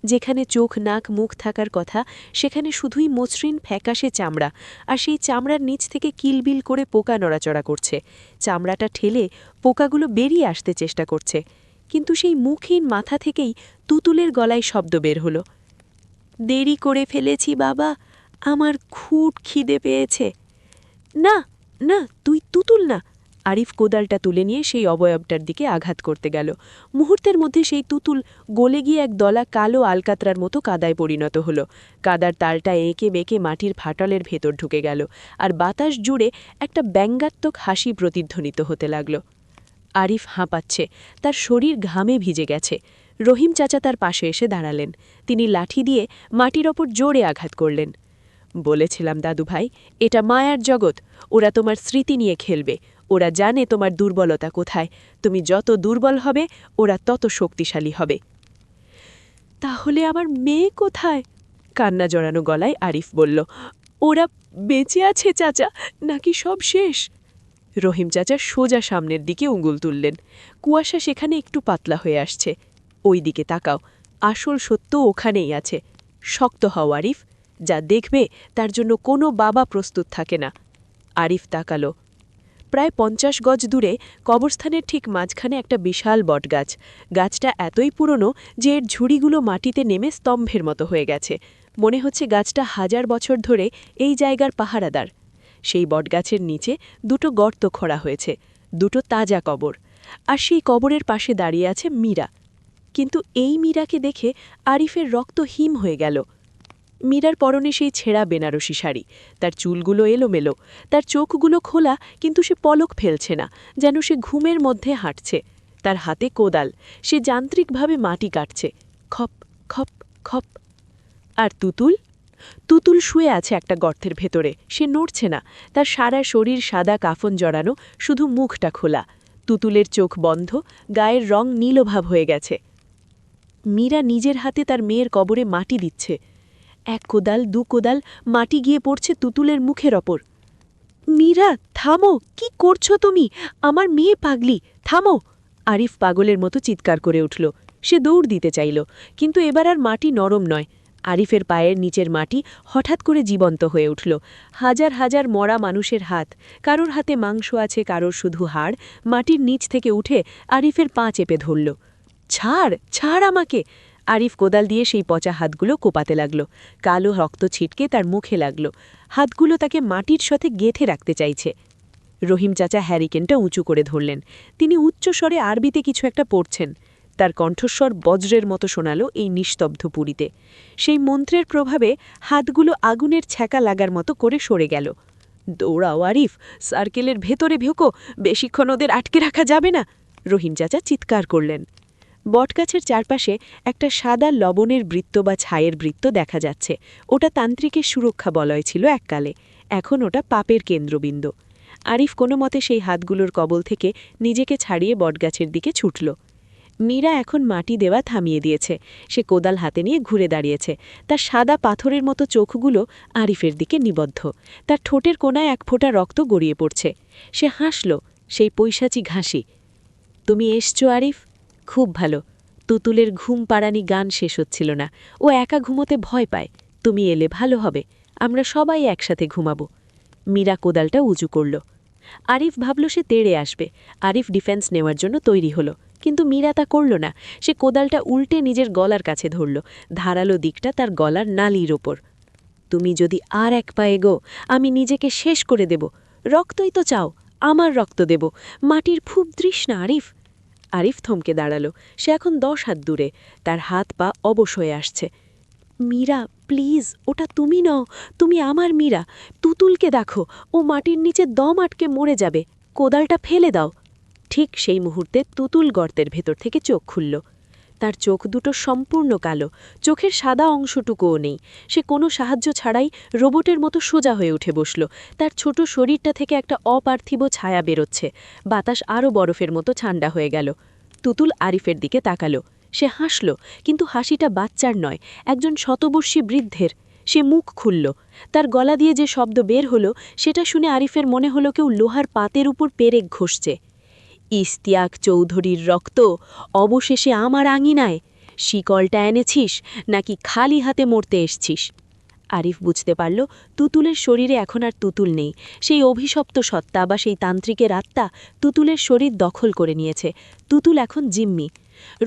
যেখানে চোখ, নাক, মুখ থাকার কথা সেখানে শুধুই মসৃণ ফ্যাকাশে চামড়া, আর সেই চামড়ার নিচ থেকে কিলবিল করে পোকা নড়াচড়া করছে। চামড়াটা ঠেলে পোকাগুলো বেরিয়ে আসতে চেষ্টা করছে। কিন্তু সেই মুখহীন মাথা থেকেই তুতুলের গলায় শব্দ বের হল। দেরি করে ফেলেছি বাবা, আমার খুব খিদে পেয়েছে। না না, তুই তুতুল না। আরিফ কোদালটা তুলে নিয়ে সেই অবয়বটার দিকে আঘাত করতে গেল। মুহূর্তের মধ্যে সেই তুতুল গলে গিয়ে এক দলা কালো আলকাতরার মতো কাদায় পরিণত হল। কাদার তালটা এঁকে বেঁকে মাটির ফাটলের ভেতর ঢুকে গেল, আর বাতাস জুড়ে একটা ব্যঙ্গাত্মক হাসি প্রতিধ্বনিত হতে লাগল। আরিফ হাঁপাচ্ছে, তার শরীর ঘামে ভিজে গেছে। রহিম চাচা তার পাশে এসে দাঁড়ালেন। তিনি লাঠি দিয়ে মাটির ওপর জোরে আঘাত করলেন। বলেছিলাম দাদুভাই, এটা মায়ার জগৎ। ওরা তোমার স্মৃতি নিয়ে খেলবে। ওরা জানে তোমার দুর্বলতা কোথায়। তুমি যত দুর্বল হবে, ওরা তত শক্তিশালী হবে। তাহলে আমার মেয়ে কোথায়? কান্না জড়ানো গলায় আরিফ বলল। ওরা বেঁচে আছে চাচা, নাকি সব শেষ? রহিম চাচা সোজা সামনের দিকে উঙ্গুল তুললেন। কুয়াশা সেখানে একটু পাতলা হয়ে আসছে। ওই দিকে তাকাও, আসল সত্য ওখানেই আছে। শক্ত হও আরিফ, যা দেখবে তার জন্য কোনো বাবা প্রস্তুত থাকে না। আরিফ তাকালো। প্রায় 50 গজ দূরে কবরস্থানের ঠিক মাঝখানে একটা বিশাল বটগাছ। গাছটা এতই পুরনো যে এর ঝুড়িগুলো মাটিতে নেমে স্তম্ভের মতো হয়ে গেছে। মনে হচ্ছে গাছটা 1000 বছর ধরে এই জায়গার পাহারাদার। সেই বটগাছের নিচে দুটো গর্ত খোঁড়া হয়েছে, দুটো তাজা কবর। আর সেই কবরের পাশে দাঁড়িয়ে আছে মীরা। কিন্তু এই মীরাকে দেখে আরিফের রক্ত হিম হয়ে গেল। মীরার পরনে সেই ছেঁড়া বেনারসি শাড়ি, তার চুলগুলো এলোমেলো, তার চোখগুলো খোলা, কিন্তু সে পলক ফেলছে না, যেন সে ঘুমের মধ্যে হাঁটছে। তার হাতে কোদাল, সে যান্ত্রিকভাবে মাটি কাটছে, খপ খপ খপ। আর তুতুল? তুতুল শুয়ে আছে একটা গর্তের ভেতরে, সে নড়ছে না। তার সারা শরীর সাদা কাফন জড়ানো, শুধু মুখটা খোলা। তুতুলের চোখ বন্ধ, গায়ের রং নীলভাব হয়ে গেছে। মীরা নিজের হাতে তার মেয়ের কবরে মাটি দিচ্ছে। এক কোদাল, দু কোদাল মাটি গিয়ে পড়ছে তুতুলের মুখের ওপর। মীরা, থামো, কি করছো তুমি? আমার মেয়ে পাগলি, থামো! আরিফ পাগলের মতো চিৎকার করে উঠল। সে দৌড় দিতে চাইল, কিন্তু এবার আর মাটি নরম নয়। আরিফের পায়ের নিচের মাটি হঠাৎ করে জীবন্ত হয়ে উঠল। হাজার হাজার মরা মানুষের হাত, কারোর হাতে মাংস আছে, কারোর শুধু হাড়, মাটির নিচ থেকে উঠে আরিফের পা চেপে ধরল। ছাড়, ছাড় আমাকে! আরিফ কোদাল দিয়ে সেই পচা হাতগুলো কোপাতে লাগল। কালো রক্ত ছিটকে তার মুখে লাগল। হাতগুলো তাকে মাটির সাথে গেঁথে রাখতে চাইছে। রহিম চাচা হ্যারিকেনটা উঁচু করে ধরলেন। তিনি উচ্চস্বরে আরবিতে কিছু একটা পড়ছেন। তার কণ্ঠস্বর বজ্রের মতো শোনাল এই নিস্তব্ধ পুরীতে। সেই মন্ত্রের প্রভাবে হাতগুলো আগুনের ছ্যাঁকা লাগার মতো করে সরে গেল। দৌড়াও আরিফ, সার্কেলের ভেতরে ভেকো, বেশিক্ষণ ওদের আটকে রাখা যাবে না! রহিম চাচা চিৎকার করলেন। বটগাছের চারপাশে একটা সাদা লবণের বৃত্ত বা ছায়ের বৃত্ত দেখা যাচ্ছে। ওটা তান্ত্রিকের সুরক্ষা বলয় ছিল এককালে, এখন ওটা পাপের কেন্দ্রবিন্দু। আরিফ কোনো মতে সেই হাতগুলোর কবল থেকে নিজেকে ছাড়িয়ে বটগাছের দিকে ছুটল। মীরা এখন মাটি দেওয়া থামিয়ে দিয়েছে। সে কোদাল হাতে নিয়ে ঘুরে দাঁড়িয়েছে। তার সাদা পাথরের মতো চোখগুলো আরিফের দিকে নিবদ্ধ। তার ঠোঁটের কোণায় এক ফোঁটা রক্ত গড়িয়ে পড়ছে। সে হাসল, সেই পৈশাচিক হাসি। তুমি এসছো আরিফ? খুব ভালো। তুতুলের ঘুম পাড়ানি গান শেষ হচ্ছিল না। ও একা ঘুমোতে ভয় পায়। তুমি এলে ভালো হবে, আমরা সবাই একসাথে ঘুমাবো। মীরা কোদালটা উঁচু করল। আরিফ ভাবল সে তেড়ে আসবে। আরিফ ডিফেন্স নেওয়ার জন্য তৈরি হলো, কিন্তু মীরা তা করল না। সে কোদালটা উল্টে নিজের গলার কাছে ধরল, ধারালো দিকটা তার গলার নালির ওপর। তুমি যদি আর এক পা এগো, আমি নিজেকে শেষ করে দেব। রক্তই তো চাও, আমার রক্ত দেব। মাটির খুব তৃষ্ণা আরিফ। আরিফ থমকে দাঁড়ালো। সে এখন 10 হাত দূরে, তার হাত পা অবশ হয়ে আসছে। মীরা, প্লিজ, ওটা তুমি নও, তুমি আমার মীরা। তুতুলকে দেখো, ও মাটির নিচে দম আটকে মরে যাবে। কোদালটা ফেলে দাও। ঠিক সেই মুহূর্তে তুতুল গর্তের ভেতর থেকে চোখ খুলল। তার চোখ দুটো সম্পূর্ণ কালো, চোখের সাদা অংশটুকুও নেই। সে কোনো সাহায্য ছাড়াই রোবটের মতো সোজা হয়ে উঠে বসল। তার ছোট শরীরটা থেকে একটা অপার্থিব ছায়া বেরোচ্ছে। বাতাস আরও বরফের মতো ঠান্ডা হয়ে গেল। তুতুল আরিফের দিকে তাকালো। সে হাসল, কিন্তু হাসিটা বাচ্চার নয়, একজন শতবর্ষী বৃদ্ধের। সে মুখ খুলল। তার গলা দিয়ে যে শব্দ বের হলো, সেটা শুনে আরিফের মনে হলো কেউ লোহার পাতের উপর পেরেক ঘষছে। ইস্তিয়াক চৌধুরীর রক্ত অবশেষে আমার আঙিনায়। শিকলটা এনেছিস নাকি খালি হাতে মরতে এসছিস? আরিফ বুঝতে পারল তুতুলের শরীরে এখন আর তুতুল নেই। সেই অভিশপ্ত সত্তা বা সেই তান্ত্রিকের আত্মা তুতুলের শরীর দখল করে নিয়েছে। তুতুল এখন জিম্মি।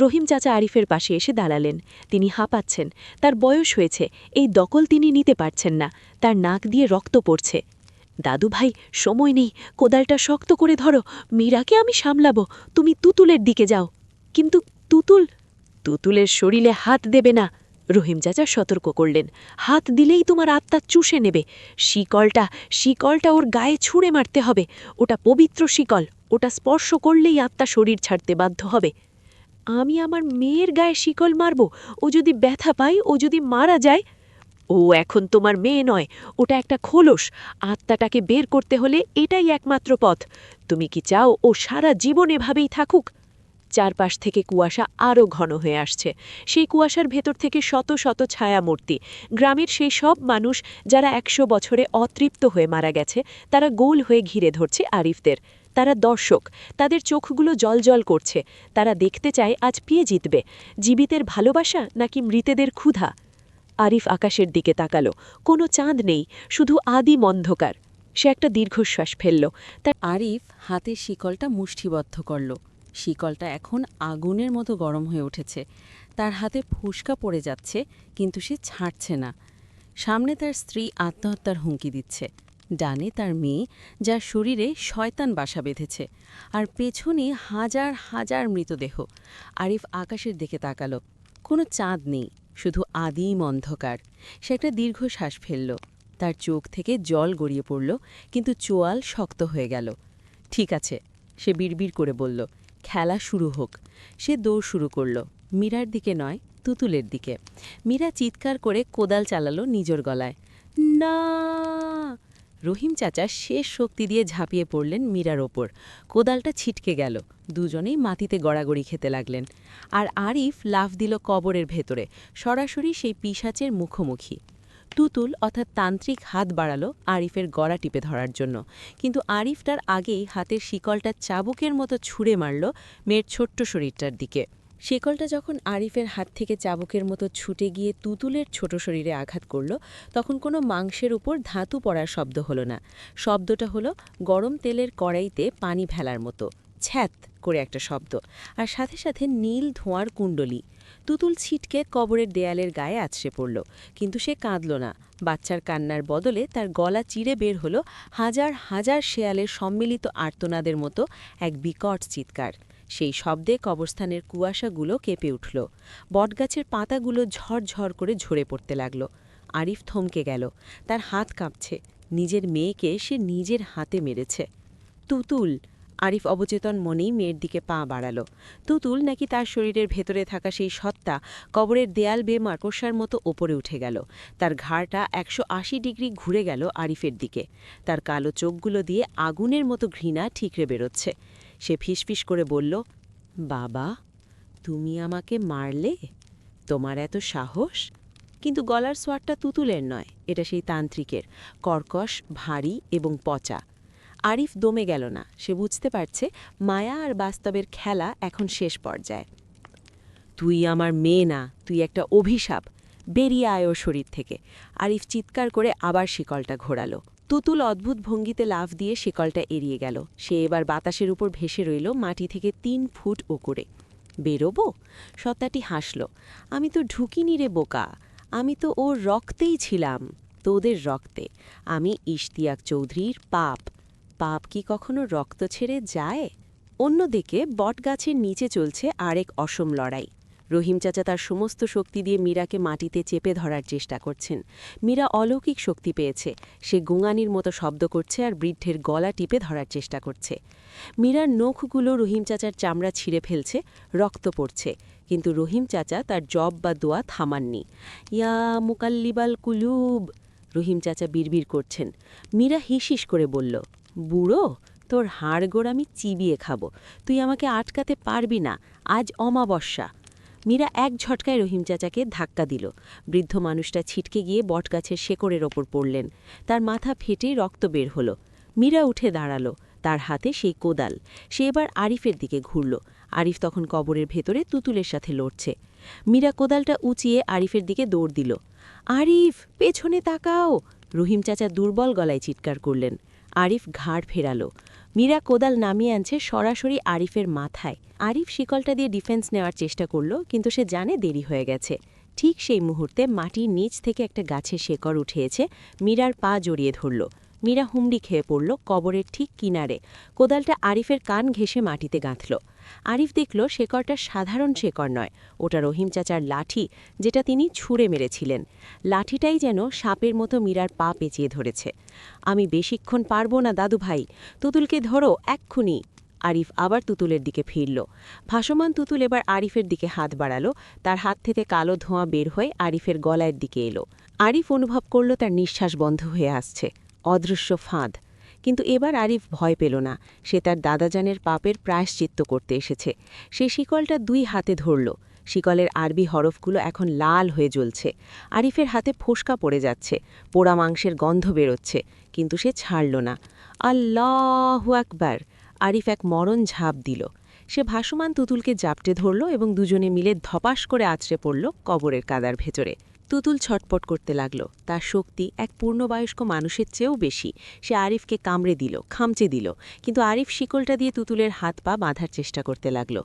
রহিম চাচা আরিফের পাশে এসে দাঁড়ালেন। তিনি হাঁপাচ্ছেন। তার বয়স হয়েছে, এই দখল তিনি নিতে পারছেন না। তার নাক দিয়ে রক্ত পড়ছে। দাদু ভাই, সময় নেই, কোদালটা শক্ত করে ধরো। মীরাকে আমি সামলাবো, তুমি তুতুলের দিকে যাও। কিন্তু তুতুলের শরীরে হাত দেবে না, রহিম চাচা সতর্ক করলেন। হাত দিলেই তোমার আত্মা চুষে নেবে। শিকলটা ওর গায়ে ছুঁড়ে মারতে হবে। ওটা পবিত্র শিকল, ওটা স্পর্শ করলেই আত্মা শরীর ছাড়তে বাধ্য হবে। আমি আমার মেয়ের গায়ে শিকল মারব? ও যদি ব্যথা পায়, ও যদি মারা যায়? ও এখন তোমার মেয়ে নয়, ওটা একটা খোলস। আত্মাটাকে বের করতে হলে এটাই একমাত্র পথ। তুমি কি চাও ও সারা জীবন এভাবেই থাকুক? চারপাশ থেকে কুয়াশা আরও ঘন হয়ে আসছে। সেই কুয়াশার ভেতর থেকে শত শত ছায়ামূর্তি। গ্রামের সেই সব মানুষ যারা 100 বছরে অতৃপ্ত হয়ে মারা গেছে, তারা গোল হয়ে ঘিরে ধরছে আরিফদের। তারা দর্শক, তাদের চোখগুলো জলজল করছে। তারা দেখতে চায় আজ পেয়ে জিতবে, জীবিতের ভালোবাসা নাকি মৃতেদের ক্ষুধা। আরিফ আকাশের দিকে তাকালো। কোনো চাঁদ নেই, শুধু আদিম অন্ধকার। সে একটা দীর্ঘশ্বাস ফেলল। তার আরিফ হাতে শিকলটা মুষ্টিবদ্ধ করল। শিকলটা এখন আগুনের মতো গরম হয়ে উঠেছে। তার হাতে ফুসকা পড়ে যাচ্ছে, কিন্তু সে ছাড়ছে না। সামনে তার স্ত্রী আত্মহত্যার হুমকি দিচ্ছে, ডানে তার মেয়ে, যার শরীরে শয়তান বাসা বেঁধেছে, আর পেছনে হাজার হাজার মৃতদেহ। আরিফ আকাশের দিকে তাকালো। কোনো চাঁদ নেই, শুধু আদিম অন্ধকার। সে একটা দীর্ঘশ্বাস ফেলল। তার চোখ থেকে জল গড়িয়ে পড়ল, কিন্তু চোয়াল শক্ত হয়ে গেল। ঠিক আছে, সে বিড়বিড় করে বলল, খেলা শুরু হোক। সে দৌড় শুরু করল, মীরার দিকে নয়, তুতুলের দিকে। মীরা চিৎকার করে কোদাল চালালো নিজের গলায়। না! রহিম চাচা শেষ শক্তি দিয়ে ঝাঁপিয়ে পড়লেন মীরার ওপর। কোদালটা ছিটকে গেল। দুজনেই মাটিতে গড়াগড়ি খেতে লাগলেন। আর আরিফ লাফ দিল কবরের ভেতরে, সরাসরি সেই পিশাচের মুখোমুখি। তুতুল অর্থাৎ তান্ত্রিক হাত বাড়ালো আরিফের গড়া টিপে ধরার জন্য, কিন্তু আরিফ তার আগেই হাতের শিকলটা চাবুকের মতো ছুঁড়ে মারল মেয়ের ছোট্ট শরীরটার দিকে। শিকলটা যখন আরিফের হাত থেকে চাবুকের মতো ছুটে গিয়ে তুতুলের ছোট শরীরে আঘাত করল, তখন কোনো মাংসের উপর ধাতু পড়ার শব্দ হলো না। শব্দটা হলো গরম তেলের কড়াইতে পানি ফেলার মতো, ছ্যাত করে একটা শব্দ, আর সাথে সাথে নীল ধোঁয়ার কুণ্ডলী। তুতুল ছিটকে কবরের দেয়ালের গায়ে আছড়ে পড়ল, কিন্তু সে কাঁদল না। বাচ্চার কান্নার বদলে তার গলা চিরে বের হলো হাজার হাজার শেয়ালের সম্মিলিত আর্তনাদের মতো এক বিকট চিৎকার। সেই শব্দে কবরস্থানের কুয়াশাগুলো কেঁপে উঠল। বটগাছের পাতাগুলো ঝরঝর করে ঝরে পড়তে লাগল। আরিফ থমকে গেল। তার হাত কাঁপছে। নিজের মেয়েকে সে নিজের হাতে মেরেছে। তুতুল! আরিফ অবচেতন মনেই মেয়ের দিকে পা বাড়াল। তুতুল নাকি তার শরীরের ভেতরে থাকা সেই সত্তা কবরের দেয়াল বেয়ে মাকড়সার মতো ওপরে উঠে গেল। তার ঘাড়টা 180 ডিগ্রি ঘুরে গেল আরিফের দিকে। তার কালো চোখগুলো দিয়ে আগুনের মতো ঘৃণা ঠিকরে বেরোচ্ছে। সে ফিসফিস করে বলল, বাবা। তুমি আমাকে মারলে? তোমার এত সাহস? কিন্তু গলার সোয়ারটা তুতুলের নয়, এটা সেই তান্ত্রিকের, কর্কশ, ভারী এবং পচা। আরিফ দমে গেল না, সে বুঝতে পারছে মায়া আর বাস্তবের খেলা এখন শেষ পর্যায়ে। তুই আমার মেয়ে না, তুই একটা অভিশাপ, বেরিয়ে আয় ওর শরীর থেকে। আরিফ চিৎকার করে আবার শিকলটা ঘোরালো। তুতুল অদ্ভুত ভঙ্গিতে লাফ দিয়ে শিকলটা এড়িয়ে গেল। সে এবার বাতাসের উপর ভেসে রইল মাটি থেকে ৩ ফুট ওপরে। বেরোবো? সত্তাটি হাসল। আমি তো ঢুকিনি রে বোকা, আমি তো ওর রক্তেই ছিলাম, তোদের রক্তে। আমি ইশতিয়াক চৌধুরীর পাপ। পাপ কি কখনো রক্ত ছেড়ে যায়? অন্যদিকে বটগাছের নিচে চলছে আরেক অসম লড়াই। রহিম চাচা তার সমস্ত শক্তি দিয়ে মীরাকে মাটিতে চেপে ধরার চেষ্টা করছেন। মীরা অলৌকিক শক্তি পেয়েছে, সে গুঙানির মতো শব্দ করছে আর বৃদ্ধের গলা টিপে ধরার চেষ্টা করছে। মীরার নখগুলো রহিম চাচার চামড়া ছিঁড়ে ফেলছে, রক্ত পড়ছে, কিন্তু রহিম চাচা তার জব বা দোয়া থামাননি। ইয়া মুকাল্লিবাল কুলুব, রহিম চাচা বিড়বিড় করছেন। মীরা হিসিস করে বলল, বুড়ো, তোর হাড়গোড় আমি চিবিয়ে খাবো, তুই আমাকে আটকাতে পারবি না, আজ অমাবস্যা। মীরা এক ঝটকায় রহিম চাচাকে ধাক্কা দিল। বৃদ্ধ মানুষটা ছিটকে গিয়ে বটগাছের শেকড়ের ওপর পড়লেন। তার মাথা ফেটে রক্ত বের হল। মীরা উঠে দাঁড়ালো, তার হাতে সেই কোদাল। সে এবার আরিফের দিকে ঘুরল। আরিফ তখন কবরের ভেতরে তুতুলের সাথে লড়ছে। মীরা কোদালটা উঁচিয়ে আরিফের দিকে দৌড় দিল। আরিফ, পেছনে তাকাও, রহিম চাচা দুর্বল গলায় চিৎকার করলেন। আরিফ ঘাড় ফেরালো। মীরা কোদাল নামিয়ে আনছে সরাসরি আরিফের মাথায়। আরিফ শিকলটা দিয়ে ডিফেন্স নেওয়ার চেষ্টা করল, কিন্তু সে জানে দেরি হয়ে গেছে। ঠিক সেই মুহূর্তে মাটির নিচ থেকে একটা গাছের শেকড় উঠেছে, মীরার পা জড়িয়ে ধরল। মীরা হুমড়ি খেয়ে পড়ল কবরের ঠিক কিনারে। কোদালটা আরিফের কান ঘেঁষে মাটিতে গাঁথল। আরিফ দেখল শেকড়টা সাধারণ শেকড় নয়, ওটা রহিম চাচার লাঠি, যেটা তিনি ছুঁড়ে মেরেছিলেন। লাঠিটাই যেন সাপের মতো মীরার পা পেঁচিয়ে ধরেছে। আমি বেশিক্ষণ পারব না দাদু ভাই, তুতুলকে ধরো এক্ষুনি। আরিফ আবার তুতুলের দিকে ফিরল। ভাসমান তুতুল এবার আরিফের দিকে হাত বাড়ালো, তার হাত থেকে কালো ধোঁয়া বের হয়ে আরিফের গলার দিকে এলো। আরিফ অনুভব করল তার নিঃশ্বাস বন্ধ হয়ে আসছে, অদৃশ্য ফাঁদ। কিন্তু এবার আরিফ ভয় পেল না, সে তার দাদাজানের পাপের প্রায়শ্চিত্ত করতে এসেছে। সে শিকলটা 2 হাতে ধরল। শিকলের আরবি হরফগুলো এখন লাল হয়ে জ্বলছে। আরিফের হাতে ফোসকা পড়ে যাচ্ছে, পোড়া মাংসের গন্ধ বেরোচ্ছে, কিন্তু সে ছাড়ল না। আল্লাহু আকবার! আরিফ এক মরণ ঝাঁপ দিল। সে ভাসমান তুতুলকে জাপটে ধরল এবং দুজনে মিলে ধপাস করে আছড়ে পড়ল কবরের কাদার ভেতরে। তুতুল ছটপট করতে লাগল, তার শক্তি এক পূর্ণবয়স্ক মানুষের চেয়েও বেশি। সে আরিফকে কামড়ে দিল, খামচে দিল, কিন্তু আরিফ শিকলটা দিয়ে তুতুলের হাত পা বাঁধার চেষ্টা করতে লাগল।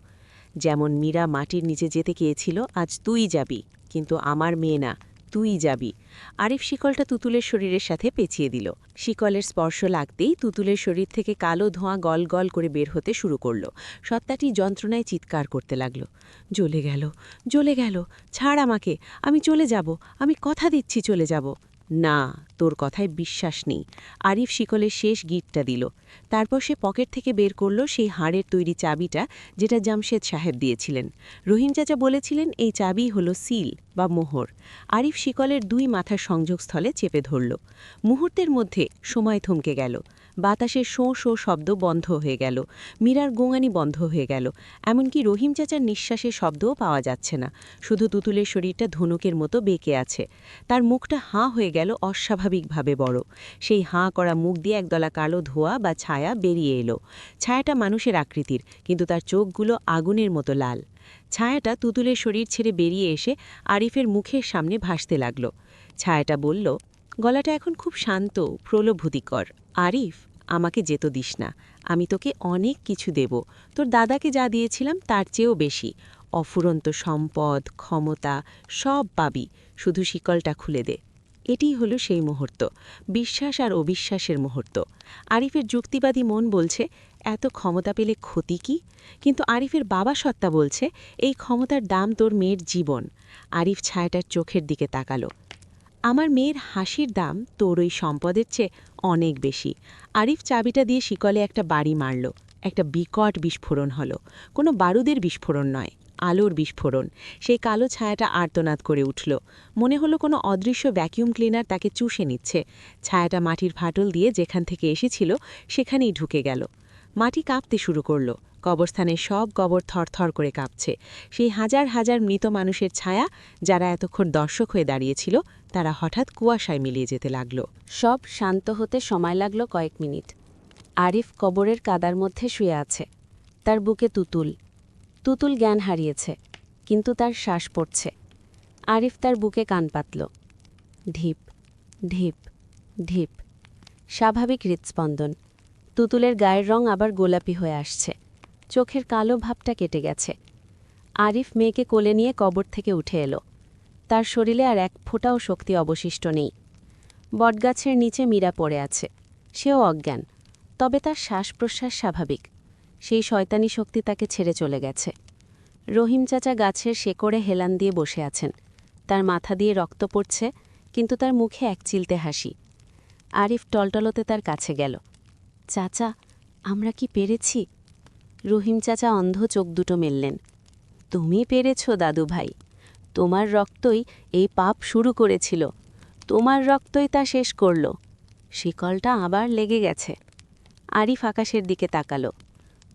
যেমন মীরা মাটির নিচে যেতে গিয়েছিল, আজ তুই যাবি, কিন্তু আমার মেয়ে না, তুই যাবি। আরিফ শিকলটা তুতুলের শরীরের সাথে পেঁচিয়ে দিল। শিকলের স্পর্শ লাগতেই তুতুলের শরীর থেকে কালো ধোঁয়া গল গল করে বের হতে শুরু করল। সত্তাটি যন্ত্রণায় চিৎকার করতে লাগল, জ্বলে গেল, জ্বলে গেল, ছাড় আমাকে, আমি চলে যাব, আমি কথা দিচ্ছি চলে যাব। না, তোর কথায় বিশ্বাস নেই। আরিফ শিকলের শেষ গিঁটটা দিল। তারপর সে পকেট থেকে বের করল সেই হাড়ের তৈরি চাবিটা, যেটা জামশেদ সাহেব দিয়েছিলেন। রহিম চাচা বলেছিলেন এই চাবি হলো সিল বা মোহর। আরিফ শিকলের 2 মাথার সংযোগস্থলে চেপে ধরল। মুহূর্তের মধ্যে সময় থমকে গেল। বাতাসের শোঁ শোঁ শব্দ বন্ধ হয়ে গেল, মীরার গোঙানি বন্ধ হয়ে গেল, এমনকি রহিম চাচার নিঃশ্বাসের শব্দও পাওয়া যাচ্ছে না। শুধু তুতুলের শরীরটা ধনুকের মতো বেঁকে আছে। তার মুখটা হাঁ হয়ে গেল অস্বাভাবিকভাবে বড়। সেই হাঁ করা মুখ দিয়ে একদলা কালো ধোঁয়া বা ছায়া বেরিয়ে এলো। ছায়াটা মানুষের আকৃতির, কিন্তু তার চোখগুলো আগুনের মতো লাল। ছায়াটা তুতুলের শরীর ছেড়ে বেরিয়ে এসে আরিফের মুখের সামনে ভাসতে লাগল। ছায়াটা বলল, গলাটা এখন খুব শান্ত, প্রলোভূতিকর। আরিফ, আমাকে যেতে দিস না, আমি তোকে অনেক কিছু দেব, তোর দাদাকে যা দিয়েছিলাম তার চেয়েও বেশি। অফুরন্ত সম্পদ, ক্ষমতা, সব পাবি, শুধু শিকলটা খুলে দে। এটিই হলো সেই মুহূর্ত, বিশ্বাস আর অবিশ্বাসের মুহূর্ত। আরিফের যুক্তিবাদী মন বলছে, এত ক্ষমতা পেলে ক্ষতি কি? কিন্তু আরিফের বাবা সত্তা বলছে, এই ক্ষমতার দাম তোর মেয়ের জীবন। আরিফ ছায়াটার চোখের দিকে তাকালো। আমার মেয়ের হাসির দাম তোর ওই সম্পদের চেয়ে অনেক বেশি। আরিফ চাবিটা দিয়ে শিকলে একটা বাড়ি মারল। একটা বিকট বিস্ফোরণ হলো। কোনো বারুদের বিস্ফোরণ নয়, আলোর বিস্ফোরণ। সেই কালো ছায়াটা আর্তনাদ করে উঠল। মনে হলো কোনো অদৃশ্য ভ্যাকিউম ক্লিনার তাকে চুষে নিচ্ছে। ছায়াটা মাটির ফাটল দিয়ে যেখান থেকে এসেছিল সেখানেই ঢুকে গেল। মাটি কাঁপতে শুরু করল। কবরস্থানের সব কবর থরথর করে কাঁপছে। সেই হাজার হাজার মৃত মানুষের ছায়া, যারা এতক্ষণ দর্শক হয়ে দাঁড়িয়েছিল, তারা হঠাৎ কুয়াশায় মিলিয়ে যেতে লাগল। সব শান্ত হতে সময় লাগল কয়েক মিনিট। আরিফ কবরের কাদার মধ্যে শুয়ে আছে। তার বুকে তুতুল। তুতুল জ্ঞান হারিয়েছে, কিন্তু তার শ্বাস পড়ছে। আরিফ তার বুকে কান পাতল। ঢিপ ঢিপ ঢিপ। স্বাভাবিক হৃৎস্পন্দন। তুতুলের গায়ের রং আবার গোলাপি হয়ে আসছে। চোখের কালো ভাবটা কেটে গেছে। আরিফ মেয়েকে কোলে নিয়ে কবর থেকে উঠে এলো। তার শরীরে আর এক ফোঁটাও শক্তি অবশিষ্ট নেই। বটগাছের নিচে মীরা পড়ে আছে। সেও অজ্ঞান, তবে তার শ্বাস প্রশ্বাস স্বাভাবিক। সেই শয়তানি শক্তি তাকে ছেড়ে চলে গেছে। রহিম চাচা গাছের শেকড়ে হেলান দিয়ে বসে আছেন। তার মাথা দিয়ে রক্ত পড়ছে, কিন্তু তার মুখে একচিলতে হাসি। আরিফ টলটলতে তার কাছে গেল। চাচা, আমরা কি পেরেছি? রহিম চাচা অন্ধ চোখ দুটো মেললেন। তুমি পেরেছ দাদু ভাই। তোমার রক্তই এই পাপ শুরু করেছিল। তোমার রক্তই তা শেষ করল। শিকলটা আবার লেগে গেছে। আরিফ আকাশের দিকে তাকালো।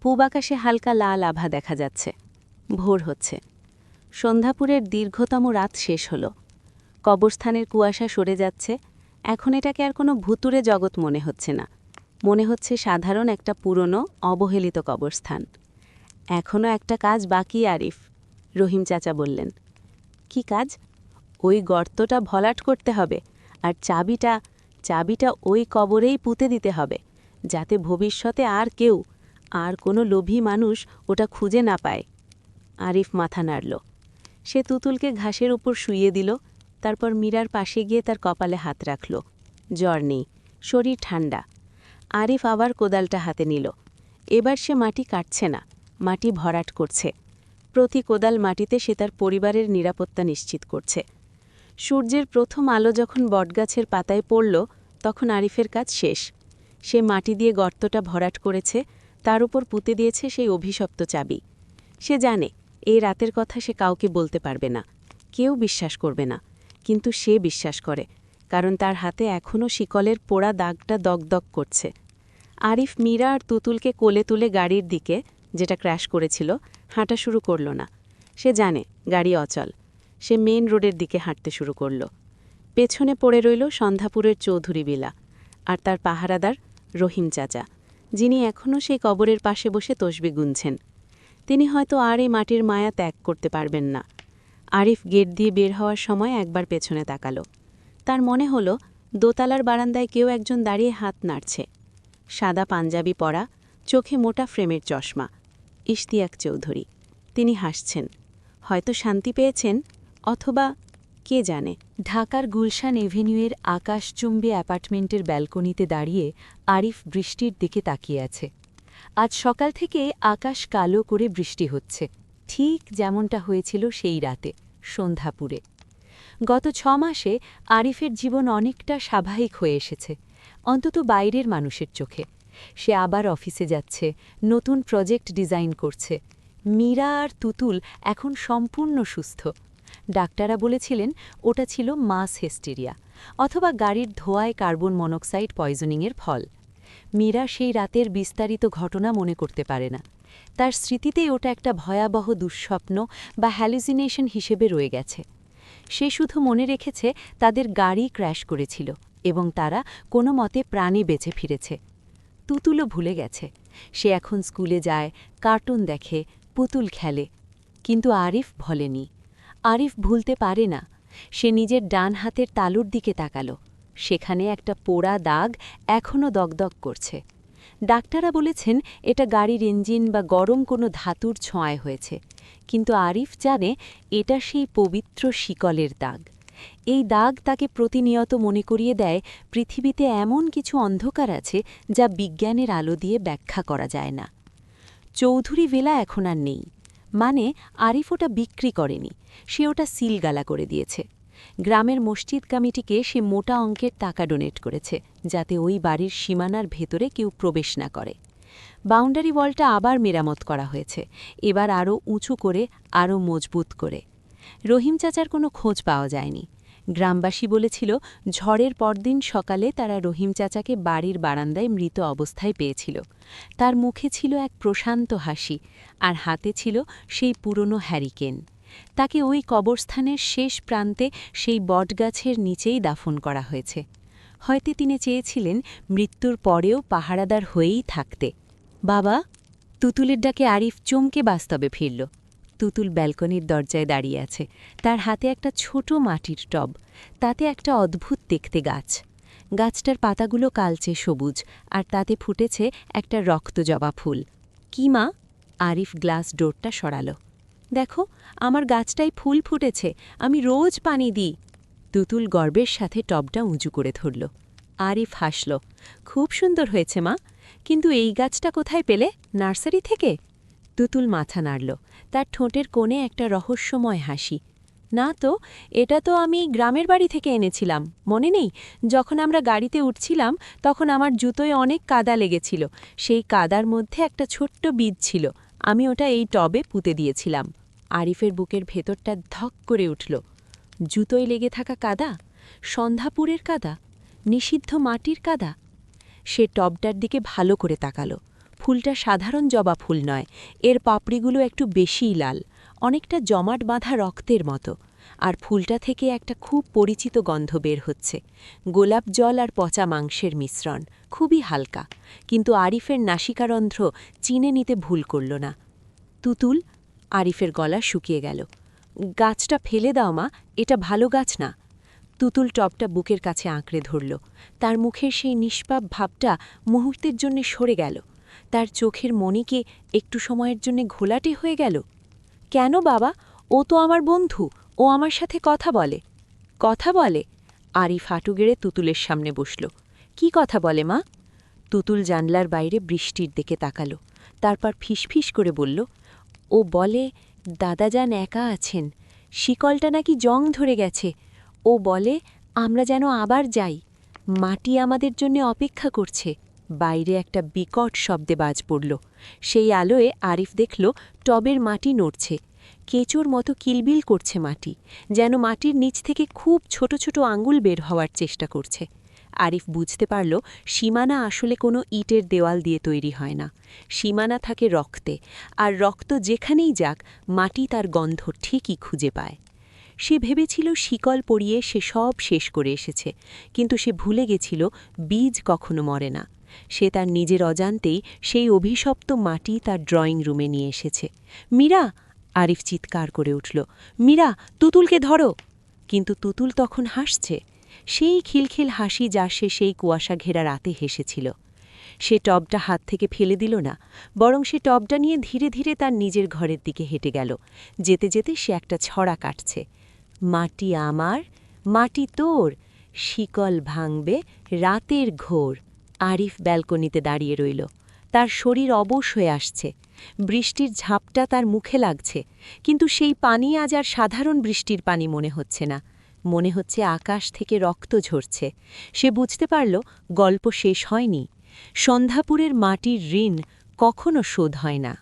পূব আকাশে হালকা লাল আভা দেখা যাচ্ছে। ভোর হচ্ছে। সন্ধ্যাপুরের দীর্ঘতম রাত শেষ হল। কবরস্থানের কুয়াশা সরে যাচ্ছে। এখন এটাকে আর কোনো ভুতুরে জগৎ মনে হচ্ছে না। মনে হচ্ছে সাধারণ একটা পুরনো অবহেলিত কবরস্থান। এখনও একটা কাজ বাকি আরিফ, রহিম চাচা বললেন। কি কাজ? ওই গর্তটা ভরাট করতে হবে, আর চাবিটা ওই কবরেই পুঁতে দিতে হবে, যাতে ভবিষ্যতে আর কোনো লোভী মানুষ ওটা খুঁজে না পায়। আরিফ মাথা নাড়ল। সে তুতুলকে ঘাসের উপর শুইয়ে দিল, তারপর মীরার পাশে গিয়ে তার কপালে হাত রাখল। জ্বর নেই, শরীর ঠান্ডা। আরিফ আবার কোদালটা হাতে নিল। এবার সে মাটি কাটছে না, মাটি ভরাট করছে। প্রতি কোদাল মাটিতে সে তার পরিবারের নিরাপত্তা নিশ্চিত করছে। সূর্যের প্রথম আলো যখন বটগাছের পাতায় পড়ল, তখন আরিফের কাজ শেষ। সে মাটি দিয়ে গর্তটা ভরাট করেছে, তার উপর পুঁতে দিয়েছে সেই অভিশপ্ত চাবি। সে জানে এই রাতের কথা সে কাউকে বলতে পারবে না, কেউ বিশ্বাস করবে না, কিন্তু সে বিশ্বাস করে, কারণ তার হাতে এখনও শিকলের পোড়া দাগটা দগদগ করছে। আরিফ মীরা আর তুতুলকে কোলে তুলে গাড়ির দিকে, যেটা ক্র্যাশ করেছিল, হাঁটা শুরু করল না। সে জানে গাড়ি অচল। সে মেন রোডের দিকে হাঁটতে শুরু করল। পেছনে পড়ে রইল সন্ধ্যাপুরের চৌধুরী বিলা আর তার পাহারাদার রহিম চাচা, যিনি এখনও সেই কবরের পাশে বসে তসবি গুনছেন। তিনি হয়তো আর এই মাটির মায়া ত্যাগ করতে পারবেন না। আরিফ গেট দিয়ে বের হওয়ার সময় একবার পেছনে তাকাল। তার মনে হল দোতলার বারান্দায় কেউ একজন দাঁড়িয়ে হাত নাড়ছে। সাদা পাঞ্জাবি পরা, চোখে মোটা ফ্রেমের চশমা। ইশতিয়াক চৌধুরী। তিনি হাসছেন। হয়তো শান্তি পেয়েছেন, অথবা কে জানে। ঢাকার গুলশান এভিনিউয়ের আকাশচুম্বী অ্যাপার্টমেন্টের ব্যালকনিতে দাঁড়িয়ে আরিফ বৃষ্টির দিকে তাকিয়ে আছে। আজ সকাল থেকে আকাশ কালো করে বৃষ্টি হচ্ছে, ঠিক যেমনটা হয়েছিল সেই রাতে সন্ধ্যাপুরে। গত 6 মাসে আরিফের জীবন অনেকটা স্বাভাবিক হয়ে এসেছে, অন্তত বাইরের মানুষের চোখে। সে আবার অফিসে যাচ্ছে, নতুন প্রজেক্ট ডিজাইন করছে। মীরা আর তুতুল এখন সম্পূর্ণ সুস্থ। ডাক্তাররা বলেছিলেন ওটা ছিল মাস হিস্টেরিয়া, অথবা গাড়ির ধোঁয়ায় কার্বন মনোক্সাইড পয়জনিংয়ের ফল। মীরা সেই রাতের বিস্তারিত ঘটনা মনে করতে পারে না। তার স্মৃতিতেই ওটা একটা ভয়াবহ দুঃস্বপ্ন বা হ্যালুসিনেশন হিসেবে রয়ে গেছে। সে শুধু মনে রেখেছে তাদের গাড়ি ক্র্যাশ করেছিল এবং তারা কোনো মতে প্রাণে বেঁচে ফিরেছে। তুতুলও ভুলে গেছে। সে এখন স্কুলে যায়, কার্টুন দেখে, পুতুল খেলে। কিন্তু আরিফ ভোলেনি। আরিফ ভুলতে পারে না। সে নিজের ডান হাতের তালুর দিকে তাকাল। সেখানে একটা পোড়া দাগ এখনও দগদগ করছে। ডাক্তাররা বলেছেন এটা গাড়ির ইঞ্জিন বা গরম কোনো ধাতুর ছোঁয়ায় হয়েছে, কিন্তু আরিফ জানে এটা সেই পবিত্র শিকলের দাগ। এই দাগ তাকে প্রতিনিয়ত মনে করিয়ে দেয় পৃথিবীতে এমন কিছু অন্ধকার আছে যা বিজ্ঞানের আলো দিয়ে ব্যাখ্যা করা যায় না। চৌধুরী ভিলা এখন আর নেই, মানে আরিফ ওটা বিক্রি করেনি, সে ওটা সিলগালা করে দিয়েছে। গ্রামের মসজিদ কমিটিকে সে মোটা অঙ্কের টাকা ডোনেট করেছে, যাতে ওই বাড়ির সীমানার ভেতরে কেউ প্রবেশ না করে। বাউন্ডারি ওয়ালটা আবার মেরামত করা হয়েছে, এবার আরও উঁচু করে, আরও মজবুত করে। রহিম চাচার কোনো খোঁজ পাওয়া যায়নি। গ্রামবাসী বলেছিল ঝড়ের পরদিন সকালে তারা রহিম চাচাকে বাড়ির বারান্দায় মৃত অবস্থায় পেয়েছিল। তার মুখে ছিল এক প্রশান্ত হাসি, আর হাতে ছিল সেই পুরনো হ্যারিকেন। তাকে ওই কবরস্থানের শেষ প্রান্তে সেই বটগাছের নিচেই দাফন করা হয়েছে। হয়তো তিনি চেয়েছিলেন মৃত্যুর পরেও পাহারাদার হয়েই থাকতে। বাবা, তুতুলের ডাকে আরিফ চমকে বাস্তবে ফিরল। তুতুল ব্যালকনির দরজায় দাঁড়িয়ে আছে, তার হাতে একটা ছোট মাটির টব, তাতে একটা অদ্ভুত দেখতে গাছ। গাছটার পাতাগুলো কালচে সবুজ, আর তাতে ফুটেছে একটা রক্তজবা ফুল। কি মা? আরিফ গ্লাস ডোরটা সরালো। দেখো, আমার গাছটায় ফুল ফুটেছে, আমি রোজ পানি দিই। তুতুল গর্বের সাথে টবটা উঁচু করে ধরল। আরিফ হাসল। খুব সুন্দর হয়েছে মা, কিন্তু এই গাছটা কোথায় পেলে? নার্সারি থেকে? তুতুল মাথা নাড়ল, তার ঠোঁটের কোণে একটা রহস্যময় হাসি। না তো, এটা তো আমি গ্রামের বাড়ি থেকে এনেছিলাম, মনে নেই? যখন আমরা গাড়িতে উঠছিলাম তখন আমার জুতোয় অনেক কাদা লেগেছিল, সেই কাদার মধ্যে একটা ছোট্ট বীজ ছিল, আমি ওটা এই টবে পুঁতে দিয়েছিলাম। আরিফের বুকের ভেতরটা ধক করে উঠল। জুতোয় লেগে থাকা কাদা, সন্ধ্যাপুরের কাদা, নিষিদ্ধ মাটির কাদা। সে টবটার দিকে ভালো করে তাকালো। ফুলটা সাধারণ জবা ফুল নয়, এর পাপড়িগুলো একটু বেশিই লাল, অনেকটা জমাট বাঁধা রক্তের মতো, আর ফুলটা থেকে একটা খুব পরিচিত গন্ধ বের হচ্ছে, গোলাপ জল আর পচা মাংসের মিশ্রণ, খুবই হালকা, কিন্তু আরিফের নাসিকারন্ধ্র চিনে নিতে ভুল করল না। তুতুল, আরিফের গলা শুকিয়ে গেল। গাছটা ফেলে দাও মা, এটা ভালো গাছ না। তুতুল টবটা বুকের কাছে আঁকড়ে ধরল। তার মুখের সেই নিষ্পাপ ভাবটা মুহূর্তের জন্য সরে গেল। তার চোখের মণিকে একটু সময়ের জন্য ঘোলাটে হয়ে গেল। কেন বাবা? ও তো আমার বন্ধু, ও আমার সাথে কথা বলে। কথা বলে? আরিফ হাঁটু গেড়ে তুতুলের সামনে বসল। কি কথা বলে মা? তুতুল জানলার বাইরে বৃষ্টির দিকে তাকালো, তারপর ফিসফিস করে বলল, ও বলে দাদাজান একা আছেন, শিকলটা নাকি জং ধরে গেছে। ও বলে আমরা যেন আবার যাই, মাটি আমাদের জন্য অপেক্ষা করছে। বাইরে একটা বিকট শব্দে বাজ পড়ল। সেই আলোয় আরিফ দেখল টবের মাটি নড়ছে, কেঁচোর মতো কিলবিল করছে মাটি, যেন মাটির নিচ থেকে খুব ছোট ছোট আঙুল বের হওয়ার চেষ্টা করছে। আরিফ বুঝতে পারল সীমানা আসলে কোনো ইটের দেওয়াল দিয়ে তৈরি হয় না, সীমানা থাকে রক্তে, আর রক্ত যেখানেই যাক মাটি তার গন্ধ ঠিকই খুঁজে পায়। সে ভেবেছিল শিকল পরিয়ে সে সব শেষ করে এসেছে, কিন্তু সে ভুলে গেছিল বীজ কখনো মরে না। সে তার নিজের অজান্তেই সেই অভিশপ্ত মাটি তার ড্রয়িং রুমে নিয়ে এসেছে। মীরা! আরিফ চিৎকার করে উঠল, মীরা, তুতুলকে ধরো! কিন্তু তুতুল তখন হাসছে, সেই খিলখিল হাসি যা সে সেই কুয়াশা ঘেরা রাতে হেসেছিল। সে টবটা হাত থেকে ফেলে দিল না, বরং সে টবটা নিয়ে ধীরে ধীরে তার নিজের ঘরের দিকে হেঁটে গেল। যেতে যেতে সে একটা ছড়া কাটছে, মাটি আমার, মাটি তোর, শিকল ভাঙবে রাতের ঘোর। আরিফ ব্যালকনিতে দাঁড়িয়ে রইল, তার শরীর অবশ হয়ে আসছে। বৃষ্টির ঝাপটা তার মুখে লাগছে, কিন্তু সেই পানি আজ আর সাধারণ বৃষ্টির পানি মনে হচ্ছে না, মনে হচ্ছে আকাশ থেকে রক্ত ঝরছে। সে বুঝতে পারল গল্প শেষ হয়নি, সন্ধ্যাপুরের মাটির ঋণ কখনো শোধ হয় না।